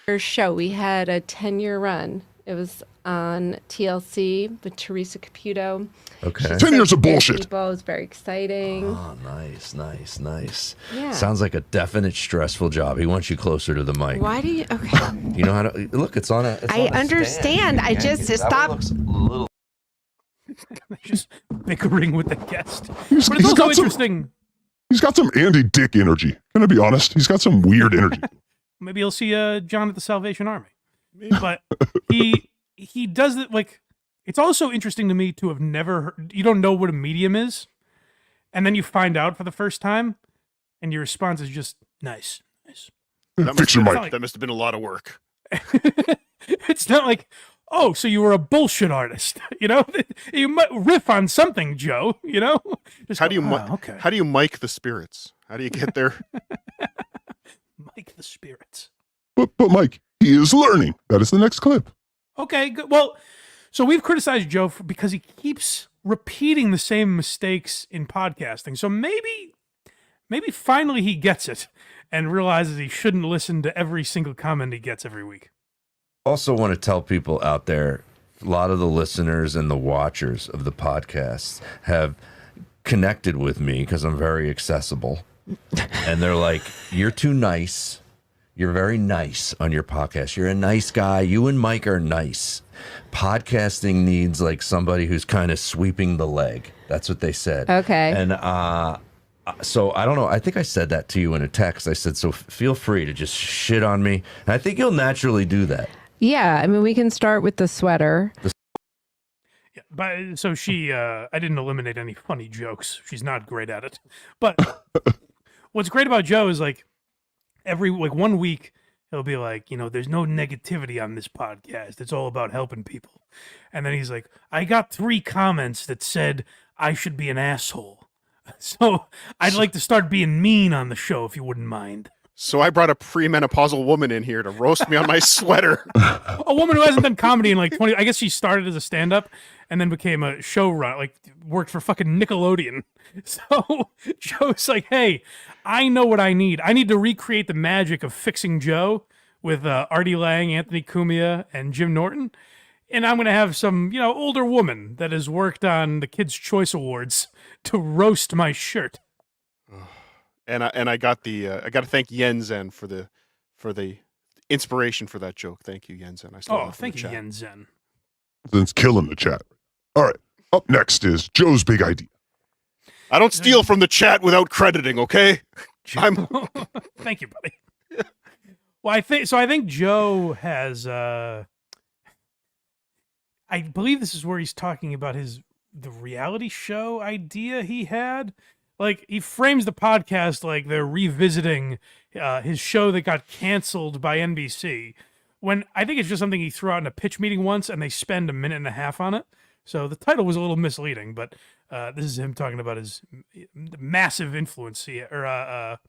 Our show, we had a 10-year run. It was on TLC with Teresa Caputo. Okay. 10 years of bullshit. People. It was very exciting. Oh, nice. Yeah. Sounds like a definite stressful job. He wants you closer to the mic. Why do you? Okay. You know how to look? It's on a. I understand. I just stop. Just bickering with the guest. He's But it's also got some- interesting. He's got some Andy Dick energy. Can I be honest? He's got some weird energy. Maybe you'll see John at the Salvation Army. But he does it like, it's also interesting to me to have never heard, you don't know what a medium is, and then you find out for the first time, and your response is just nice. That must have been a lot of work. It's not like, oh, so you were a bullshit artist, you know? You might riff on something, Joe, you know? Just How do you okay. How do you mic the spirits? How do you get there? Mic the spirits. But Mike, he is learning. That is the next clip. Okay, good. Well, so we've criticized Joe because he keeps repeating the same mistakes in podcasting. So maybe finally he gets it and realizes he shouldn't listen to every single comment he gets every week. Also want to tell people out there, a lot of the listeners and the watchers of the podcast have connected with me because I'm very accessible. And they're like, you're too nice. You're very nice on your podcast. You're a nice guy. You and Mike are nice. Podcasting needs like somebody who's kind of sweeping the leg. That's what they said. Okay. And so I don't know. I think I said that to you in a text. I said, so feel free to just shit on me. And I think you'll naturally do that. Yeah, I mean, we can start with the sweater. Yeah, but so I didn't eliminate any funny jokes. She's not great at it. But what's great about Joe is like every 1 week he'll be like, you know, there's no negativity on this podcast. It's all about helping people. And then he's like, I got 3 comments that said I should be an asshole. So I'd like to start being mean on the show if you wouldn't mind. So I brought a premenopausal woman in here to roast me on my sweater. A woman who hasn't done comedy in like 20. I guess she started as a stand-up and then became a showrunner, like worked for fucking Nickelodeon. So Joe's like, hey, I know what I need. I need to recreate the magic of Fixing Joe with Artie Lang, Anthony Cumia, and Jim Norton. And I'm going to have some, older woman that has worked on the Kids' Choice Awards to roast my shirt. And I got the I got to thank Yenzen for the inspiration for that joke. Thank you, Yenzen. I stole that from thank the you, chat. Yenzen. It's killing the chat. All right. Up next is Joe's big idea. I don't steal from the chat without crediting, okay? Thank you, buddy. Well, I think Joe has I believe this is where he's talking about the reality show idea he had. Like, he frames the podcast like they're revisiting his show that got canceled by NBC, when I think it's just something he threw out in a pitch meeting once, and they spend a minute and a half on it. So the title was a little misleading, but this is him talking about his massive influence idea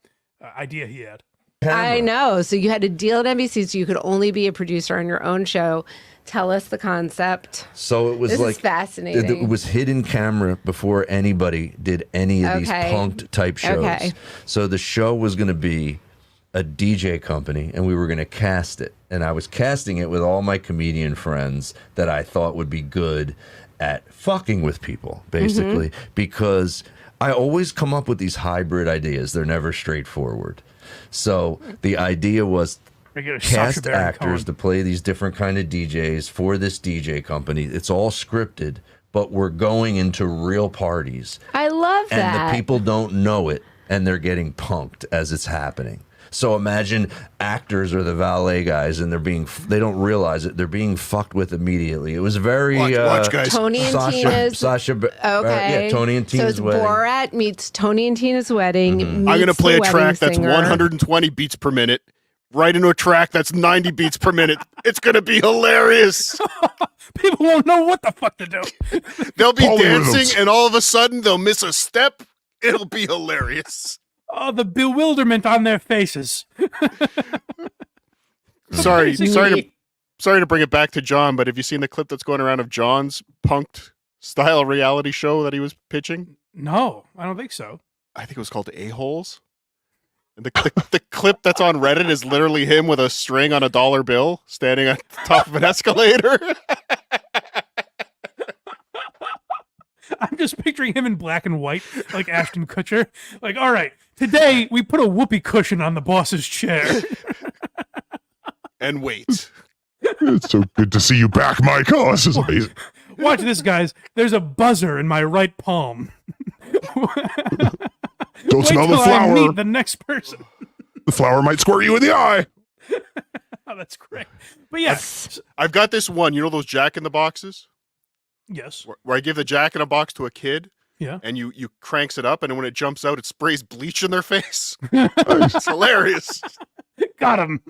he had. I know. So you had to deal at NBC, so you could only be a producer on your own show. Tell us the concept. So it was this like is fascinating. It was hidden camera before anybody did any of these punked type shows. Okay. So the show was going to be a DJ company, and we were going to cast it. And I was casting it with all my comedian friends that I thought would be good at fucking with people, basically, because I always come up with these hybrid ideas. They're never straightforward. So the idea was cast actors to play these different kind of DJs for this DJ company. It's all scripted, but we're going into real parties. I love that. And the people don't know it, and they're getting punked as it's happening. So imagine actors or the valet guys, and they don't realize it. They're being fucked with immediately. It was very watch guys. Tony and Tina's. Sasha. Okay. Yeah, Tony and Tina's so it's wedding. Borat meets Tony and Tina's wedding. I'm going to play a track that's singer. 120 beats per minute, right into a track that's 90 beats per minute. It's going to be hilarious. People won't know what the fuck to do. They'll be Polyrhythms. dancing, and all of a sudden they'll miss a step. It'll be hilarious. Oh, the bewilderment on their faces. Sorry to bring it back to John, but have you seen the clip that's going around of John's punked style reality show that he was pitching? No, I don't think so. I think it was called A-Holes. And the clip that's on Reddit is literally him with a string on a dollar bill standing on top of an escalator. I'm just picturing him in black and white, like Ashton Kutcher. Like, all right, today we put a whoopee cushion on the boss's chair. And wait. It's so good to see you back, Mike. Oh, this is amazing. Watch this, guys. There's a buzzer in my right palm. Don't smell the till I flower. meet the next person. The flower might squirt you in the eye. Oh, that's great. But yes, I've got this one. You know those Jack in the Boxes? yes, Where I give the Jack in a Box to a kid, yeah. and you cranks it up, and when it jumps out, it sprays bleach in their face. It's hilarious. Got him.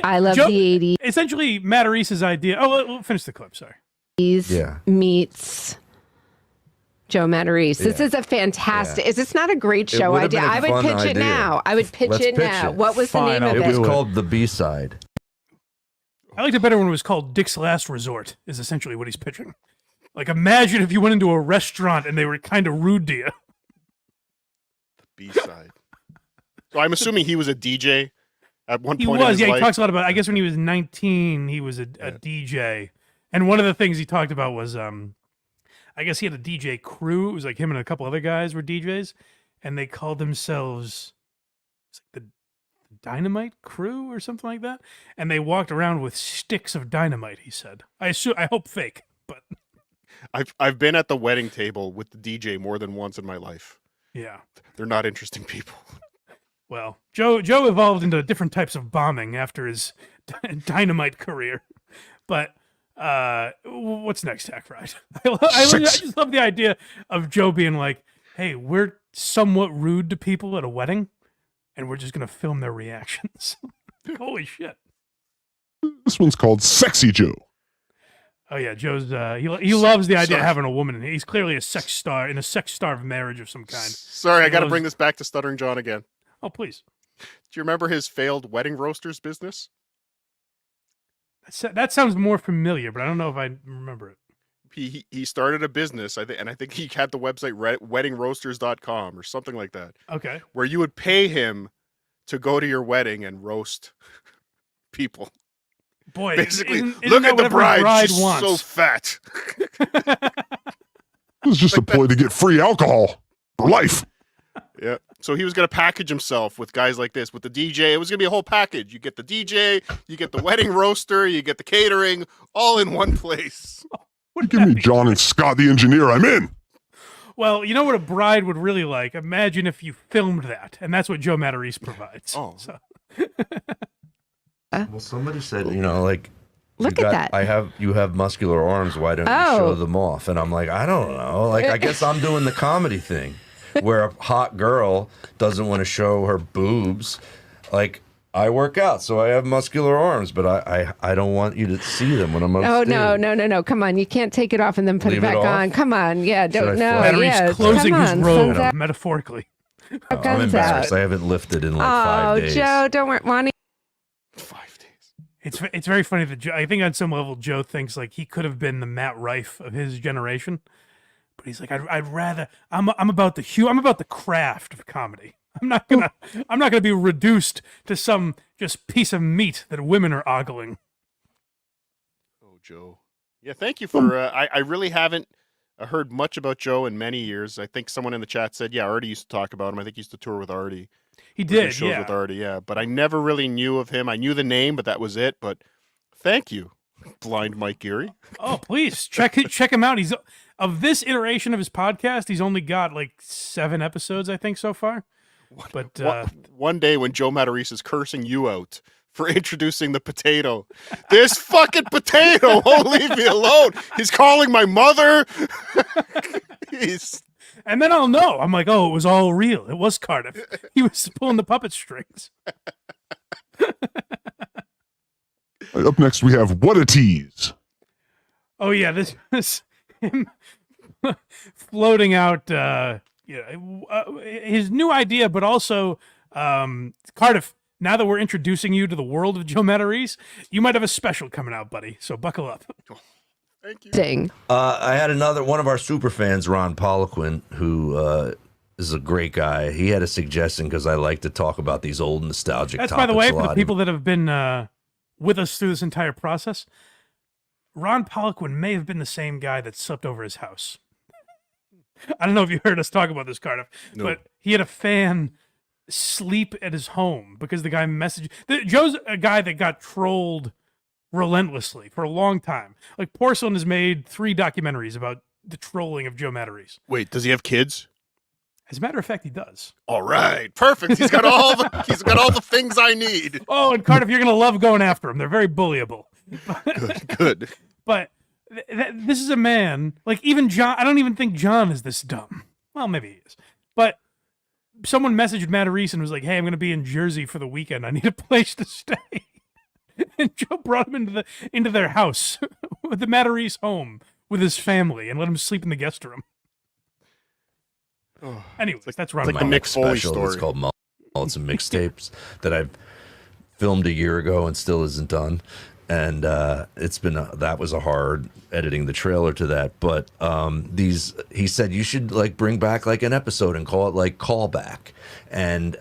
I love Joe- the 80s. Essentially, Materese's idea. Oh, we'll finish the clip. Sorry. Yeah. Meets Joe Matarese. This Yeah. is a fantastic. Is this not a great It show would've idea? been a I would fun pitch it idea. now. I would pitch Let's it pitch now. it. What was Fine, the name It of was it? called The B-Side. I liked it better when it was called Dick's Last Resort, is essentially what he's pitching. Like, imagine if you went into a restaurant and they were kind of rude to you. B-side. So I'm assuming he was a DJ at one He point in was, his yeah, life. he talks a lot about, I guess when he was 19, he was a DJ. And one of the things he talked about was, I guess he had a DJ crew. It was like him and a couple other guys were DJs. And they called themselves it's like the Dynamite Crew or something like that. And they walked around with sticks of dynamite, he said. I hope fake, but I've been at the wedding table with the DJ more than once in my life. yeah. They're not interesting people. Well, Joe evolved into different types of bombing after his dynamite career. But what's next, Hackride? I just love the idea of Joe being like, hey, we're somewhat rude to people at a wedding, and we're just going to film their reactions. Holy shit. This one's called Sexy Joe. Oh, yeah, Joe's, he loves the idea of having a woman. He's clearly a sex star, in a sex-starved marriage of some kind. Sorry, I He got to loves- bring this back to Stuttering John again. Oh, please. Do you remember his failed wedding roasters business? That sounds more familiar, but I don't know if I remember it. He started a business, I think he had the website weddingroasters.com or something like that. Okay. Where you would pay him to go to your wedding and roast people. Boy, basically, isn't look that at the what every bride. She's wants? so fat. This is just a ploy to get free alcohol for life. Yeah. So he was going to package himself with guys like this, with the DJ. It was going to be a whole package. You get the DJ, you get the wedding roaster, you get the catering, all in one place. Give me John and Scott, the engineer. I'm in. Well, you know what a bride would really like? Imagine if you filmed that, and that's what Joe Matarese provides. Oh. So. Well, somebody said, you know, like, Look at that. You have muscular arms. Why don't you show them off? And I'm like, I don't know. Like, I guess I'm doing the comedy thing, where a hot girl doesn't want to show her boobs. Like, I work out, so I have muscular arms, but I don't want you to see them when I'm upstairs. No. Come on. You can't take it off and then put Leave it back it off? on. Come on. Yeah, don't know. Matarese Yeah, closing come his on, robe, sun's out. metaphorically. I'm embarrassed. I haven't lifted in like 5 days. Oh, Joe, don't worry. Lonnie. It's very funny that I think on some level Joe thinks like he could have been the Matt Rife of his generation, but he's like I'd rather I'm about the craft of comedy. I'm not gonna be reduced to some just piece of meat that women are ogling. Oh, Joe. Yeah, thank you for. I really haven't heard much about Joe in many years. I think someone in the chat said, yeah, Artie used to talk about him. I think he used to tour with Artie. He did, shows yeah. with Artie, yeah. But I never really knew of him. I knew the name, but that was it. But thank you, Blind Mike Geary. Oh, please check him out. He's of this iteration of his podcast. He's only got like 7 episodes, I think, so far. But one day when Joe Matarese is cursing you out for introducing the potato, this fucking potato won't leave me alone. He's calling my mother. And then I'll know. I'm like, oh, it was all real. It was Cardiff. He was pulling the puppet strings. Up next, we have What a Tease. Oh, yeah. This him floating out his new idea, but also Cardiff, now that we're introducing you to the world of Joe Matarese, you might have a special coming out, buddy. So buckle up. Thank you. Ding. I had one of our super fans, Ron Poliquin, who is a great guy. He had a suggestion because I like to talk about these old nostalgic That's, topics by the way, a for the lot. people that have been with us through this entire process, Ron Poliquin may have been the same guy that slept over his house. I don't know if you heard us talk about this, Cardiff, but he had a fan sleep at his home because the guy messaged. Joe's a guy that got trolled relentlessly for a long time. Like, Porcelain has made 3 documentaries about the trolling of Joe Matarese. Wait, does he have kids? As a matter of fact, he does. All right, perfect. He's got all the things I need. Oh, and Cardiff, you're gonna love going after him. They're very bullyable. Good. But this is a man, like, even John. I don't even think John is this dumb. Well, maybe he is. But someone messaged Matterese and was like, "Hey, I'm gonna be in Jersey for the weekend. I need a place to stay." And Joe brought him into their house, with the Matterese home, with his family, and let him sleep in the guest room. Anyways, that's Ron. It's like the Mick Foley story. It's called Mullets and Mixtapes that I've filmed a year ago and still isn't done. And it's been that was a hard editing the trailer to that. But he said you should like bring back like an episode and call it like Callback, and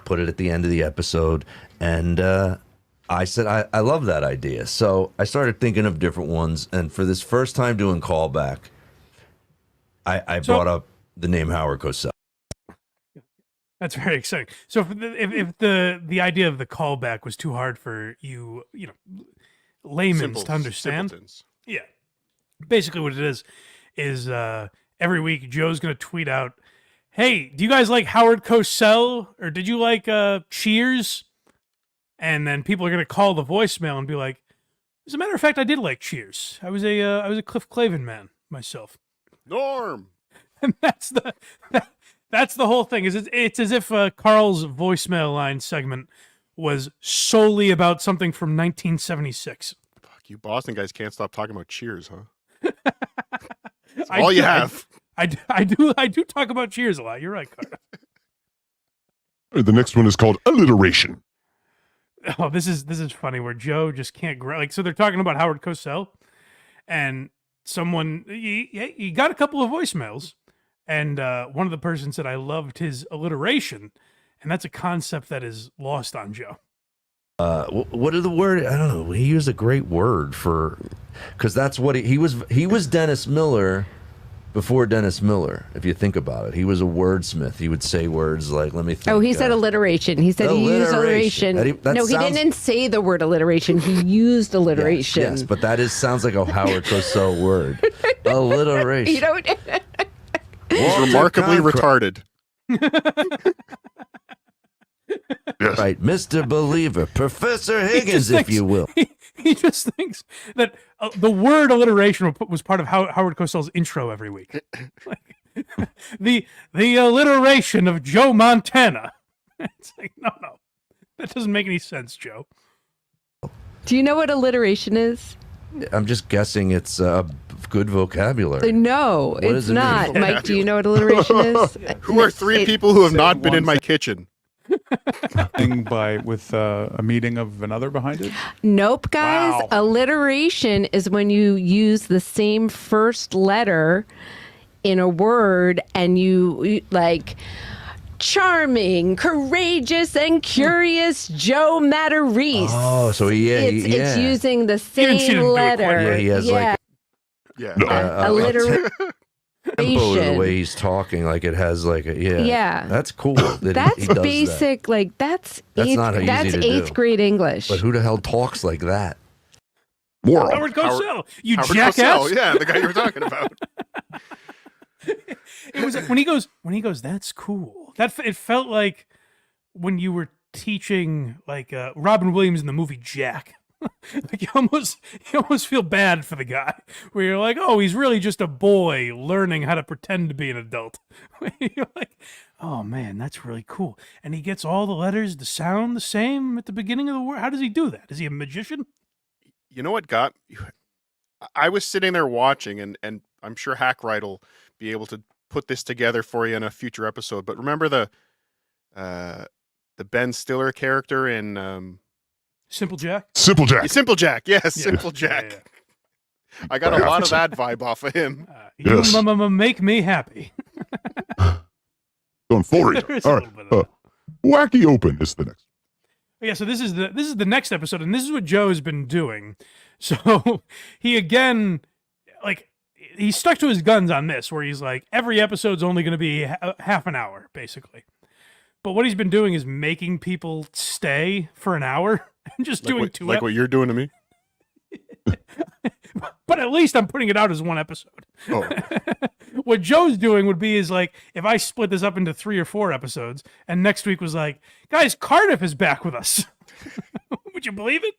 put it at the end of the episode. And I said I love that idea. So I started thinking of different ones. And for this first time doing Callback, I brought up the name Howard Cosell. That's very exciting. So if the idea of the callback was too hard for you laymen to understand, simpletons. Yeah, basically what it is every week Joe's going to tweet out, "Hey, do you guys like Howard Cosell, or did you like Cheers?" And then people are going to call the voicemail and be like, "As a matter of fact, I did like Cheers. I was a Cliff Clavin man myself." Norm. And that's the whole thing. It's as if Carl's voicemail line segment was solely about something from 1976. Fuck, you Boston guys can't stop talking about Cheers, huh? That's all you have. I do talk about Cheers a lot. You're right, Carter. The next one is called Alliteration. Oh, this is funny where Joe just can't so they're talking about Howard Cosell, and someone he got a couple of voicemails. And one of the persons said, "I loved his alliteration," and that's a concept that is lost on Joe. What are the word? I don't know. He used a great word for, because that's what he was. He was Dennis Miller before Dennis Miller, if you think about it. He was a wordsmith. He would say words like, let me think. Oh, he said alliteration. He said he used alliteration. That No, he sounds- didn't say the word alliteration. He used alliteration. Yes, but that sounds like a Howard Cosell word. Alliteration. You don't. He's remarkably retarded. Right, Mr. Believer, Professor Higgins, if you will. He just thinks that the word alliteration was part of Howard Cosell's intro every week. Like, the alliteration of Joe Montana. It's like, no, that doesn't make any sense, Joe. Do you know what alliteration is? I'm just guessing it's good vocabulary. No, What it's does it not. mean? Mike, do you know what alliteration is? Who are three people who have not been in my kitchen? With a meeting of another behind it? Nope, guys. Wow. Alliteration is when you use the same first letter in a word and you like charming, courageous, and curious Joe Matterese. Oh, so It's using the same letter. Yeah, he has like alliteration. tempo to the way he's talking, like it has like a Yeah. That's cool. That he That's does basic. That. Like that's Not easy that's to eighth do. grade English. But who the hell talks like that? Howard Cosell, you Howard jackass! Cosell, yeah, the guy you were talking about. It was like when he goes, that's cool. It felt like when you were teaching like Robin Williams in the movie Jack. Like you almost feel bad for the guy, where you're like, oh, he's really just a boy learning how to pretend to be an adult. You're like, oh man, that's really cool. And he gets all the letters to sound the same at the beginning of the word. How does he do that? Is he a magician? You know what got? I was sitting there watching, and I'm sure Hackride will be able to put this together for you in a future episode. But remember the Ben Stiller character in Simple Jack? Simple Jack. Simple Jack, yes, Yeah. Simple Jack. Yeah. I got a lot of that vibe off of him. You make me happy. Going full There retard. is a All little right. bit of Wacky Open is the next. Yeah, so this is the next episode, and this is what Joe's been doing. So he again, like, he stuck to his guns on this, where he's like, every episode's only going to be half an hour, basically. But what he's been doing is making people stay for an hour and just Like doing what, two. like what you're doing to me. But at least I'm putting it out as one episode. Oh. What Joe's doing would be is like, if I split this up into 3 or 4 episodes, and next week was like, guys, Cardiff is back with us. Would you believe it?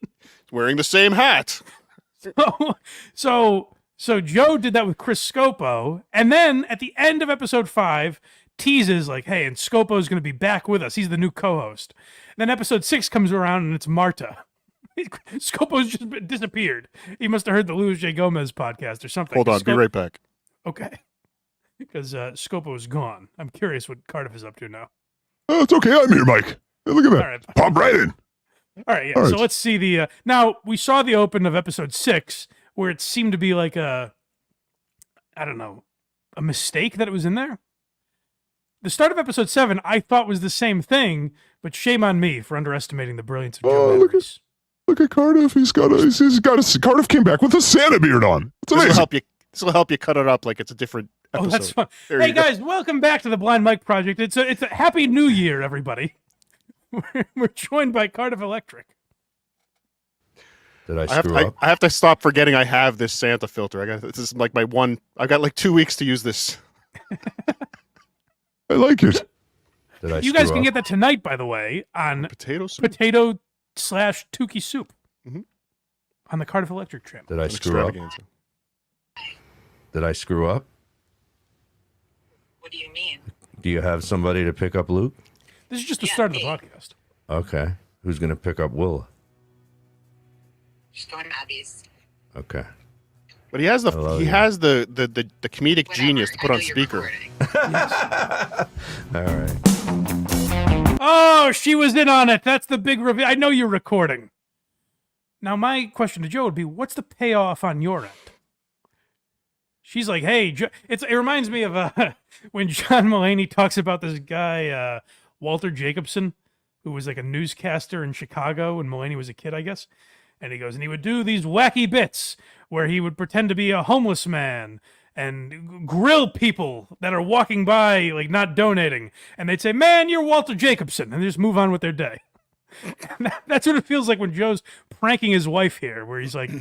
Wearing the same hat. So Joe did that with Chris Scopo, and then at the end of episode 5, teases like, hey, and Scopo's going to be back with us. He's the new co-host. Then episode 6 comes around, and it's Marta. Scopo's just disappeared. He must have heard the Luis J. Gomez podcast or something. Hold on, be right back. Okay. Because Scopo is gone. I'm curious what Cardiff is up to now. Oh, it's okay. I'm here, Mike. Hey, look at that. All right. Pop right in. All right, yeah. All right. So let's see the. Now we saw the open of episode 6, where it seemed to be like a mistake that it was in there. The start of episode 7, I thought was the same thing, but shame on me for underestimating the brilliance of Joe Matterese. Look at Cardiff. He's got a Cardiff came back with a Santa beard on. It's This will amazing. help you. This will help you cut it up like it's a different episode. Oh, that's fun. There Hey you go. guys, welcome back to the Blind Mike Project. It's a happy New Year, everybody. We're joined by Cardiff Electric. Did I I have, screw I, up? I have to stop forgetting I have this Santa filter. This is like my one. I've got like 2 weeks to use this. I like it. Did I You screw guys can up? get that tonight, by the way, on potato /Tukey soup on the Cardiff Electric channel. Did I screw up? Did I screw up? What do you mean? Do you have somebody to pick up Luke? This is just the start of the podcast. Okay. Who's going to pick up Willa? Just going to Abby's. Okay. But he has the I love he you. has the comedic genius to put on speaker. All right. Oh, she was in on it. That's the big reveal. I know you're recording. Now, my question to Joe would be, what's the payoff on your end? She's like, hey, it reminds me of when John Mulaney talks about this guy, Walter Jacobson, who was like a newscaster in Chicago when Mulaney was a kid, I guess. And he goes, and he would do these wacky bits where he would pretend to be a homeless man and grill people that are walking by, like not donating, and they'd say, "Man, you're Walter Jacobson," and they just move on with their day. And that's what it feels like when Joe's pranking his wife here, where he's like,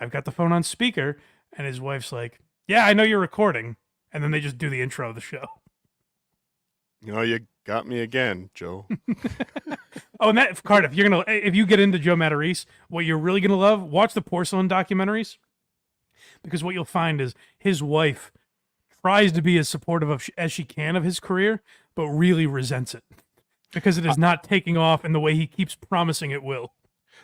"I've got the phone on speaker," and his wife's like, "Yeah, I know you're recording," and then they just do the intro of the show. You got me again, Joe. Oh, and that Cardiff, if you get into Joe Matterese, what you're really gonna love, watch the porcelain documentaries, because what you'll find is his wife tries to be as supportive as she can of his career, but really resents it because it is not taking off in the way he keeps promising it will.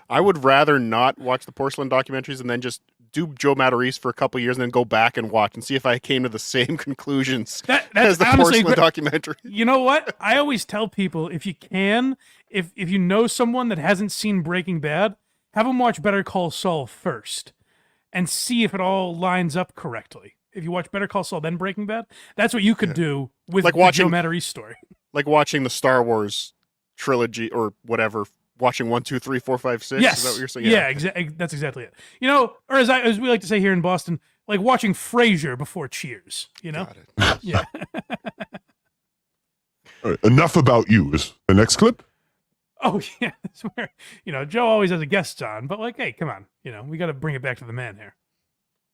I would rather not watch the porcelain documentaries and then just do Joe Matarese for a couple of years and then go back and watch and see if I came to the same conclusions as the honestly porcelain documentary. You know what? I always tell people, if you can, if you know someone that hasn't seen Breaking Bad, have them watch Better Call Saul first and see if it all lines up correctly. If you watch Better Call Saul then Breaking Bad, that's what you could do with the Joe Matarese story. Like watching the Star Wars trilogy or whatever. Watching 1, 2, 3, 4, 5, 6. Yes. Is that what you're saying? Yeah, exactly. That's exactly it. Or as we like to say here in Boston, like watching Frasier before Cheers. Got it. Yeah. All right, enough about you. Is the next clip? Oh yeah, that's where Joe always has a guest on, but like, hey, come on, we got to bring it back to the man here.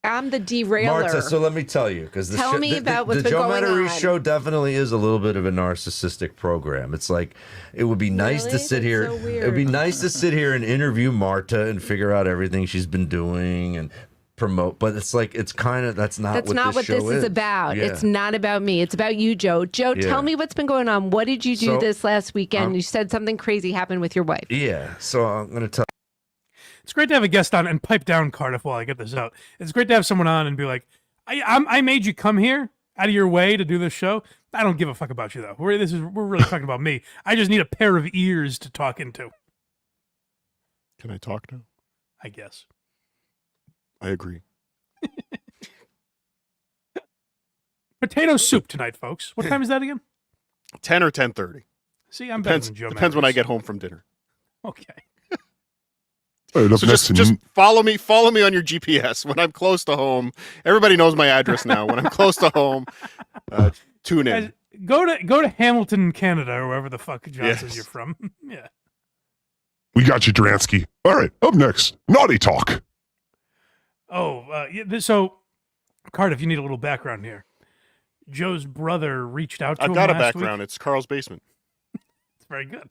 I'm the derailer. Marta, so let me tell you, because Tell me about what's the been Joe going Matterese on. show definitely is a little bit of a narcissistic program. It's like it would be nice to sit here. So It would be nice to sit here and interview Marta and figure out everything she's been doing and promote. But it's like that's not That's what not this what show this is about. Yeah. It's not about me. It's about you, Joe. Joe, Yeah. tell me what's been going on. What did you do So, this last weekend? You said something crazy happened with your wife. Yeah. So I'm gonna tell. It's great to have a guest on, and pipe down, Cardiff, while I get this out. It's great to have someone on and be like, I made you come here out of your way to do this show. I don't give a fuck about you, though. We're really talking about me. I just need a pair of ears to talk into. Can I talk now? I guess. I agree. Potato soup tonight, folks. What time is that again? 10 or 10:30. See, I'm better Depends, than Joe depends when I Matterese. get home from dinner. Okay. All right, up So next just follow me on your GPS. When I'm close to home, everybody knows my address now. When I'm close to home, tune in. Guys, go to Hamilton, Canada, or wherever the fuck John Yes. says you're from. Yeah. We got you, Duransky. All right, up next, Naughty Talk. So, Cardiff, you need a little background here. Joe's brother reached out to him I've got a last background. week. It's Carl's basement. It's very good.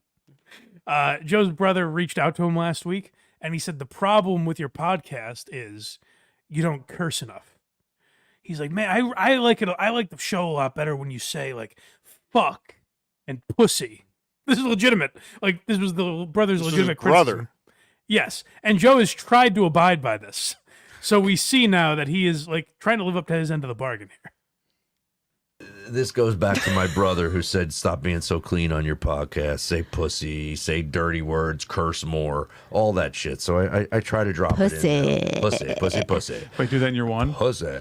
Joe's brother reached out to him last week, and he said the problem with your podcast is you don't curse enough. He's like, man, I like it. I like the show a lot better when you say like fuck and pussy. This is legitimate. Like this was the brother's This is legitimate his brother. criticism. Yes, and Joe has tried to abide by this. So we see now that he is like trying to live up to his end of the bargain here. This goes back to my brother who said, "Stop being so clean on your podcast. Say pussy, say dirty words, curse more, all that shit." So I try to drop it in. Pussy. Wait, do that in your one? Pussy.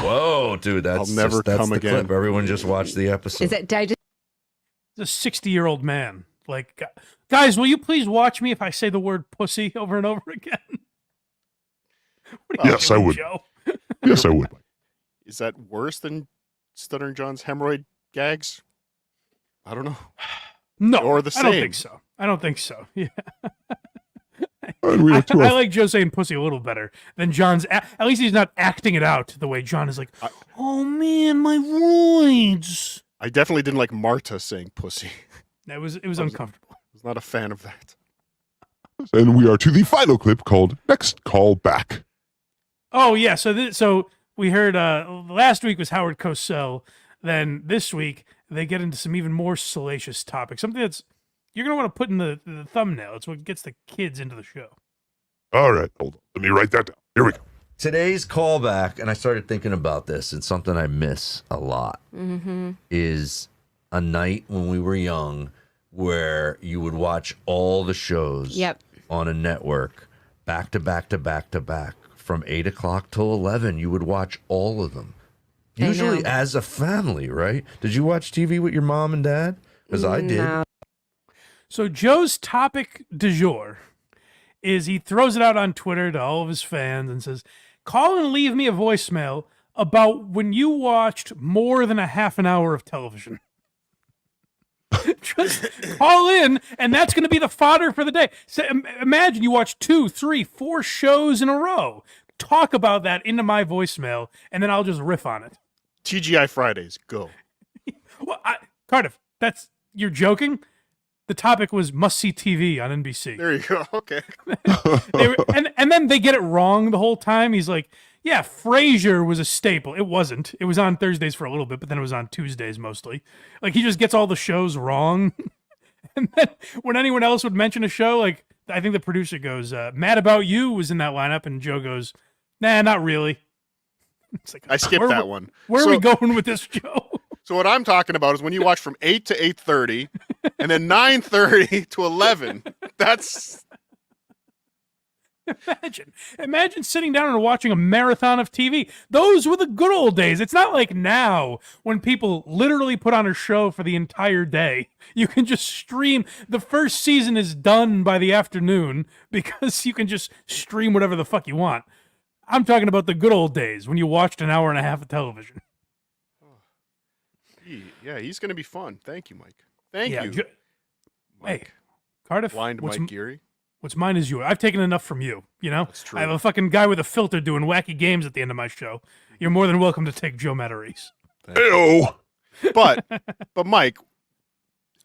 Whoa, dude, that's I'll never that's come the again. clip. Everyone just watched the episode. Is that did I just He's a 60-year-old man. Like, guys, will you please watch me if I say the word pussy over and over again? What are you Yes, I doing, would. Joe? Yes, I would. Is that worse than Stuttering John's hemorrhoid gags? I don't know. No, Or the I don't same. think so. I don't think so. Yeah. All right, we have two I off. like Joe saying pussy a little better than John's. At least he's not acting it out the way John is like, oh man, my roids. I definitely didn't like Marta saying pussy. It was uncomfortable. I was not a fan of that. And we are to the final clip called Next Call Back. Oh yeah, so we heard last week was Howard Cosell. Then this week they get into some even more salacious topics. Something that's you're gonna want to put in the thumbnail. It's what gets the kids into the show. All right, hold on. Let me write that down. Here we go. Today's callback, and I started thinking about this, and something I miss a lot is a night when we were young where you would watch all the shows on a network back to back to back to back from 8 o'clock till 11. You would watch all of them, usually as a family, right? Did you watch TV with your mom and dad? Because I did. No. So Joe's topic du jour is he throws it out on Twitter to all of his fans and says, call and leave me a voicemail about when you watched more than a half an hour of television. Just call in, and that's going to be the fodder for the day. So imagine you watch 2, 3, 4 shows in a row. Talk about that into my voicemail, and then I'll just riff on it. TGI Fridays, go. Well, Cardiff, you're joking? The topic was must-see TV on NBC. There you go. Okay. and then they get it wrong the whole time. He's like, yeah, Frasier was a staple. It wasn't. It was on Thursdays for a little bit, but then it was on Tuesdays mostly. Like, he just gets all the shows wrong. And then when anyone else would mention a show, like, I think the producer goes, Mad About You was in that lineup, and Joe goes, nah, not really. It's like, I skipped that one. Where are we going with this show? So what I'm talking about is when you watch from 8 to 8:30 and then 9:30 to 11. That's... Imagine sitting down and watching a marathon of TV. Those were the good old days. It's not like now when people literally put on a show for the entire day. You can just stream. The first season is done by the afternoon because you can just stream whatever the fuck you want. I'm talking about the good old days when you watched an hour and a half of television. Yeah, he's going to be fun. Thank you, Mike. Thank you. Hey, Cardiff. Blind Mike Geary. What's mine is yours. I've taken enough from you, you know? That's true. I have a fucking guy with a filter doing wacky games at the end of my show. You're more than welcome to take Joe Matarese. Ew. But Mike,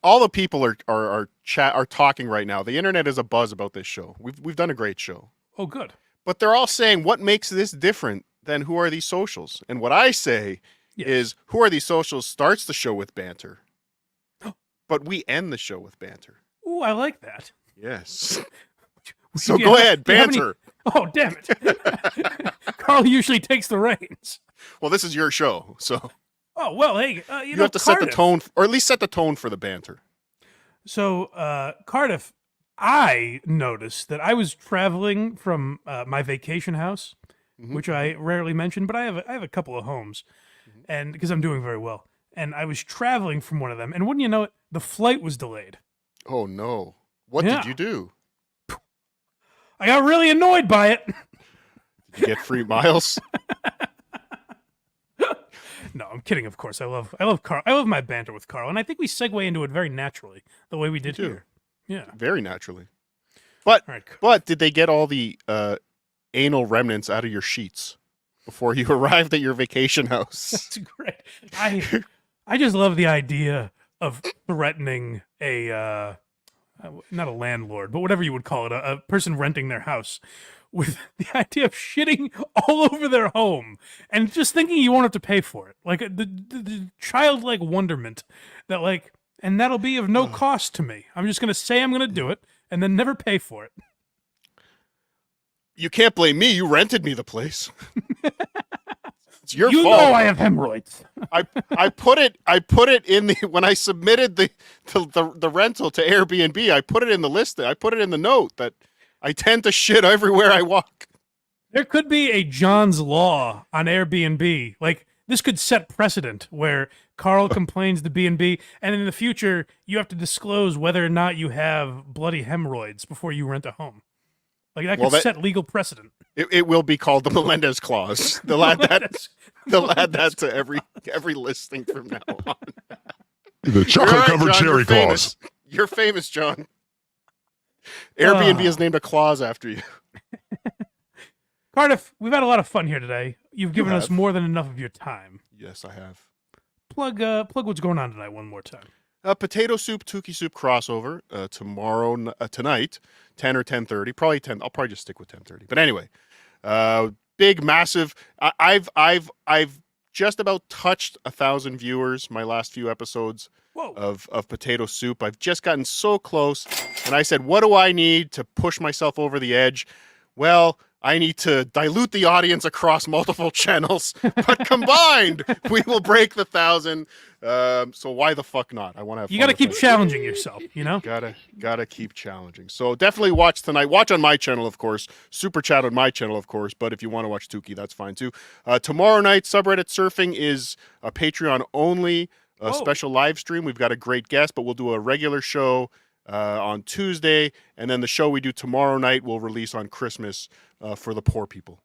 all the people are talking right now. The internet is abuzz about this show. We've done a great show. Oh, good. But they're all saying, what makes this different than Who Are These Socials? And what I say is, Who Are These Socials starts the show with banter, but we end the show with banter. Ooh, I like that. Yes. So go ahead, banter. Oh, damn it. Carl usually takes the reins. Well, this is your show, so. Oh, well, hey, you know, have to set the tone, or at least set the tone for the banter. So, Cardiff, I noticed that I was traveling from my vacation house, which I rarely mention, but I have a couple of homes, and because I'm doing very well. And I was traveling from one of them, and wouldn't you know it, the flight was delayed. Oh, no. What did you do? I got really annoyed by it. Did you get free miles? No, I'm kidding, of course. I love Carl. I love my banter with Carl, and I think we segue into it very naturally, the way we did here. Yeah. Very naturally. But did they get all the anal remnants out of your sheets before you arrived at your vacation house? That's great. I just love the idea of threatening a not a landlord, but whatever you would call it, a person renting their house, with the idea of shitting all over their home and just thinking you won't have to pay for it. Like the childlike wonderment that, like, and that'll be of no cost to me. I'm just going to say I'm going to do it and then never pay for it. You can't blame me. You rented me the place. It's your fault. You know I have hemorrhoids. I put it in the, when I submitted the rental to Airbnb, I put it in the list. I put it in the note that I tend to shit everywhere I walk. There could be a John's Law on Airbnb. Like, this could set precedent where Carl complains to B&B, and in the future, you have to disclose whether or not you have bloody hemorrhoids before you rent a home. Like, that could set legal precedent. It will be called the Melendez Clause. They'll add that to every listing from now on. The chocolate-covered cherry clause. You're famous, John. Airbnb has named a clause after you. Cardiff, we've had a lot of fun here today. You've given us more than enough of your time. Yes, I have. Plug what's going on tonight one more time. Potato soup, Tukey soup crossover tonight, 10 or 10:30, probably 10. I'll probably just stick with 10:30. But anyway, big, massive. I've just about touched 1,000 viewers my last few episodes of Potato Soup. I've just gotten so close, and I said, what do I need to push myself over the edge? Well, I need to dilute the audience across multiple channels, but combined, we will break the 1,000. So why the fuck not? I want to have. You got to keep challenging yourself, you know. Gotta keep challenging. So definitely watch tonight. Watch on my channel, of course. Super chat on my channel, of course. But if you want to watch Tukey, that's fine too. Tomorrow night, Subreddit Surfing is a Patreon only special live stream. We've got a great guest, but we'll do a regular show on Tuesday, and then the show we do tomorrow night will release on Christmas for the poor people.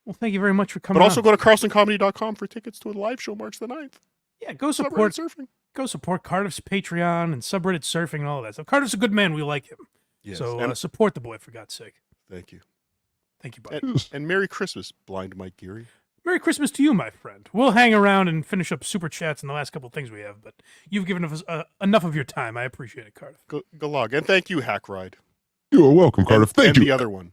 Well, thank you very much for coming. But also on. go to carlsoncomedy.com for tickets to a live show March the 9th. Yeah, go support surfing. Go support Cardiff's Patreon and subreddit surfing and all of that stuff. Cardiff's a good man. We like him. Yes, So and- support the boy, for God's sake. Thank you. Thank you, buddy. And Merry Christmas, Blind Mike Geary. Merry Christmas to you, my friend. We'll hang around and finish up super chats and the last couple of things we have, but you've given us enough of your time. I appreciate it, Cardiff. Galag. And thank you, Hackride. You are welcome, Cardiff. Thank and you. the other one.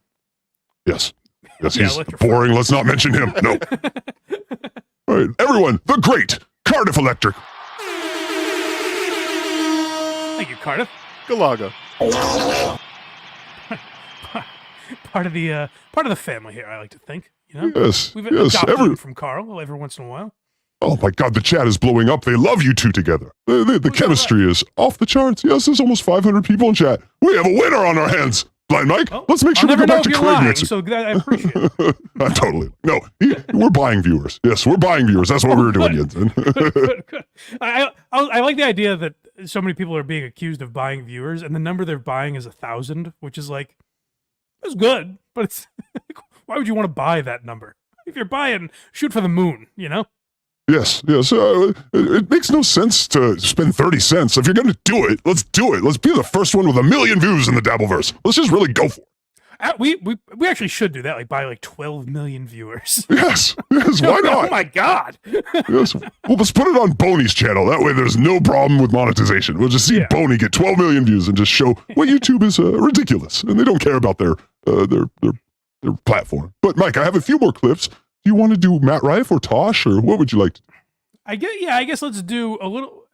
Yes. Yes, Yeah, he's electrified. boring. Let's not mention him. No. All right, everyone, the great Cardiff Electric. Thank you, Cardiff. Galaga. part of the family here, I like to think. You know? Yes, We've yes, adopted every- him from Carl every once in a while. Oh my God, the chat is blowing up. They love you two together. The chemistry is off the charts. Yes, there's almost 500 people in chat. We have a winner on our hands. Blind Mike, let's make sure I'll we go never know back if to you're Craig lying, next week. so I appreciate it. I'm totally. No, we're buying viewers. Yes, we're buying viewers. That's what we were doing, Jensen. Good. I like the idea that so many people are being accused of buying viewers, and the number they're buying is 1,000, which is like, it's good, but it's why would you want to buy that number? If you're buying, shoot for the moon, you know? Yes, yes. It makes no sense to spend 30 cents. If you're going to do it, let's do it. Let's be the first one with 1 million views in the Dabbleverse. Let's just really go for it. We actually should do that, like buy like 12 million viewers. Yes, yes. Why not? Oh my God. Yes. Well, let's put it on Boney's channel. That way there's no problem with monetization. We'll just see Boney get 12 million views and just show what YouTube is ridiculous. And they don't care about their platform. But Mike, I have a few more clips. Do you want to do Matt Rife or Tosh, or what would you like to do? I guess let's do a little.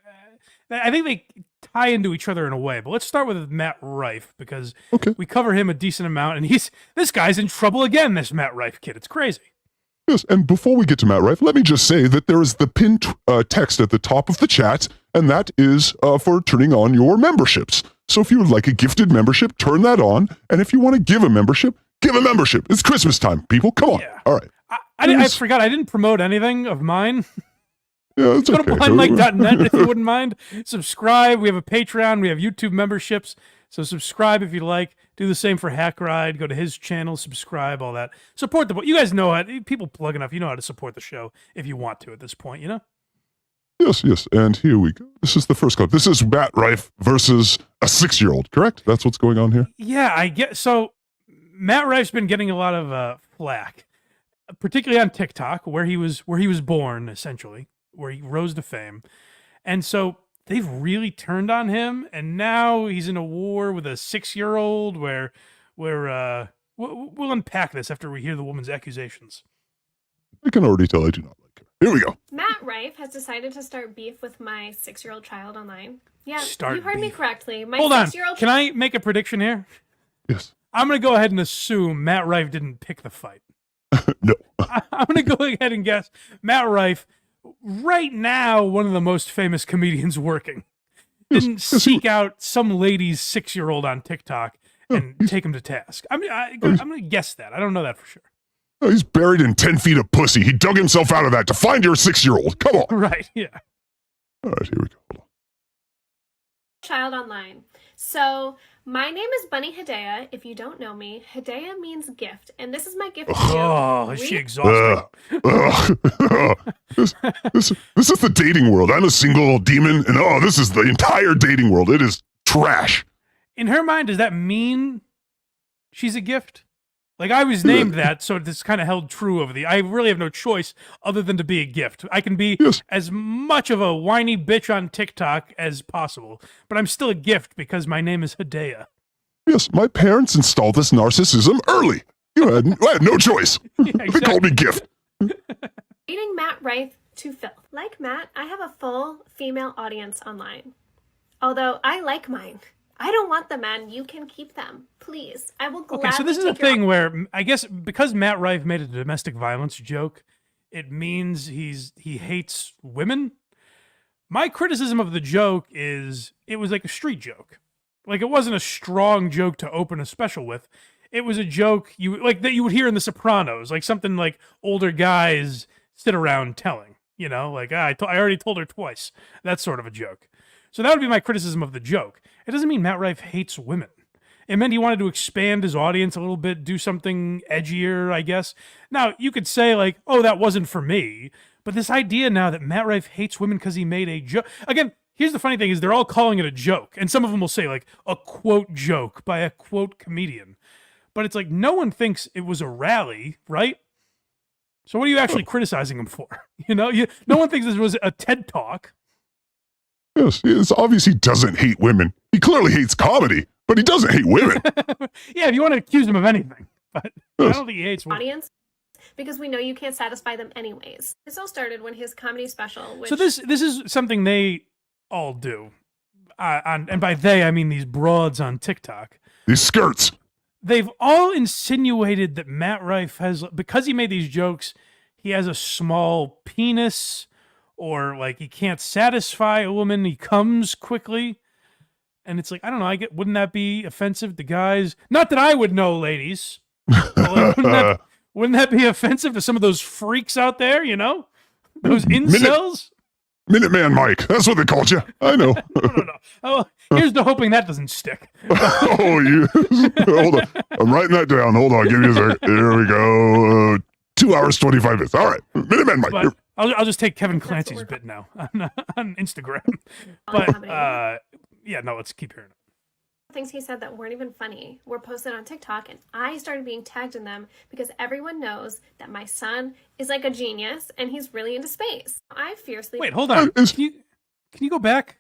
I think they tie into each other in a way, but let's start with Matt Rife because we cover him a decent amount, and this guy's in trouble again. This Matt Rife kid, it's crazy. Yes, and before we get to Matt Rife, let me just say that there is the pinned text at the top of the chat, and that is for turning on your memberships. So if you would like a gifted membership, turn that on, and if you want to give a membership, give a membership. It's Christmas time, people. Come on. All right. I forgot I didn't promote anything of mine. Yeah, it's Go okay. to blindmike.net if you wouldn't mind. Subscribe. We have a Patreon. We have YouTube memberships. So subscribe if you like. Do the same for Hackride. Go to his channel. Subscribe. All that. Support the boy. You guys know how. People plug enough. You know how to support the show if you want to at this point. You know. Yes, yes. And here we go. This is the first clip. This is Matt Rife versus a 6-year-old, correct? That's what's going on here? Yeah, I get. So Matt Rife's been getting a lot of flack, particularly on TikTok, where he was born, essentially, where he rose to fame. And so they've really turned on him, and now he's in a war with a 6-year-old where we'll unpack this after we hear the woman's accusations. I can already tell I do not like her. Here we go. Matt Rife has decided to start beef with my 6-year-old child online. Yeah, Start you heard me beef. correctly. My Hold on. 6-year-old Can I make a prediction here? Yes. I'm going to go ahead and assume Matt Rife didn't pick the fight. No. I'm going to go ahead and guess Matt Rife, right now, one of the most famous comedians working, didn't seek out some lady's 6-year-old on TikTok and take him to task. I'm going to guess that. I don't know that for sure. Oh, he's buried in 10 feet of pussy. He dug himself out of that to find your 6-year-old. Come on. Right, yeah. All right, here we go. child online. So my name is Bunny Hedaya. If you don't know me, Hedaya means gift, and this is my gift to you. Oh, is she exhausted? This is the dating world. I'm a single demon, and this is the entire dating world. It is trash. In her mind, does that mean she's a gift? Like, I was named that, so this kind of held true over I really have no choice other than to be a gift. I can be as much of a whiny bitch on TikTok as possible, but I'm still a gift because my name is Hedaya. Yes, my parents installed this narcissism early. I had no choice. They called me gift. Dating Matt Rife to filth. Like Matt, I have a full female audience online. Although I like mine. I don't want them, man. You can keep them. Please. I will gladly Okay, so this is a take your thing where I guess because Matt Rife made a domestic violence joke, it means he hates women. My criticism of the joke is it was like a street joke. Like, it wasn't a strong joke to open a special with. It was a joke that you would hear in The Sopranos, like something like older guys sit around telling, like I already told her twice. That sort of a joke. So that would be my criticism of the joke. It doesn't mean Matt Rife hates women. It meant he wanted to expand his audience a little bit, do something edgier, I guess. Now, you could say, like, oh, that wasn't for me. But this idea now that Matt Rife hates women because he made a joke. Again, here's the funny thing is they're all calling it a joke. And some of them will say, like, a quote joke by a quote comedian. But it's like, no one thinks it was a rally, right? So what are you actually criticizing him for? You know, no one thinks this was a TED Talk. Yes, it's obvious he doesn't hate women. He clearly hates comedy, but he doesn't hate women. Yeah, if you want to accuse him of anything. But I don't think he hates women. Audience, because we know you can't satisfy them anyways. This all started when his comedy special, which... So this is something they all do. And by they, I mean these broads on TikTok. These skirts. They've all insinuated that Matt Rife has, because he made these jokes, he has a small penis, or like he can't satisfy a woman, he comes quickly. And it's like, I don't know, wouldn't that be offensive to guys? Not that I would know, ladies. Like, wouldn't that be offensive to some of those freaks out there, you know? Those incels? Minuteman Mike, that's what they called you. I know. No. Oh, here's to hoping that doesn't stick. Oh, you. Hold on. I'm writing that down. Hold on. Give me a second. Here we go. 2 hours, 25 minutes. All right. Minuteman Mike. But I'll just take Kevin Clancy's bit now on Instagram. But, yeah, no, let's keep hearing it. Things he said that weren't even funny were posted on TikTok, and I started being tagged in them because everyone knows that my son is like a genius and he's really into space. I fiercely... Wait, hold on. Can you go back?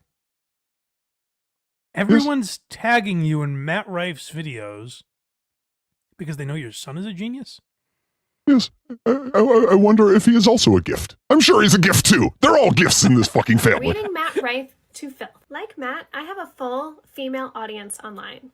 Everyone's tagging you in Matt Rife's videos because they know your son is a genius? Yes. I wonder if he is also a gift. I'm sure he's a gift, too. They're all gifts in this fucking family. Reading Matt Rife to filth. Like Matt, I have a full female audience online.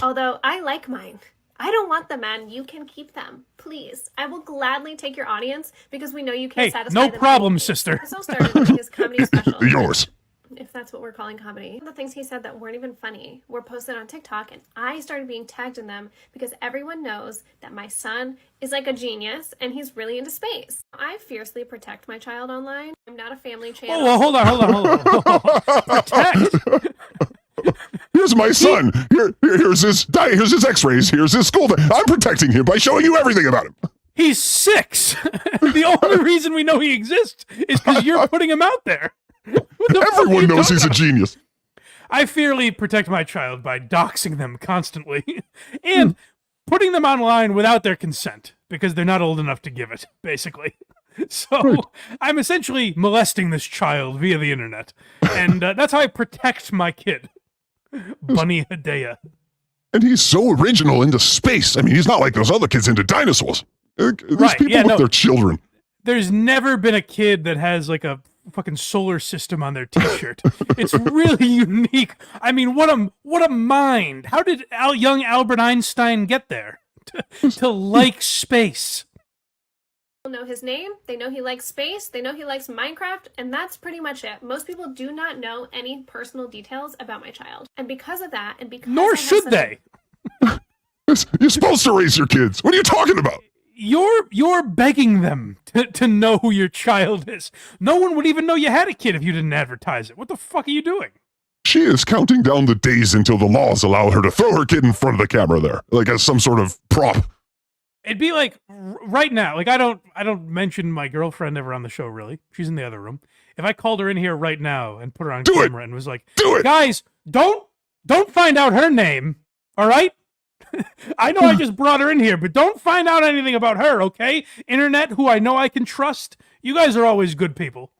Although I like mine. I don't want them, man. You can keep them. Please. I will gladly take your audience because we know you can't satisfy them. No problem, sister. This all started with his comedy special. Yours. If that's what we're calling comedy. The things he said that weren't even funny were posted on TikTok, and I started being tagged in them because everyone knows that my son is like a genius and he's really into space. I fiercely protect my child online. I'm not a family channel. Oh, well, hold on. Protect? Here's my son. Here's his x-rays. Here's his school. I'm protecting him by showing you everything about him. He's 6. The only reason we know he exists is because you're putting him out there. Everyone knows he's a genius. I fiercely protect my child by doxing them constantly and putting them online without their consent because they're not old enough to give it, basically. So I'm essentially molesting this child via the internet. And that's how I protect my kid, Bunny Hedaya. And he's so original into space. I mean, he's not like those other kids into dinosaurs. These people with their children. There's never been a kid that has like a fucking solar system on their t-shirt. It's really unique. I mean, what a mind. How did young Albert Einstein get there to like space? Know his name, they know he likes space, they know he likes Minecraft, and that's pretty much it. Most people do not know any personal details about my child. And because of that, and because nor should they. You're supposed to raise your kids. What are you talking about? You're begging them to know who your child is. No one would even know you had a kid if you didn't advertise it. What the fuck are you doing? She is counting down the days until the laws allow her to throw her kid in front of the camera there, like as some sort of prop. It'd be like right now. Like I don't mention my girlfriend ever on the show. Really, she's in the other room. If I called her in here right now and put her on camera and was like, guys, don't find out her name. All right. I know I just brought her in here, but don't find out anything about her, okay? Internet, who I know I can trust. You guys are always good people.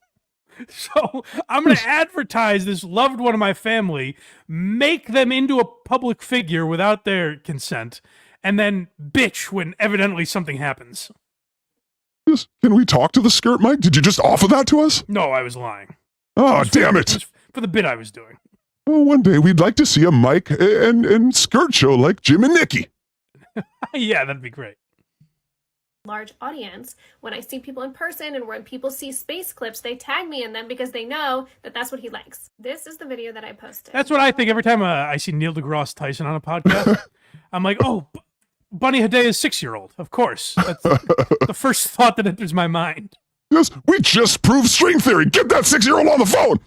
So I'm going to advertise this loved one of my family, make them into a public figure without their consent, and then bitch when evidently something happens. Yes. Can we talk to the skirt, Mike? Did you just offer that to us? No, I was lying. Oh, damn it. For the bit I was doing. Well, one day we'd like to see a Mike and skirt show like Jim and Nikki. Yeah, that'd be great. Large audience. When I see people in person and when people see space clips, they tag me in them because they know that that's what he likes. This is the video that I posted. That's what I think every time I see Neil deGrasse Tyson on a podcast. I'm like, oh, Bunny Hedaya's 6-year-old. Of course. That's the first thought that enters my mind. Yes, we just proved string theory. Get that 6-year-old on the phone.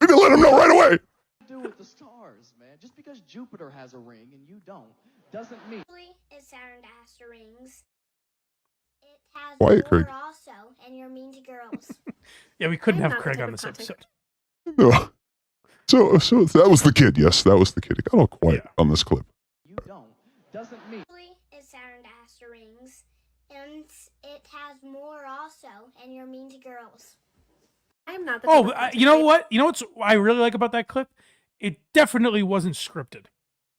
We can let him know right away. Do with the stars, man. Just because Jupiter has a ring and you don't doesn't mean It's Saturn that has the rings. It has Quiet, more Craig. also, and you're mean to girls. Yeah, we couldn't I'm have not the Craig type on of this content episode. No. So that was the kid. Yes, that was the kid. It got all quiet on this clip. you don't doesn't mean It's Saturn that has the rings. And it has more also, and you're mean to girls. I'm not the type Oh, of content you know creator. what? You know what's I really like about that clip? It definitely wasn't scripted.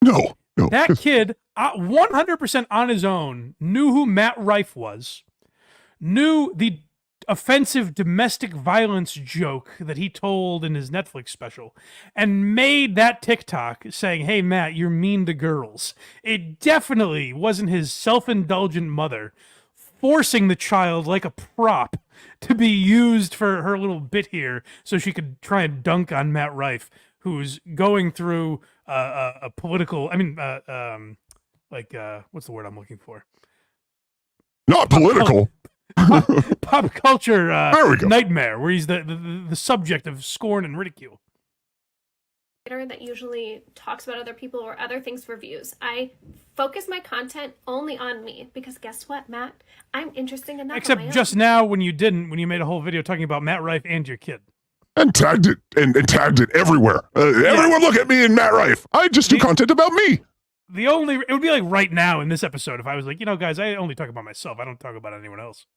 No. That kid, 100% on his own, knew who Matt Rife was, knew the offensive domestic violence joke that he told in his Netflix special, and made that TikTok saying, "Hey, Matt, you're mean to girls." It definitely wasn't his self-indulgent mother forcing the child like a prop to be used for her little bit here so she could try and dunk on Matt Rife, who's going through a political, what's the word I'm looking for? Not political. Pop culture There we go. nightmare, where he's the subject of scorn and ridicule. That usually talks about other people or other things for views. I focus my content only on me because guess what, Matt? I'm interesting enough. on Except my just own. now when you made a whole video talking about Matt Rife and your kid. And tagged it and tagged it everywhere. Everyone look at me and Matt Rife. I just do content about me. It would be like right now in this episode if I was like, guys, I only talk about myself. I don't talk about anyone else.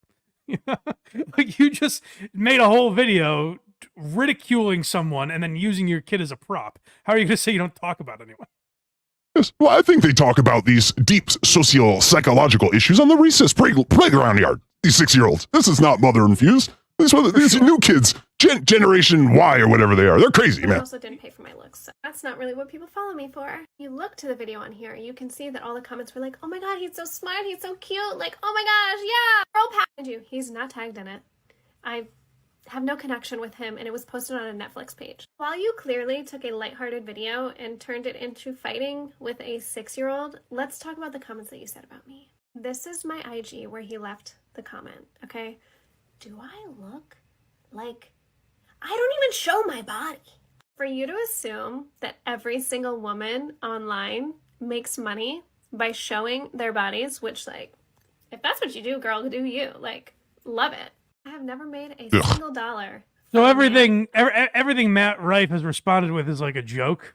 Like you just made a whole video ridiculing someone and then using your kid as a prop. How are you going to say you don't talk about anyone? Yes. Well, I think they talk about these deep socio-psychological issues on the recess playground yard. These 6-year-olds. This is not mother infused. These new kids, Generation Y or whatever they are. They're crazy, I man. also didn't pay for my looks. So that's not really what people follow me for. You look to the video on here, you can see that all the comments were like, "Oh my god, he's so smart, he's so cute." Like, "Oh my gosh, yeah, girl packed you." He's not tagged in it. I have no connection with him, and it was posted on a Netflix page. While you clearly took a lighthearted video and turned it into fighting with a 6-year-old, let's talk about the comments that you said about me. This is my IG where he left the comment, okay? Do I look like I don't even show my body? For you to assume that every single woman online makes money by showing their bodies, which, like, if that's what you do, girl, do you. Like, love it. I have never made a single dollar. So everything Matt Rife has responded with is like a joke.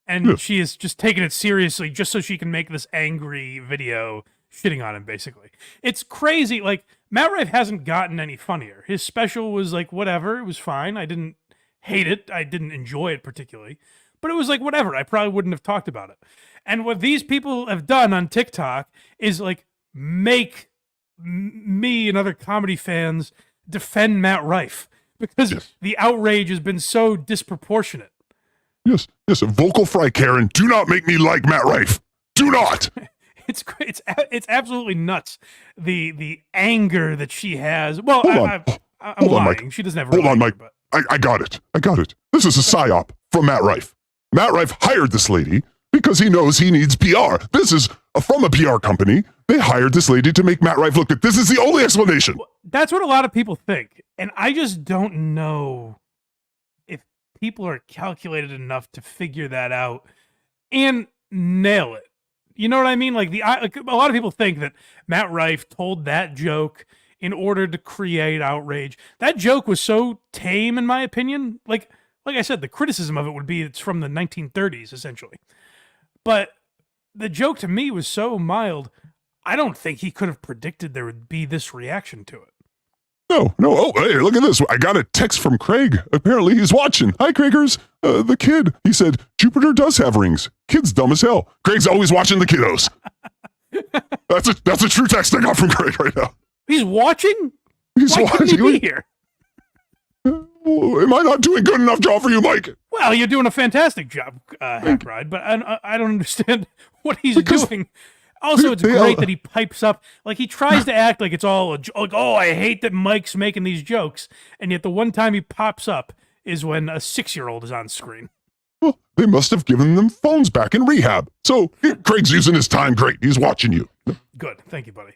And she is just taking it seriously just so she can make this angry video shitting on him, basically. It's crazy. Like, Matt Rife hasn't gotten any funnier. His special was like, whatever. It was fine. I didn't hate it. I didn't enjoy it particularly. But it was like, whatever. I probably wouldn't have talked about it. And what these people have done on TikTok is like make me and other comedy fans defend Matt Rife because the outrage has been so disproportionate. Yes. Vocal fry Karen, do not make me like Matt Rife. Do not. It's absolutely nuts. The anger that she has. Well, I'm Hold on, lying. Mike. She doesn't have. Hold on, Mike. I got it. This is a psyop from Matt Rife. Matt Rife hired this lady because he knows he needs PR. This is from a PR company. They hired this lady to make Matt Rife look good. This is the only explanation. That's what a lot of people think, and I just don't know if people are calculated enough to figure that out and nail it. You know what I mean? Like a lot of people think that Matt Rife told that joke in order to create outrage. That joke was so tame, in my opinion. Like I said, the criticism of it would be it's from the 1930s, essentially. But the joke to me was so mild, I don't think he could have predicted there would be this reaction to it. No. Oh, hey, look at this. I got a text from Craig. Apparently he's watching. Hi, Craigers. The kid. He said, Jupiter does have rings. Kid's dumb as hell. Craig's always watching the kiddos. That's a true text I got from Craig right now. He's watching? He's Why watching. couldn't he be here? Am I not doing a good enough job for you, Mike? Well, you're doing a fantastic job, Hackride, but I don't understand what he's doing. Also, it's great that he pipes up. Like, he tries to act like it's all a joke. Like, oh, I hate that Mike's making these jokes. And yet the one time he pops up is when a 6-year-old is on screen. Well, they must have given them phones back in rehab. So Craig's using his time great. He's watching you. Good. Thank you, buddy.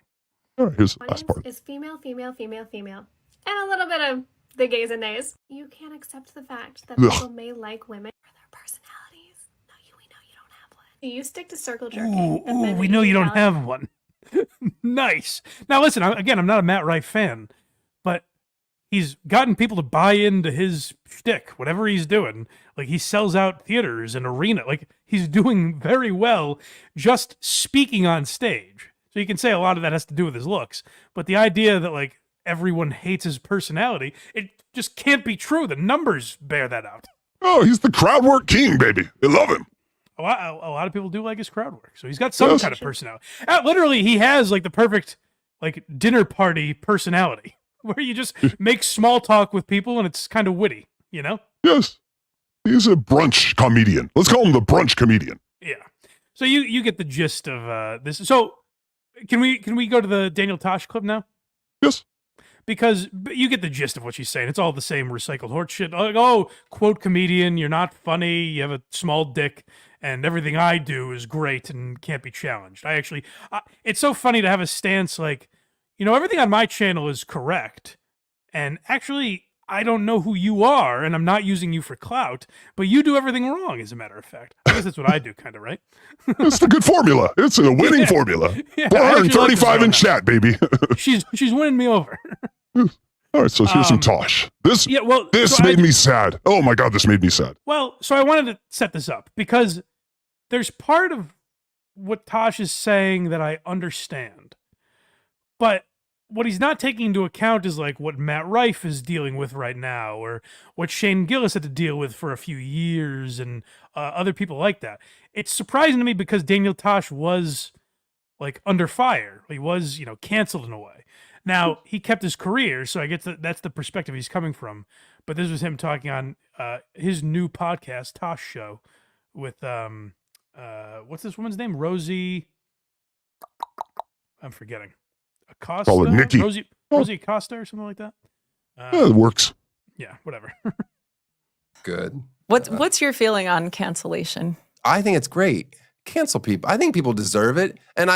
All right, here's the last part. Is female, and a little bit of the gays and nays. You can't accept the fact that Ugh. people may like women for their personalities. No, we know you don't You stick to circle jerking. Ooh, we know you don't have one. Nice. Now listen, I'm not a Matt Rife fan, but he's gotten people to buy into his shtick, whatever he's doing. Like, he sells out theaters and arena. Like, he's doing very well just speaking on stage. So you can say a lot of that has to do with his looks, but the idea that like everyone hates his personality, it just can't be true. The numbers bear that out. Oh, he's the crowd work king, baby. They love him. A lot of people do like his crowd work, so he's got some kind of personality. Literally, he has like the perfect like dinner party personality, where you just make small talk with people and it's kind of witty, you know? Yes, he's a brunch comedian. Let's call him the brunch comedian. Yeah. So you get the gist of this. So can we go to the Daniel Tosh clip now? Yes. Because you get the gist of what she's saying. It's all the same recycled horse shit. Like, oh, quote comedian, you're not funny, you have a small dick, and everything I do is great and can't be challenged. It's so funny to have a stance like, everything on my channel is correct, and actually, I don't know who you are, and I'm not using you for clout, but you do everything wrong, as a matter of fact. I guess that's what I do, kind of, right? It's the good formula. It's a winning formula. Yeah, 435 in chat, baby. She's winning me over. All right, so here's some Tosh. This made me sad. Oh my God, this made me sad. Well, so I wanted to set this up because there's part of what Tosh is saying that I understand, but what he's not taking into account is like what Matt Rife is dealing with right now, or what Shane Gillis had to deal with for a few years, and other people like that. It's surprising to me because Daniel Tosh was like under fire. He was, canceled in a way. Now, he kept his career, so I get that's the perspective he's coming from. But this was him talking on his new podcast, Tosh Show, with what's this woman's name? Rosie. I'm forgetting. Acosta? Call her Nikki. Rosie Acosta or something like that. Yeah, it works. Yeah, whatever. Good. What's your feeling on cancellation? I think it's great. Cancel people. I think people deserve it, and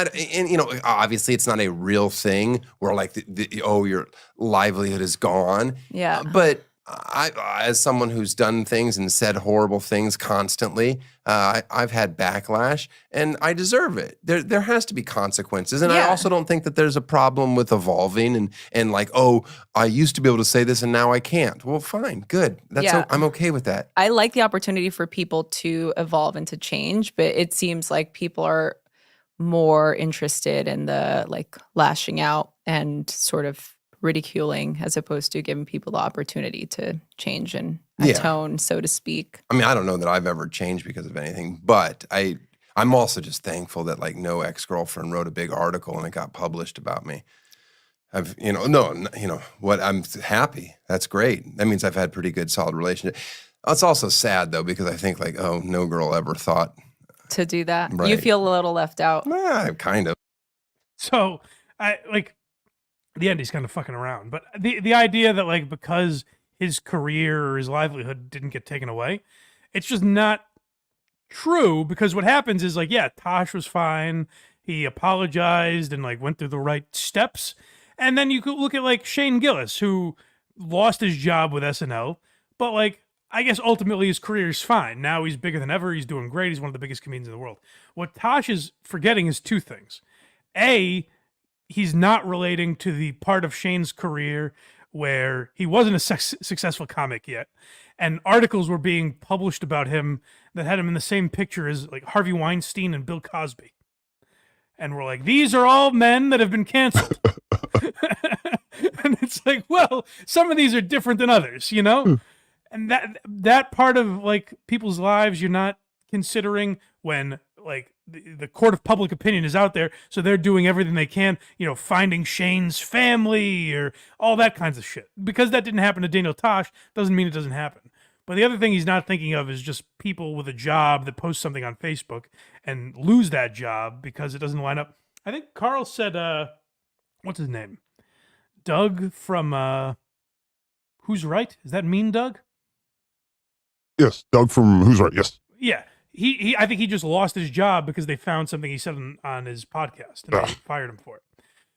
obviously it's not a real thing where like your livelihood is gone. Yeah. But I, as someone who's done things and said horrible things constantly, I've had backlash, and I deserve it. There has to be consequences, and I also don't think that there's a problem with evolving and like, oh, I used to be able to say this and now I can't. Well, fine, good. I'm okay with that. I like the opportunity for people to evolve and to change, but it seems like people are more interested in the like lashing out and sort of ridiculing as opposed to giving people the opportunity to change and atone, so to speak. I mean, I don't know that I've ever changed because of anything, but I'm also just thankful that like no ex-girlfriend wrote a big article and it got published about me. I'm happy. That's great. That means I've had pretty good, solid relationship. It's also sad though, because I think like, oh, no girl ever thought to do that. Right. You feel a little left out. Kind of. So the end, he's kind of fucking around, but the idea that like because his career or his livelihood didn't get taken away, it's just not true. Because what happens is like, yeah, Tosh was fine, he apologized and like went through the right steps, and then you could look at like Shane Gillis, who lost his job with SNL, but like I guess ultimately his career is fine. Now he's bigger than ever. He's doing great. He's one of the biggest comedians in the world. What Tosh is forgetting is two things. A, he's not relating to the part of Shane's career where he wasn't a successful comic yet, and articles were being published about him that had him in the same picture as like Harvey Weinstein and Bill Cosby. And we're like, these are all men that have been canceled. And it's like, well, some of these are different than others, And that part of like people's lives you're not considering when like the court of public opinion is out there, so they're doing everything they can, finding Shane's family or all that kinds of shit. Because that didn't happen to Daniel Tosh doesn't mean it doesn't happen. But the other thing he's not thinking of is just people with a job that post something on Facebook and lose that job because it doesn't line up. I think Carl said, what's his name? Doug from Who's Right? Is that Mean Doug? Yes, Doug from Who's Right, yes. Yeah. He I think he just lost his job because they found something he said on his podcast and they fired him for it.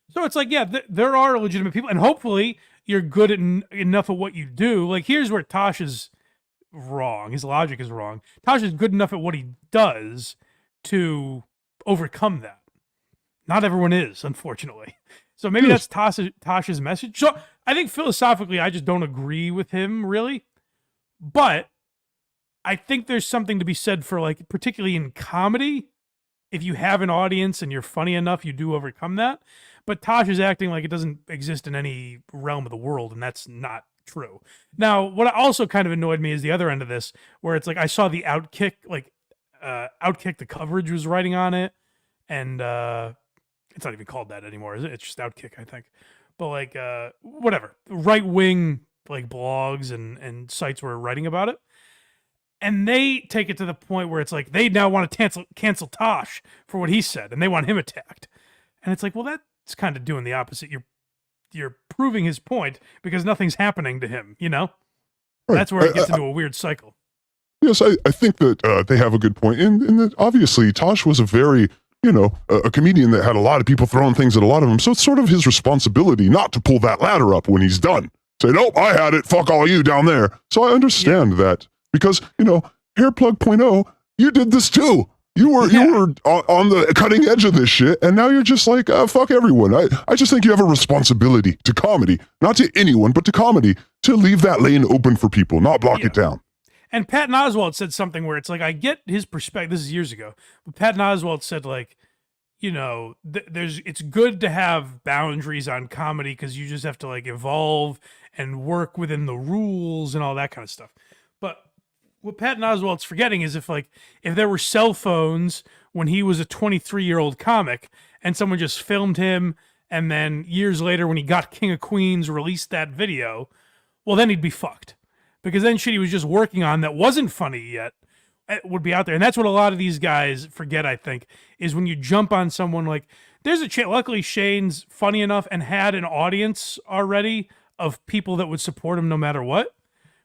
So it's like, yeah, there are legitimate people, and hopefully you're good at enough of what you do. Like, here's where Tosh is wrong. His logic is wrong. Tosh is good enough at what he does to overcome that. Not everyone is, unfortunately. So maybe that's Tosh's message. So I think philosophically, I just don't agree with him really. But I think there's something to be said for, like, particularly in comedy, if you have an audience and you're funny enough, you do overcome that. But Tosh is acting like it doesn't exist in any realm of the world, and that's not true. Now, what also kind of annoyed me is the other end of this, where it's like I saw the Outkick, Outkick, the coverage was writing on it, and it's not even called that anymore, is it? It's just Outkick, I think. But like, whatever, right-wing like blogs and sites were writing about it. And they take it to the point where it's like they now want to cancel Tosh for what he said, and they want him attacked. And it's like, well, that's kind of doing the opposite. You're proving his point because nothing's happening to him, you know? Right. That's where it gets into a weird cycle. Yes, I think that they have a good point. And that obviously Tosh was a very, a comedian that had a lot of people throwing things at a lot of him. So it's sort of his responsibility not to pull that ladder up when he's done. Say, nope, I had it. Fuck all you down there. So I understand that. Because, Hairplug 0.0, you did this too. You were on the cutting edge of this shit, and now you're just like, fuck everyone. I just think you have a responsibility to comedy, not to anyone, but to comedy, to leave that lane open for people, not block it down. And Patton Oswalt said something where it's like, I get his perspective. This is years ago, but Patton Oswalt said, like, it's good to have boundaries on comedy because you just have to like evolve and work within the rules and all that kind of stuff. But what Patton Oswalt's forgetting is if there were cell phones when he was a 23-year-old comic and someone just filmed him and then years later when he got King of Queens released that video, well, then he'd be fucked. Because then shit he was just working on that wasn't funny yet would be out there. And that's what a lot of these guys forget, I think, is when you jump on someone like, there's a chance, luckily Shane's funny enough and had an audience already of people that would support him no matter what.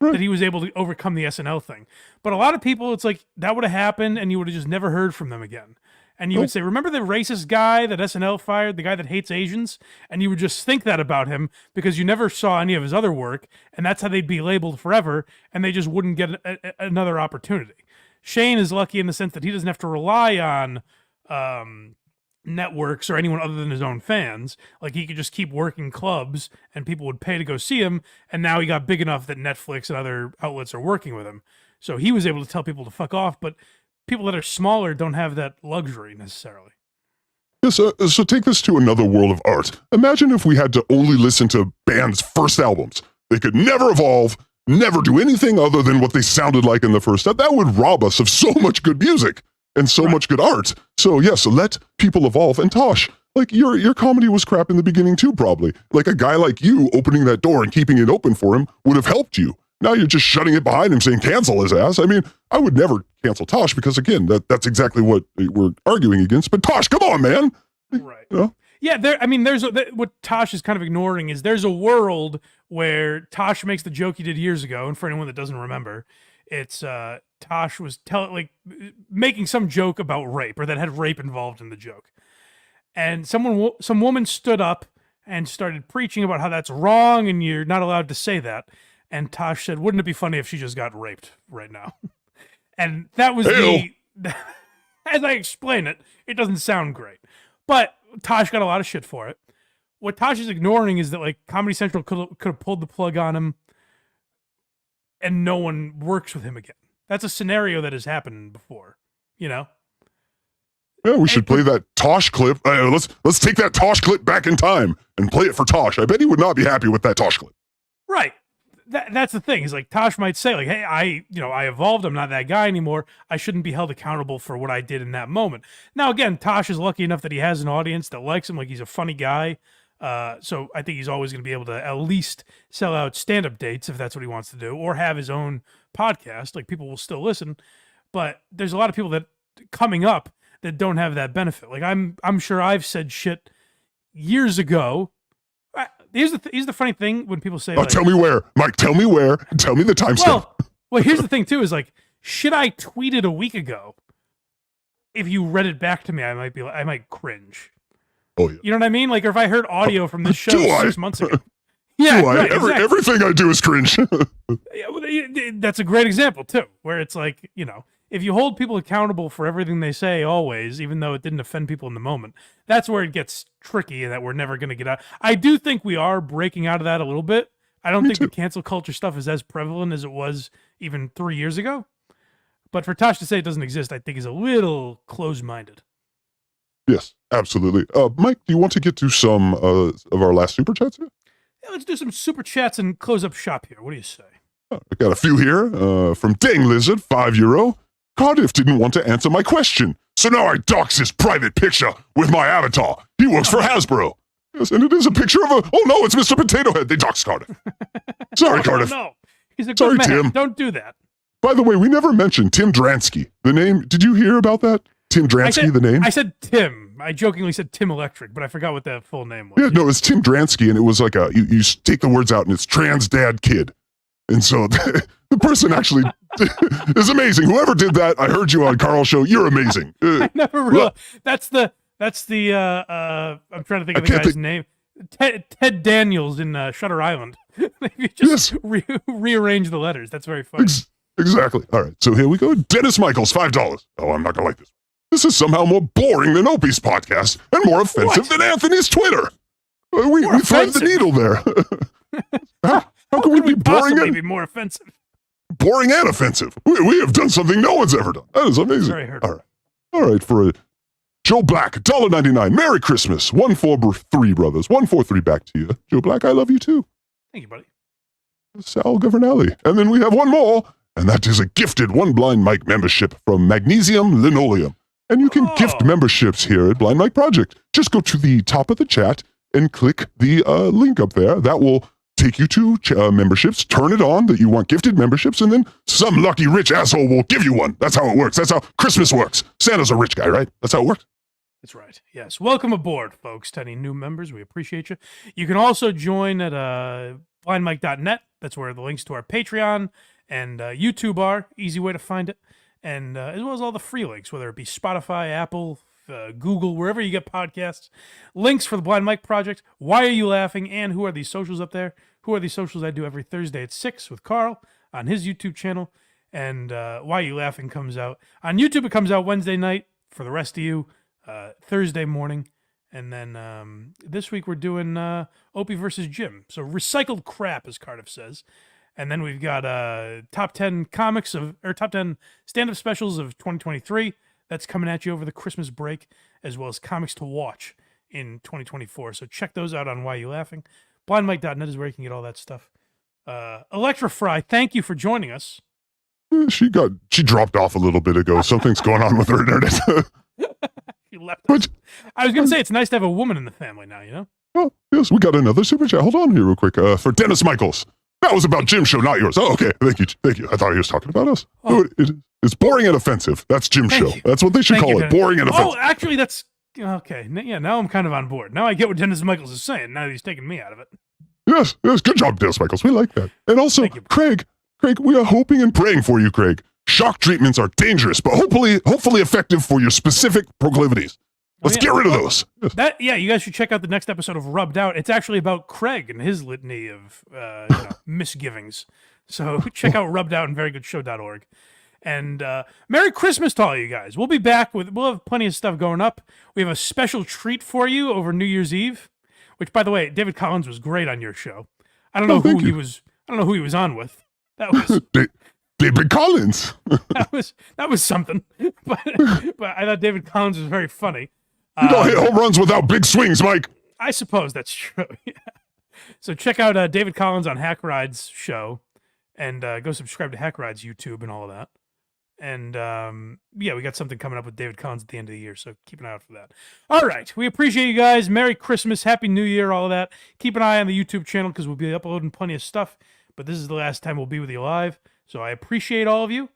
That he was able to overcome the SNL thing. But a lot of people, it's like, that would have happened and you would have just never heard from them again. And you would say, remember the racist guy that SNL fired, the guy that hates Asians? And you would just think that about him because you never saw any of his other work, and that's how they'd be labeled forever, and they just wouldn't get another opportunity. Shane is lucky in the sense that he doesn't have to rely on networks or anyone other than his own fans. Like, he could just keep working clubs and people would pay to go see him, and now he got big enough that Netflix and other outlets are working with him. So he was able to tell people to fuck off, but people that are smaller don't have that luxury necessarily. Yes, so take this to another world of art. Imagine if we had to only listen to bands' first albums. They could never evolve, never do anything other than what they sounded like in the first. That would rob us of so much good music and so much good art. So yes, let people evolve. And Tosh, like your comedy was crap in the beginning too, probably. Like a guy like you opening that door and keeping it open for him would have helped you. Now you're just shutting it behind him saying cancel his ass. I mean, I would never cancel Tosh because again, that's exactly what we're arguing against. But Tosh, come on, man. Right. Yeah, what Tosh is kind of ignoring is there's a world where Tosh makes the joke he did years ago, and for anyone that doesn't remember, it's Tosh was making some joke about rape or that had rape involved in the joke. And some woman stood up and started preaching about how that's wrong and you're not allowed to say that. And Tosh said, wouldn't it be funny if she just got raped right now? And that was as I explain it, it doesn't sound great. But Tosh got a lot of shit for it. What Tosh is ignoring is that like Comedy Central could have pulled the plug on him and no one works with him again. That's a scenario that has happened before, Yeah, we should play that Tosh clip. Let's take that Tosh clip back in time and play it for Tosh. I bet he would not be happy with that Tosh clip. Right. That's the thing. Is like Tosh might say like, "Hey, I evolved. I'm not that guy anymore. I shouldn't be held accountable for what I did in that moment." Now, again, Tosh is lucky enough that he has an audience that likes him. Like he's a funny guy. So I think he's always going to be able to at least sell out stand-up dates if that's what he wants to do, or have his own podcast. Like people will still listen, but there's a lot of people that coming up that don't have that benefit. Like I'm sure I've said shit years ago. Here's the funny thing when people say, tell me where, Mike. Tell me where. Tell me the timestamp. Well, here's the thing too: is like shit I tweeted a week ago. If you read it back to me, I might cringe. Oh yeah. You know what I mean? Like, or if I heard audio from this show 6 months ago. Yeah, right, everything I do is cringe. That's a great example too, where it's like if you hold people accountable for everything they say always, even though it didn't offend people in the moment, that's where it gets tricky and that we're never going to get out. I do think we are breaking out of that a little bit. I don't think the cancel culture stuff is as prevalent as it was even 3 years ago. But for Tosh to say it doesn't exist, I think is a little close-minded. Yes, absolutely. Mike, do you want to get to some of our last super chats here? Yeah, let's do some super chats and close up shop here. What do you say? I got a few here from Dang Lizard, €5. Cardiff didn't want to answer my question, so now I dox his private picture with my avatar. He works for Hasbro. Yes, and it is a picture of a... Oh, no, it's Mr. Potato Head. They doxed Cardiff. Sorry, Cardiff. No, he's a good Sorry, man. Tim. Don't do that. By the way, we never mentioned Tim Dransky. The name... Did you hear about that? Tim Dransky, the name? I said Tim. I jokingly said Tim Electric, but I forgot what the full name was. Yeah, no, it's Tim Dransky, and it was like a... You take the words out, and it's trans dad kid. And so the person actually is amazing. Whoever did that, I heard you on Carl's show. You're amazing. I never realized. That's the I'm trying to think of the guy's name. Ted Daniels in Shutter Island. You just rearrange the letters. That's very funny. Exactly. All right, so here we go. Dennis Michaels, $5. Oh, I'm not going to like this. This is somehow more boring than Opie's podcast and more offensive than Anthony's Twitter. We thread the needle there. How can we be boring and be more offensive? Boring and offensive. We have done something no one's ever done. That is amazing. All right. For Joe Black, $1.99. Merry Christmas. 143 brothers. 143 back to you. Joe Black, I love you too. Thank you, buddy. Sal Governelli. And then we have one more, and that is a gifted One Blind Mike membership from Magnesium Linoleum. And you can gift memberships here at Blind Mike Project. Just go to the top of the chat and click the link up there. That will take you to memberships, turn it on that you want gifted memberships, and then some lucky rich asshole will give you one. That's how it works. That's how Christmas works. Santa's a rich guy, right? That's how it works. That's right. Yes. Welcome aboard, folks. To any new members, we appreciate you. You can also join at blindmike.net. That's where the links to our Patreon and YouTube are. Easy way to find it. And as well as all the free links, whether it be Spotify, Apple, Google, wherever you get podcasts. Links for the Blind Mike Project. Why Are You Laughing? And Who Are These Socials up there? Who Are These Socials I do every Thursday at 6 with Carl on his YouTube channel. And Why Are You Laughing comes out. On YouTube, it comes out Wednesday night. For the rest of you, Thursday morning. And then this week we're doing Opie versus Jim. So recycled crap, as Cardiff says. And then we've got top 10 top 10 stand-up specials of 2023. That's coming at you over the Christmas break, as well as comics to watch in 2024. So check those out on Why You Laughing. BlindMike.net is where you can get all that stuff. Electra Fry, thank you for joining us. She dropped off a little bit ago. Something's going on with her internet. She left us. I was going to say, it's nice to have a woman in the family now, you know? Oh, yes, we got another super chat. Hold on here real quick. For Dennis Michaels. That was about Jim's show, not yours. Oh, okay. Thank you. I thought he was talking about us. Oh. It's boring and offensive. That's Jim's show. That's what they should call it. Boring and offensive. Oh, actually, that's... Okay. Yeah, now I'm kind of on board. Now I get what Dennis Michaels is saying. Now that he's taking me out of it. Yes. Good job, Dennis Michaels. We like that. And also, Craig, we are hoping and praying for you, Craig. Shock treatments are dangerous, but hopefully effective for your specific proclivities. Let's get rid of those. Yes. You guys should check out the next episode of Rubbed Out. It's actually about Craig and his litany of misgivings. So check out Rubbed Out and verygoodshow.org. And Merry Christmas to all you guys. We'll be back we'll have plenty of stuff going up. We have a special treat for you over New Year's Eve, which, by the way, David Collins was great on your show. I don't know who he was on with. That was David Collins. that was something. But I thought David Collins was very funny. You don't hit home runs without big swings, Mike. I suppose that's true. Yeah. So check out David Collins on Hackride's show, and go subscribe to Hackride's YouTube and all of that. And we got something coming up with David Collins at the end of the year, so keep an eye out for that. All right, we appreciate you guys. Merry Christmas, Happy New Year, all of that. Keep an eye on the YouTube channel because we'll be uploading plenty of stuff. But this is the last time we'll be with you live, so I appreciate all of you.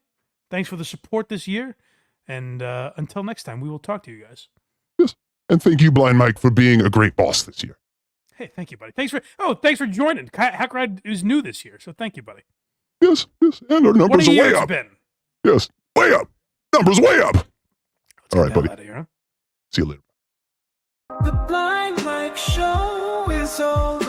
Thanks for the support this year, and until next time, we will talk to you guys. Yes, and thank you, Blind Mike, for being a great boss this year. Hey, thank you, buddy. Thanks for joining. Hackride is new this year, so thank you, buddy. Yes, and our numbers are way up. Been? Yes, way up. Numbers way up. All right, buddy. Here, huh? See you later. The Blind Mike Show is over.